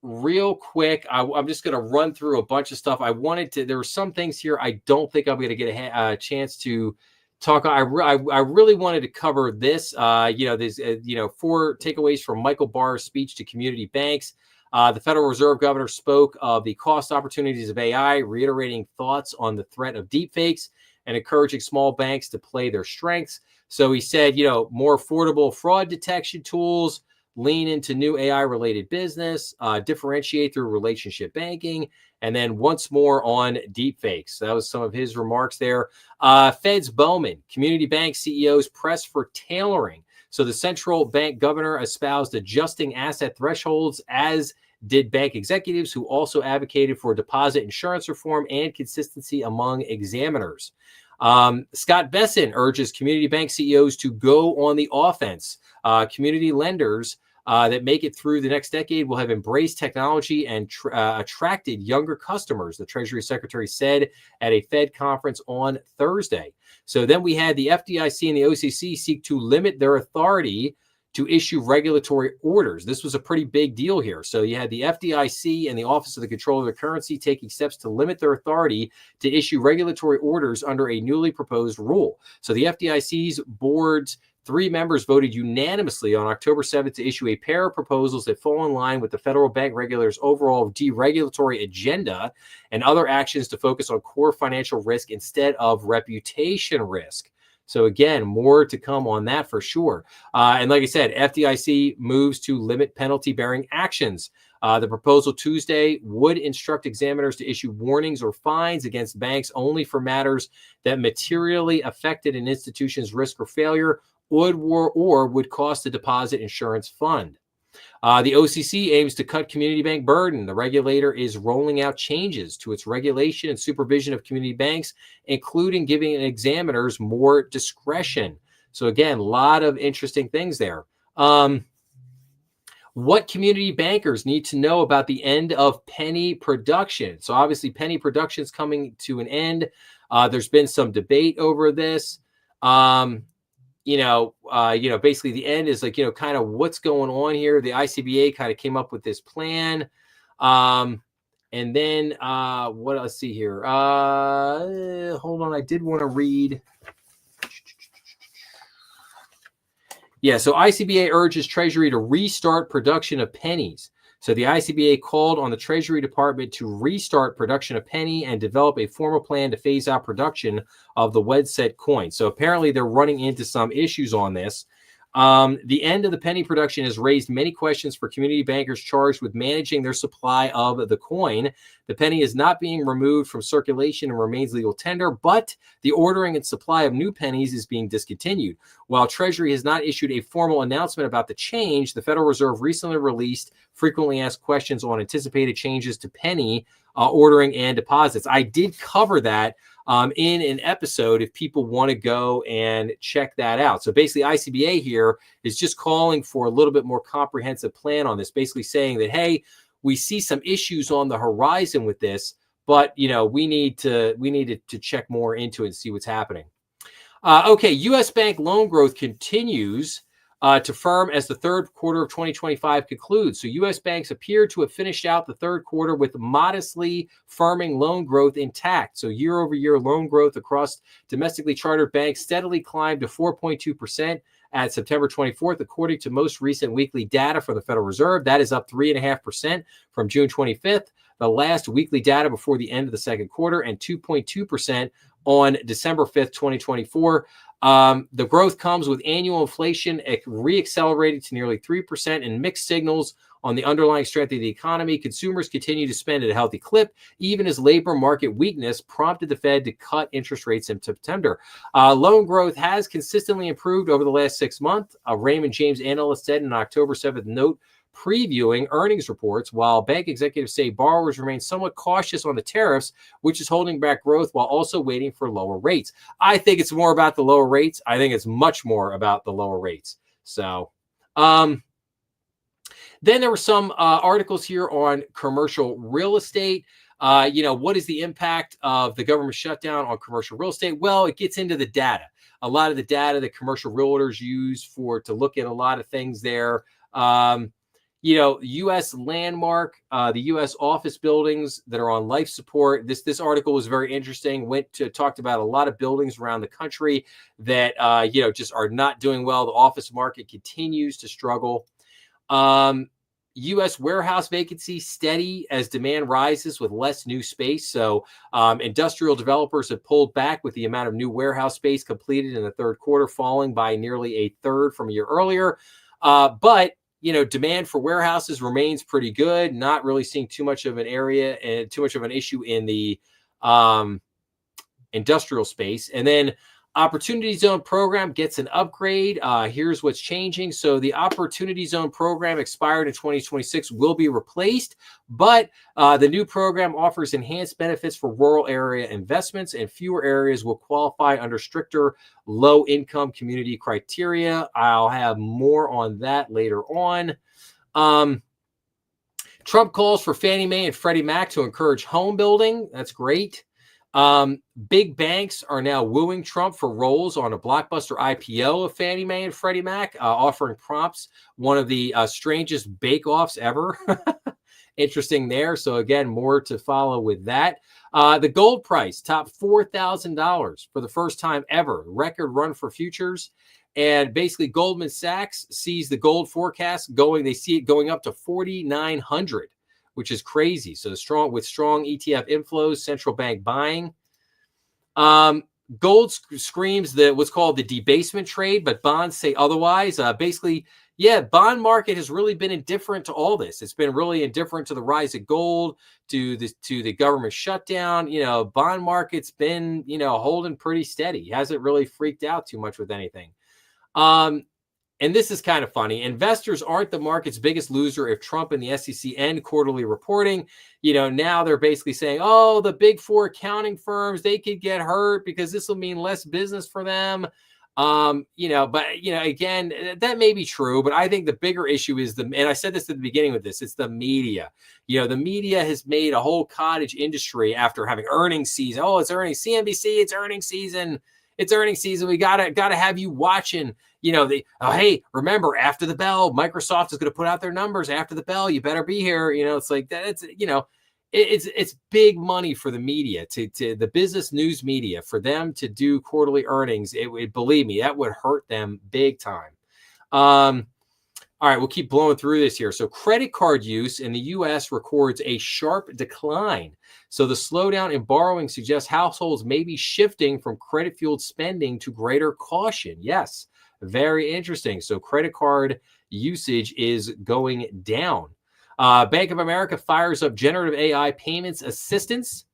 real quick. I'm just going to run through a bunch of stuff. There were some things here I don't think I'm going to get a chance to talk. I really wanted to cover this. There's 4 takeaways from Michael Barr's speech to community banks. The Federal Reserve Governor spoke of the cost opportunities of AI, reiterating thoughts on the threat of deepfakes and encouraging small banks to play their strengths. So he said, more affordable fraud detection tools, lean into new AI-related business, differentiate through relationship banking, and then once more on deepfakes. So that was some of his remarks there. Feds Bowman, community bank CEOs press for tailoring. So the central bank governor espoused adjusting asset thresholds, as did bank executives, who also advocated for deposit insurance reform and consistency among examiners. Scott Besson urges community bank CEOs to go on the offense. Community lenders that make it through the next decade will have embraced technology and attracted younger customers, the Treasury Secretary said at a Fed conference on Thursday. So then we had the FDIC and the OCC seek to limit their authority to issue regulatory orders. This was a pretty big deal here. So you had the FDIC and the Office of the Controller of the Currency taking steps to limit their authority to issue regulatory orders under a newly proposed rule. So the FDIC's board's 3 members voted unanimously on October 7th to issue a pair of proposals that fall in line with the federal bank regulator's overall deregulatory agenda and other actions to focus on core financial risk instead of reputation risk. So again, more to come on that for sure. And like I said, FDIC moves to limit penalty-bearing actions. The proposal Tuesday would instruct examiners to issue warnings or fines against banks only for matters that materially affected an institution's risk or failure or would cost the deposit insurance fund. The OCC aims to cut community bank burden. The regulator is rolling out changes to its regulation and supervision of community banks, including giving examiners more discretion. So again, a lot of interesting things there. What community bankers need to know about the end of penny production. So obviously penny production is coming to an end. There's been some debate over this. Basically the end is like, kind of what's going on here. The ICBA kind of came up with this plan. And then what else? See here. Hold on. I did want to read. Yeah. So ICBA urges Treasury to restart production of pennies. So the ICBA called on the Treasury Department to restart production of penny and develop a formal plan to phase out production of the Wedset coin. So apparently they're running into some issues on this. The end of the penny production has raised many questions for community bankers charged with managing their supply of the coin. The penny is not being removed from circulation and remains legal tender, but the ordering and supply of new pennies is being discontinued. While Treasury has not issued a formal announcement about the change, the Federal Reserve recently released frequently asked questions on anticipated changes to penny ordering and deposits. I did cover that in an episode if people want to go and check that out. So basically ICBA here is just calling for a little bit more comprehensive plan on this, basically saying that, hey, we see some issues on the horizon with this, but we needed to check more into it and see what's happening. Okay, U.S. bank loan growth continues to firm as the third quarter of 2025 concludes. So U.S. banks appear to have finished out the third quarter with modestly firming loan growth intact. So year-over-year loan growth across domestically chartered banks steadily climbed to 4.2% at September 24th, according to most recent weekly data from the Federal Reserve. That is up 3.5% from June 25th, the last weekly data before the end of the second quarter, and 2.2% on December 5th, 2024. The growth comes with annual inflation reaccelerated to nearly 3% and mixed signals on the underlying strength of the economy. Consumers continue to spend at a healthy clip, even as labor market weakness prompted the Fed to cut interest rates in September. Loan growth has consistently improved over the last 6 months. Raymond James analyst said in an October 7th note previewing earnings reports, while bank executives say borrowers remain somewhat cautious on the tariffs, which is holding back growth while also waiting for lower rates. I think it's more about the lower rates. I think it's much more about the lower rates. So, then there were some articles here on commercial real estate. What is the impact of the government shutdown on commercial real estate? Well, it gets into the data. A lot of the data that commercial realtors use to look at a lot of things there. U.S. landmark, the U.S. office buildings that are on life support. This article was very interesting. Talked about a lot of buildings around the country that just are not doing well. The office market continues to struggle. U.S. warehouse vacancy steady as demand rises with less new space. So industrial developers have pulled back with the amount of new warehouse space completed in the third quarter, falling by nearly a third from a year earlier. But demand for warehouses remains pretty good. Not really seeing too much of an area and too much of an issue in the industrial space. And then Opportunity Zone program gets an upgrade. Here's what's changing. So the Opportunity Zone program expired in 2026 will be replaced, but the new program offers enhanced benefits for rural area investments, and fewer areas will qualify under stricter low-income community criteria. I'll have more on that later on. Trump calls for Fannie Mae and Freddie Mac to encourage home building. That's great. Big banks are now wooing Trump for roles on a blockbuster IPO of Fannie Mae and Freddie Mac, offering prompts, one of the strangest bake-offs ever. Interesting there. So again, more to follow with that. The gold price topped $4,000 for the first time ever, record run for futures. And basically, Goldman Sachs sees the gold forecast going. They see it going up to 4,900, which is crazy. So strong ETF inflows, central bank buying. Gold screams what's called the debasement trade, but bonds say otherwise. Basically, yeah, bond market has really been indifferent to all this. It's been really indifferent to the rise of gold, to the government shutdown. Bond market's been holding pretty steady. Hasn't really freaked out too much with anything. And this is kind of funny. Investors aren't the market's biggest loser if Trump and the SEC end quarterly reporting. Now they're basically saying, oh, the big four accounting firms, they could get hurt because this will mean less business for them. But again, that may be true, but I think the bigger issue is and I said this at the beginning with this, it's the media. The media has made a whole cottage industry after having earnings season. Oh, it's earnings, CNBC, it's earnings season. It's earnings season. We gotta have you watching. Hey, remember, after the bell, Microsoft is going to put out their numbers after the bell. You better be here. It's like that. It's big money for the media, to the business news media, for them to do quarterly earnings. Believe me, that would hurt them big time. All right, we'll keep blowing through this here. So credit card use in the U.S. records a sharp decline. So the slowdown in borrowing suggests households may be shifting from credit-fueled spending to greater caution. Yes, very interesting. So credit card usage is going down. Bank of America fires up generative AI payments assistance.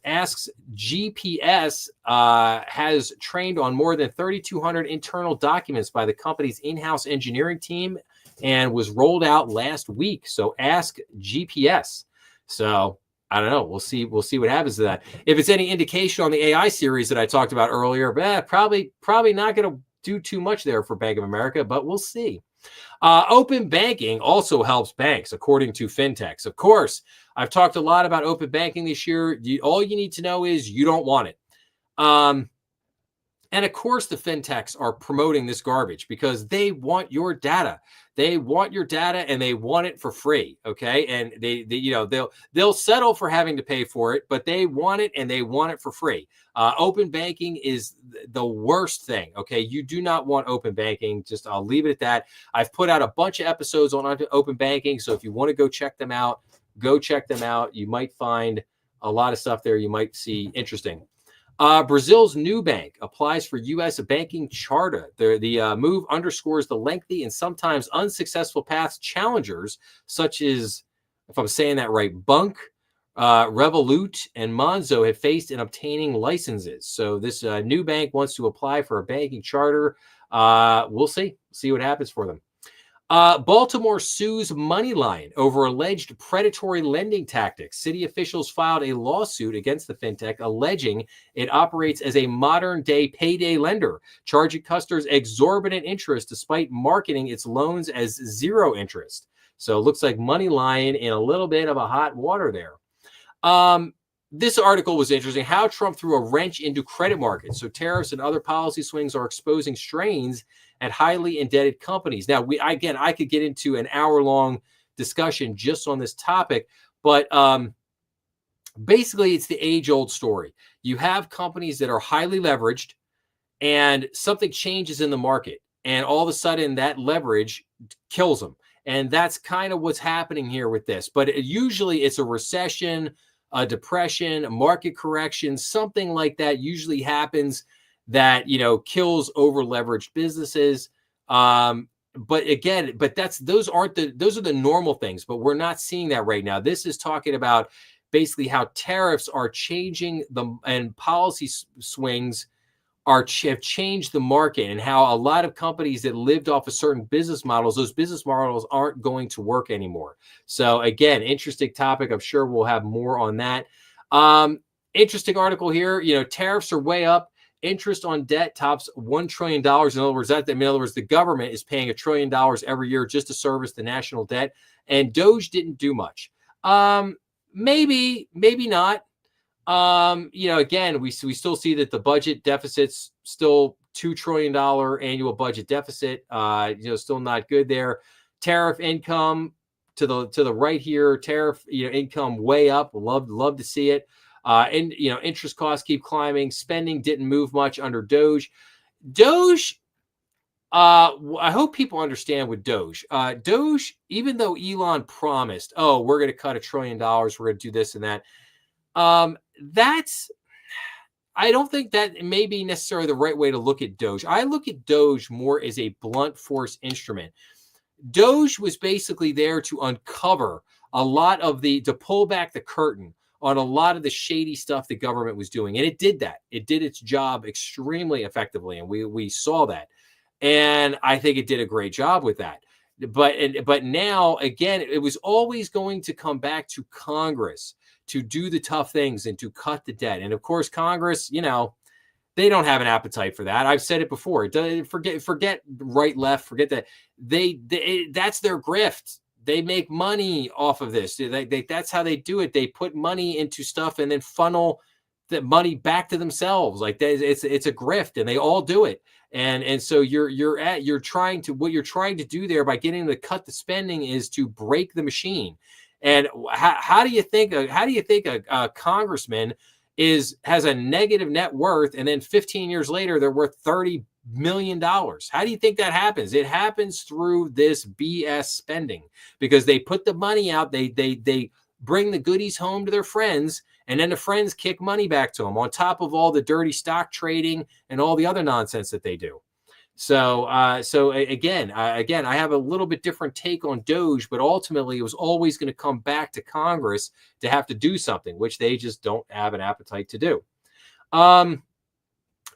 Asks GPS has trained on more than 3,200 internal documents by the company's in-house engineering team and was rolled out last week. So ask GPS. So I don't know. We'll see what happens to that. If it's any indication on the AI series that I talked about earlier, probably not going to do too much there for Bank of America, but we'll see. Open banking also helps banks, according to fintechs. Of course, I've talked a lot about open banking this year. All you need to know is you don't want it. And of course, the fintechs are promoting this garbage because they want your data. They want your data and they want it for free. Okay. And they'll settle for having to pay for it, but they want it and they want it for free. Open banking is the worst thing. Okay. You do not want open banking. I'll leave it at that. I've put out a bunch of episodes on open banking. So if you want to go check them out, go check them out. You might find a lot of stuff there you might see interesting. Brazil's new bank applies for U.S. banking charter. The move underscores the lengthy and sometimes unsuccessful paths challengers, such as, if I'm saying that right, Bunk, Revolut, and Monzo have faced in obtaining licenses. So this new bank wants to apply for a banking charter. We'll see what happens for them. Baltimore sues MoneyLion over alleged predatory lending tactics. City officials filed a lawsuit against the fintech, alleging it operates as a modern-day payday lender, charging customers exorbitant interest despite marketing its loans as zero interest. So it looks like MoneyLion in a little bit of a hot water there. This article was interesting. How Trump threw a wrench into credit markets. So tariffs and other policy swings are exposing strains at highly indebted companies. Now, I could get into an hour-long discussion just on this topic, but basically it's the age-old story. You have companies that are highly leveraged and something changes in the market, and all of a sudden that leverage kills them. And that's kind of what's happening here with this. But usually it's a recession, a depression, a market correction, something like that usually happens that, kills over leveraged businesses. But those are the normal things, but we're not seeing that right now. This is talking about basically how tariffs are changing and policy swings have changed the market, and how a lot of companies that lived off of certain business models, those business models aren't going to work anymore. So again, interesting topic. I'm sure we'll have more on that. Interesting article here. Tariffs are way up. Interest on debt tops $1 trillion. In other words, the government is paying $1 trillion every year just to service the national debt. And Doge didn't do much. Maybe not. Again, we still see that the budget deficit's still $2 trillion annual budget deficit. Still not good there. Tariff income to the right here. Tariff income way up. Love to see it. And interest costs keep climbing. Spending didn't move much under Doge. Doge. I hope people understand with Doge. Doge, even though Elon promised, oh, we're going to cut $1 trillion, we're going to do this and that. I don't think that may be necessarily the right way to look at Doge. I look at Doge more as a blunt force instrument. Doge was basically there to uncover a lot of to pull back the curtain on a lot of the shady stuff the government was doing. And it did that. It did its job extremely effectively. And we saw that. And I think it did a great job with that. But now, again, it was always going to come back to Congress to do the tough things and to cut the debt. And of course, Congress, they don't have an appetite for that. I've said it before. Forget right, left, forget that. That's their grift. They make money off of this. That's how they do it. They put money into stuff and then funnel the money back to themselves. Like it's a grift, and they all do it. And so what you're trying to do there by getting to cut the spending is to break the machine. And how do you think a congressman has a negative net worth, and then 15 years later they're worth $30 million? How do you think that happens? It happens through this BS spending, because they put the money out, they bring the goodies home to their friends, and then the friends kick money back to them on top of all the dirty stock trading and all the other nonsense that they do. So again, I have a little bit different take on Doge, but ultimately it was always going to come back to Congress to have to do something, which they just don't have an appetite to do.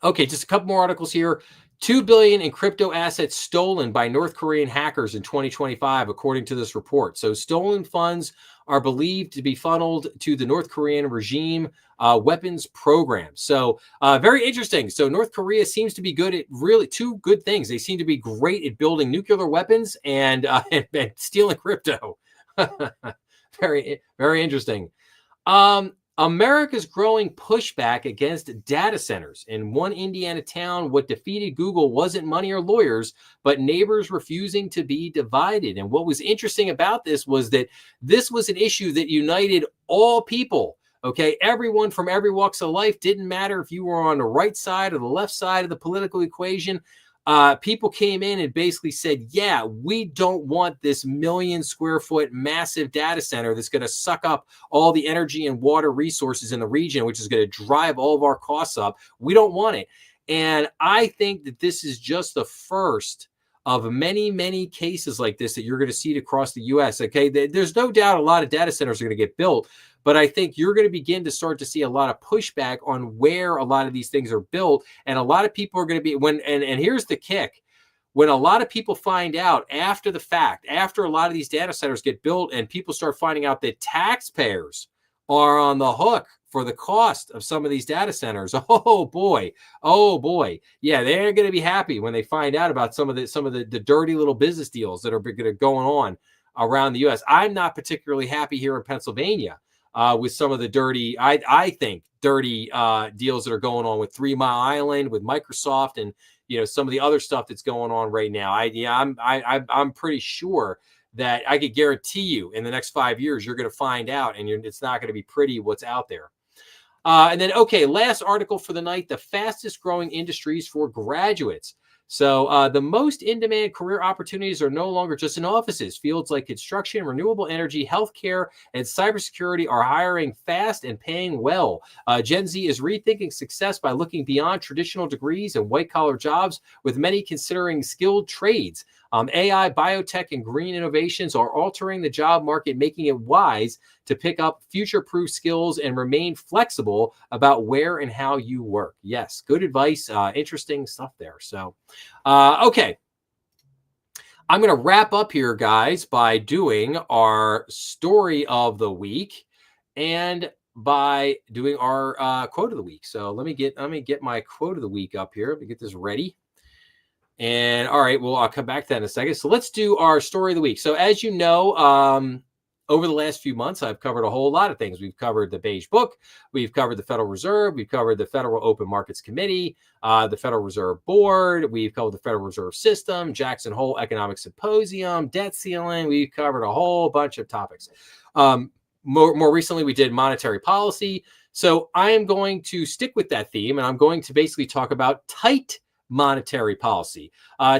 Okay, just a couple more articles here. $2 billion in crypto assets stolen by North Korean hackers in 2025, according to this report. So stolen funds are believed to be funneled to the North Korean regime weapons program. So very interesting. So North Korea seems to be good at really two good things. They seem to be great at building nuclear weapons and stealing crypto. Very, very interesting. America's growing pushback against data centers. In one Indiana town, what defeated Google wasn't money or lawyers, but neighbors refusing to be divided. And what was interesting about this was that this was an issue that united all people. Okay, everyone from every walks of life. Didn't matter if you were on the right side or the left side of the political equation. People came in and basically said, yeah, we don't want this 1 million square foot massive data center that's going to suck up all the energy and water resources in the region, which is going to drive all of our costs up. We don't want it. And I think that this is just the first of many, many cases like this that you're going to see across the U.S. Okay, there's no doubt a lot of data centers are going to get built, but I think you're going to begin to start to see a lot of pushback on where a lot of these things are built. And a lot of people are going to be and here's the kick. When a lot of people find out after the fact, after a lot of these data centers get built and people start finding out that taxpayers are on the hook for the cost of some of these data centers. Oh boy. Yeah, they're going to be happy when they find out about some of the dirty little business deals that are going on around the U.S. I'm not particularly happy here in Pennsylvania with some of the dirty, I think, dirty deals that are going on with 3 Mile Island, with Microsoft, and some of the other stuff that's going on right now. I'm pretty sure that I could guarantee you in the next 5 years you're going to find out, and it's not going to be pretty what's out there. And then, okay, last article for the night: the fastest growing industries for graduates. So the most in-demand career opportunities are no longer just in offices. Fields like construction, renewable energy, healthcare, and cybersecurity are hiring fast and paying well. Gen Z is rethinking success by looking beyond traditional degrees and white-collar jobs, with many considering skilled trades. AI, biotech, and green innovations are altering the job market, making it wise to pick up future-proof skills and remain flexible about where and how you work. Yes, good advice. Interesting stuff there. So, okay. I'm going to wrap up here, guys, by doing our story of the week and by doing our quote of the week. So let me get my quote of the week up here. Let me get this ready. And all right, well, I'll come back to that in a second. So let's do our story of the week. So as you know, over the last few months, I've covered a whole lot of things. We've covered the Beige Book. We've covered the Federal Reserve. We've covered the Federal Open Markets Committee, the Federal Reserve Board. We've covered the Federal Reserve System, Jackson Hole Economic Symposium, debt ceiling. We've covered a whole bunch of topics. More recently, we did monetary policy. So I am going to stick with that theme, and I'm going to basically talk about tight monetary policy.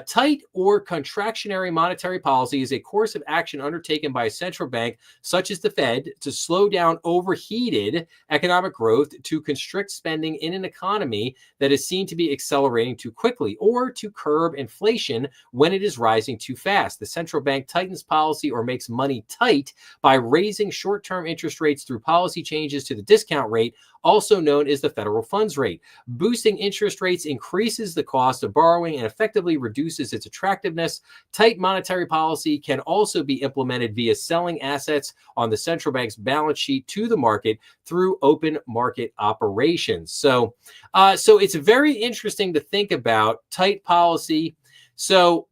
Tight or contractionary monetary policy is a course of action undertaken by a central bank, such as the Fed, to slow down overheated economic growth, to constrict spending in an economy that is seen to be accelerating too quickly, or to curb inflation when it is rising too fast. The central bank tightens policy or makes money tight by raising short-term interest rates through policy changes to the discount rate, also known as the federal funds rate. Boosting interest rates increases the cost of borrowing and effectively reduces its attractiveness. Tight monetary policy can also be implemented via selling assets on the central bank's balance sheet to the market through open market operations. So it's very interesting to think about tight policy. So,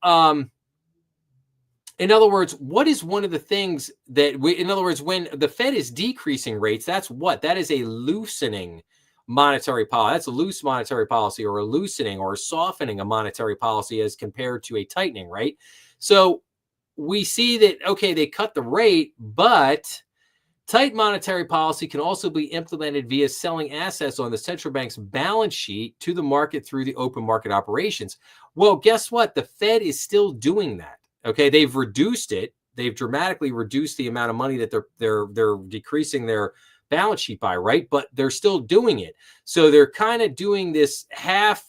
in other words, what is one of the things that when the Fed is decreasing rates, that is a loosening monetary policy. That's a loose monetary policy, or a loosening or a softening of monetary policy as compared to a tightening, right? So we see that, okay, they cut the rate, but tight monetary policy can also be implemented via selling assets on the central bank's balance sheet to the market through the open market operations. Well, guess what? The Fed is still doing that. Okay, they've reduced it. They've dramatically reduced the amount of money that they're decreasing their balance sheet by, right? But they're still doing it. So they're kind of doing this half,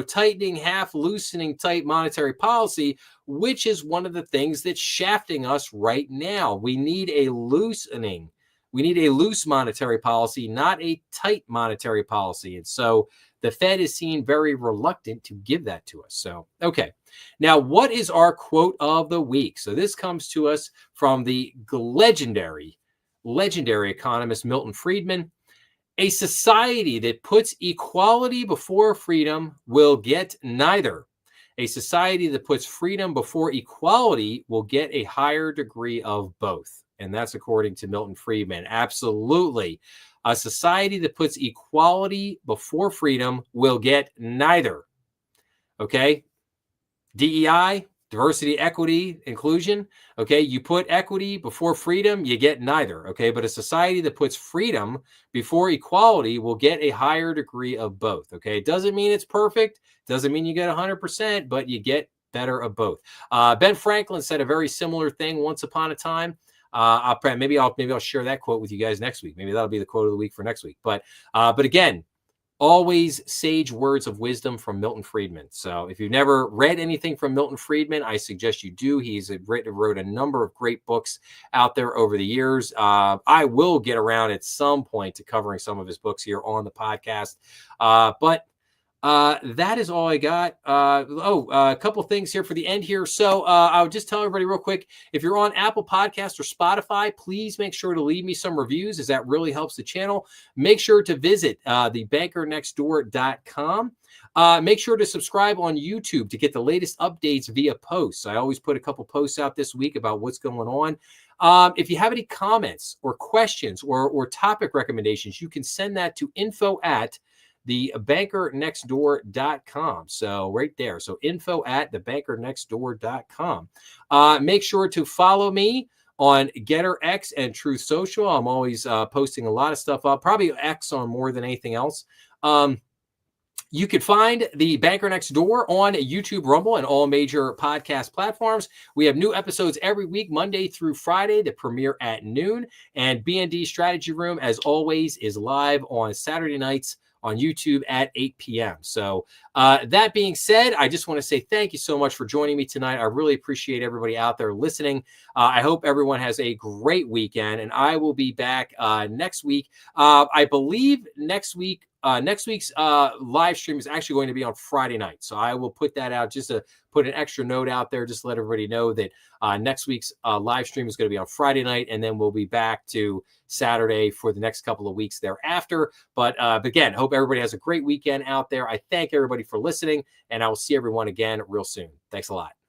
tightening, half loosening tight monetary policy, which is one of the things that's shafting us right now. We need a loosening. We need a loose monetary policy, not a tight monetary policy. And so the Fed is seen very reluctant to give that to us. So, okay. Now, what is our quote of the week? So this comes to us from the legendary economist Milton Friedman. A society that puts equality before freedom will get neither. A society that puts freedom before equality will get a higher degree of both. And that's according to Milton Friedman. Absolutely. A society that puts equality before freedom will get neither. Okay? DEI, diversity, equity, inclusion. Okay, you put equity before freedom, you get neither. Okay, but a society that puts freedom before equality will get a higher degree of both. Okay, it doesn't mean it's perfect, doesn't mean you get 100%, but you get better of both. Ben Franklin said a very similar thing once upon a time. Maybe I'll share that quote with you guys next week. Maybe that'll be the quote of the week for next week. But again, always sage words of wisdom from Milton Friedman. So if you've never read anything from Milton Friedman, I suggest you do. He's wrote a number of great books out there over the years. I will get around at some point to covering some of his books here on the podcast. But that is all I got. A couple things here for the end here. So I'll just tell everybody real quick, if you're on Apple Podcasts or Spotify, please make sure to leave me some reviews, as that really helps the channel. Make sure to visit thebankernextdoor.com. Make sure to subscribe on YouTube to get the latest updates via posts. I always put a couple posts out this week about what's going on. If you have any comments or questions or topic recommendations, you can send that to info@thebankernextdoor.com. So right there. So info@thebankernextdoor.com. Make sure to follow me on Getter X and Truth Social. I'm always posting a lot of stuff up, probably X on more than anything else. You can find the Banker Next Door on YouTube, Rumble, and all major podcast platforms. We have new episodes every week, Monday through Friday, that premiere at noon. And BND Strategy Room, as always, is live on Saturday nights on YouTube at 8 p.m. So that being said, I just want to say thank you so much for joining me tonight. I really appreciate everybody out there listening. I hope everyone has a great weekend, and I will be back next week. I believe next week's live stream is actually going to be on Friday night. So I will put that out, just to put an extra note out there, just to let everybody know that next week's live stream is going to be on Friday night, and then we'll be back to Saturday for the next couple of weeks thereafter. But again, hope everybody has a great weekend out there. I thank everybody for listening, and I will see everyone again real soon. Thanks a lot.